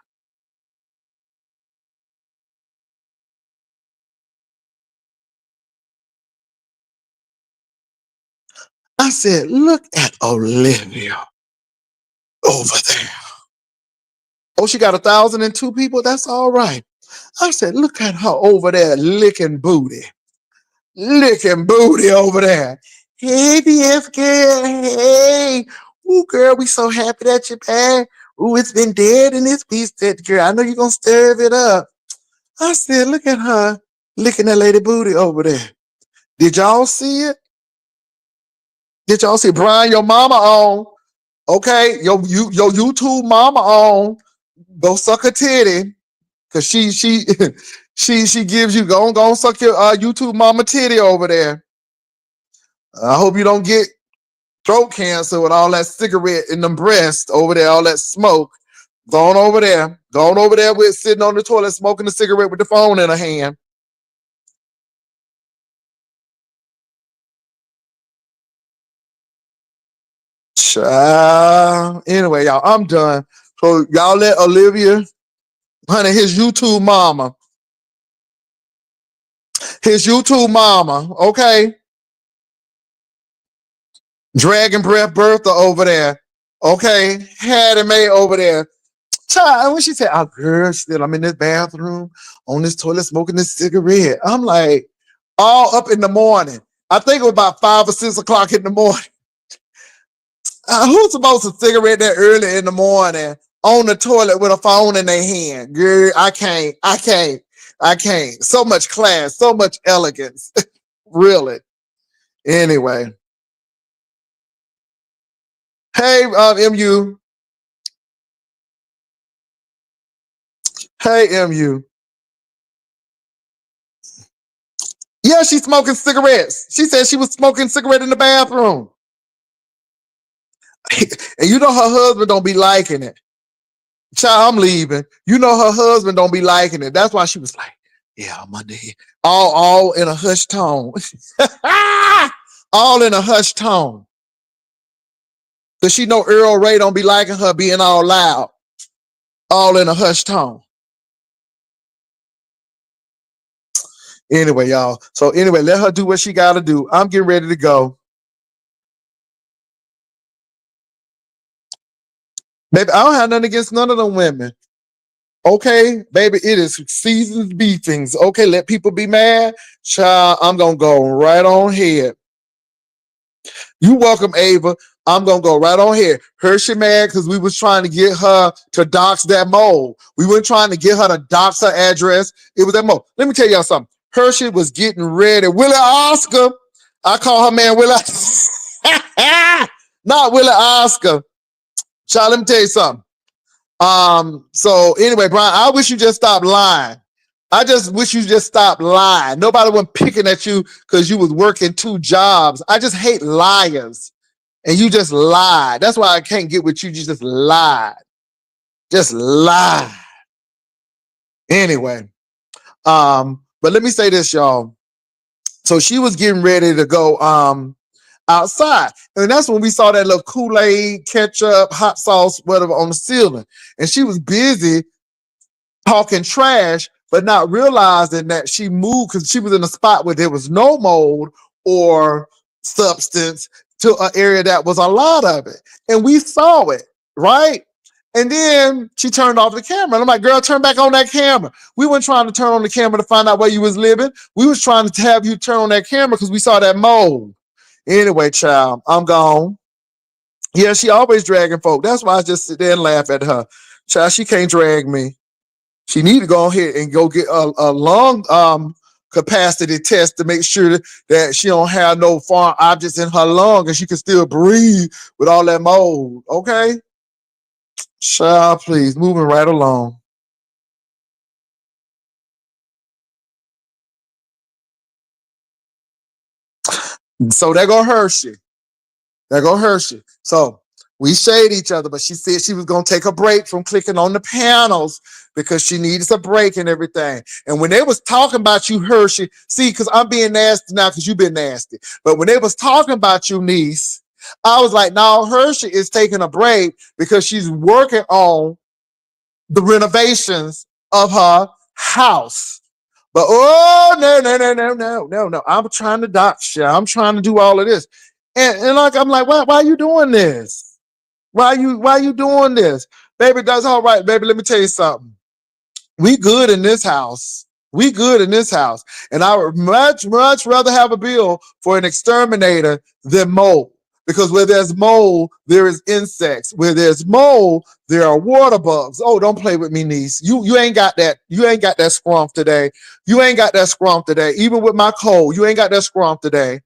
I said, look at Olivia over there. Oh, she got 1,002 people? That's all right. I said, look at her over there licking booty. Licking booty over there. Hey, BF girl. Hey. Ooh, girl, we so happy that you're back. Ooh, it's been dead in this piece, that girl. I know you're going to stir it up. I said, look at her licking that lady booty over there. Did y'all see it? Did y'all see Brian, your mama on? Okay, your YouTube mama on. Go suck a titty. Cause she she gives you go suck your YouTube mama titty over there. I hope you don't get throat cancer with all that cigarette in them breasts over there, all that smoke. Go on over there. Go on over there with sitting on the toilet smoking a cigarette with the phone in her hand. Anyway, y'all, I'm done. So y'all let Olivia, honey, his YouTube mama, okay? Dragon Breath Bertha over there, okay? Hattie Mae over there. Child, when she said, "Oh, girl, still, I'm in this bathroom on this toilet smoking this cigarette." I'm like, all up in the morning. I think it was about 5 or 6 o'clock in the morning. Who's supposed to cigarette that early in the morning on the toilet with a phone in their hand? Girl, I can't. So much class, so much elegance. Really. Anyway. Hey, MU. Hey, MU. Yeah, she's smoking cigarettes. She said she was smoking cigarette in the bathroom. And you know her husband don't be liking it. Child, I'm leaving. You know her husband don't be liking it. That's why she was like, "Yeah, I'm under here." All in a hushed tone. All in a hushed tone. Because she know Earl Ray don't be liking her being all loud. All in a hushed tone. Anyway, y'all. So anyway, let her do what she got to do. I'm getting ready to go. Baby, I don't have nothing against none of them women. Okay, baby, it is seasons beatings. Okay, let people be mad. Child, I'm going to go right on here. You welcome, Ava. I'm going to go right on here. Hershey mad because we was trying to get her to dox that mole. We weren't trying to get her to dox her address. It was that mole. Let me tell y'all something. Hershey was getting ready. Willie Oscar. I call her man Willie. Not Willie Oscar. Child, let me tell you something. So anyway, Brian, I wish you just stopped lying. I just wish you just stopped lying. Nobody was picking at you because you was working 2 jobs. I just hate liars. And you just lied. That's why I can't get with you. You just lied. Just lied. Anyway. But let me say this, y'all. So she was getting ready to go outside. And that's when we saw that little Kool-Aid, ketchup, hot sauce, whatever on the ceiling. And she was busy talking trash, but not realizing that she moved because she was in a spot where there was no mold or substance to an area that was a lot of it. And we saw it, right? And then she turned off the camera. And I'm like, girl, turn back on that camera. We weren't trying to turn on the camera to find out where you was living. We was trying to have you turn on that camera because we saw that mold. Anyway, child, I'm gone. Yeah, she always dragging folk. That's why I just sit there and laugh at her. Child, she can't drag me. She need to go ahead and go get a lung capacity test to make sure that she don't have no foreign objects in her lung and she can still breathe with all that mold. Okay? Child, please, moving right along. So there go Hershey. There go Hershey. So we shade each other, but she said she was going to take a break from clicking on the panels because she needs a break and everything. And when they was talking about you, Hershey, see, because I'm being nasty now because you've been nasty. But when they was talking about you, niece, I was like, no, Hershey is taking a break because she's working on the renovations of her house. But no. I'm trying to dox you. I'm trying to do all of this. And like I'm like, why are you doing this? Why are you doing this? Baby, that's all right, baby. Let me tell you something. We good in this house. We good in this house. And I would much rather have a bill for an exterminator than mold. Because where there's mold, there is insects. Where there's mold, there are water bugs. Oh, don't play with me, niece. You ain't got that. You ain't got that scrump today. You ain't got that scrump today. Even with my cold, you ain't got that scrump today.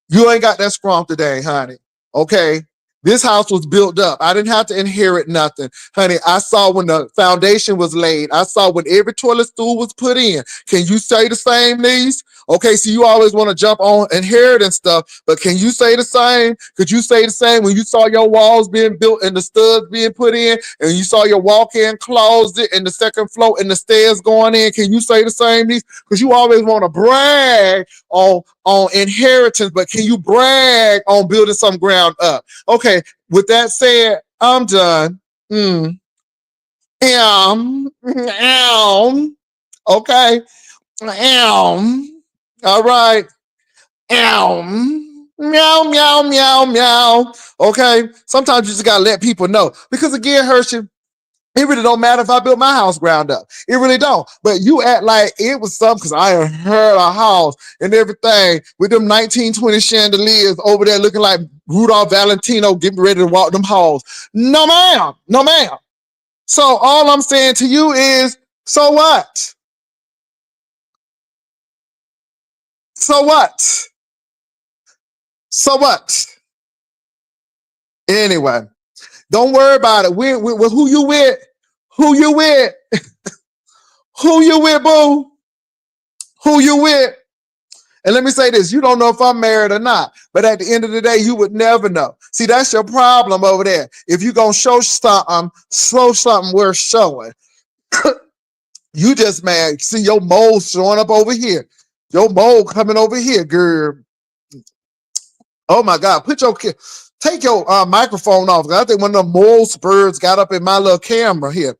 You ain't got that scrum today, honey. Okay. This house was built up. I didn't have to inherit nothing. Honey, I saw when the foundation was laid. I saw when every toilet stool was put in. Can you say the same, niece? Okay, so you always want to jump on inheritance stuff, but can you say the same? Could you say the same when you saw your walls being built and the studs being put in, and you saw your walk-in closet and the second floor and the stairs going in? Can you say the same, niece? Because you always want to brag on inheritance, but can you brag on building some ground up? Okay, with that said, I'm done. Okay. All right. Meow, meow, meow, meow. Okay. Sometimes you just gotta let people know. Because again, Hershey, it really don't matter if I built my house ground up. It really don't. But you act like it was something because I heard a house and everything with them 1920 chandeliers over there looking like Rudolph Valentino getting ready to walk them halls. No, ma'am. No, ma'am. So all I'm saying to you is, so what? So what? So what? Anyway, don't worry about it. With who you with? Who you with? Who you with, boo? Who you with? And let me say this, you don't know if I'm married or not, but at the end of the day, you would never know. See, that's your problem over there. If you're going to show something worth showing, you just mad. See your mole showing up over here. Your mole coming over here, girl. Oh my God, take your microphone off. I think one of the mole spurs got up in my little camera here.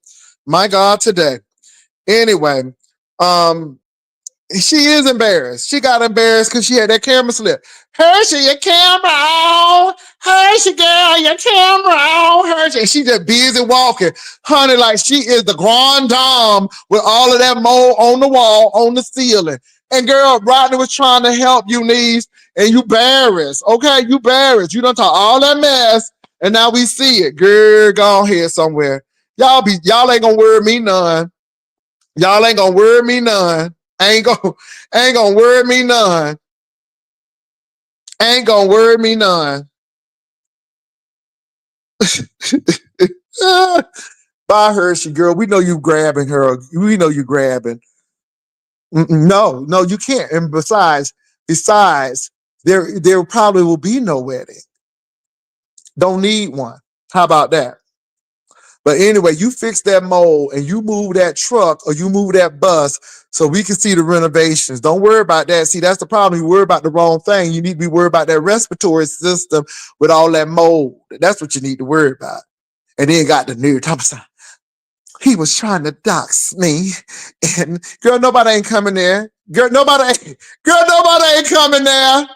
My God, today. Anyway, she is embarrassed. She got embarrassed because she had that camera slip. Hershey, your camera on. Hershey, girl, your camera on. Hershey. And she just busy walking. Honey, like she is the grand dame with all of that mold on the wall, on the ceiling. And girl, Rodney was trying to help you, niece, and you embarrassed. Okay, you embarrassed. You done talk all that mess, and now we see it. Girl, go here somewhere. Y'all ain't gonna worry me none. Y'all ain't gonna worry me none. Ain't gonna worry me none. Ain't gonna worry me none. Bye, Hershey, girl. We know you grabbing her. We know you grabbing. No, you can't. And besides, there probably will be no wedding. Don't need one. How about that? But anyway, you fix that mold and you move that truck or you move that bus so we can see the renovations. Don't worry about that. See, that's the problem. You worry about the wrong thing. You need to be worried about that respiratory system with all that mold. That's what you need to worry about. And then got the nerve. He was trying to dox me. And girl, nobody ain't coming there. Girl, nobody ain't coming there.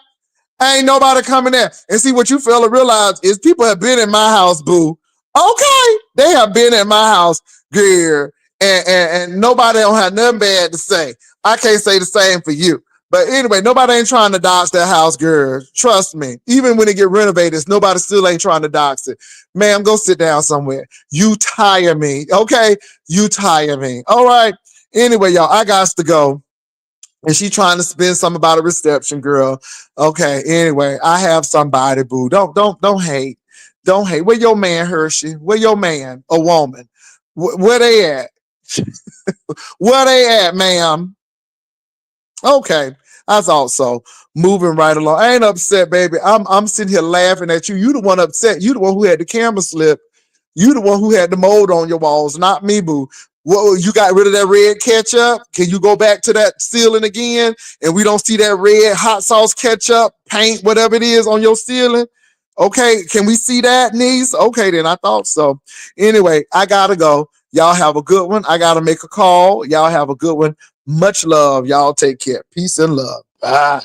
Ain't nobody coming there. And see, what you fail to realize is people have been in my house, boo. Okay, they have been in my house, girl, and nobody don't have nothing bad to say. I can't say the same for you. But anyway, nobody ain't trying to dox that house, girl. Trust me. Even when it get renovated, nobody still ain't trying to dox it. Ma'am, go sit down somewhere. You tire me, okay? You tire me. All right. Anyway, y'all, I got to go. And she trying to spin something about a reception, girl. Okay, anyway, I have somebody, boo. Don't hate. Don't hate. Where your man, Hershey? Where your man? A woman? Where they at? Where they at, ma'am? Okay, I thought so. Moving right along. I ain't upset, baby. I'm sitting here laughing at you. You the one upset. You the one who had the camera slip. You the one who had the mold on your walls, not me, boo. What, you got rid of that red ketchup? Can you go back to that ceiling again? And we don't see that red hot sauce ketchup, paint, whatever it is on your ceiling? Okay, can we see that, niece? Okay, then I thought so. Anyway, I gotta go. Y'all have a good one. I gotta make a call. Y'all have a good one. Much love. Y'all take care. Peace and love. Bye.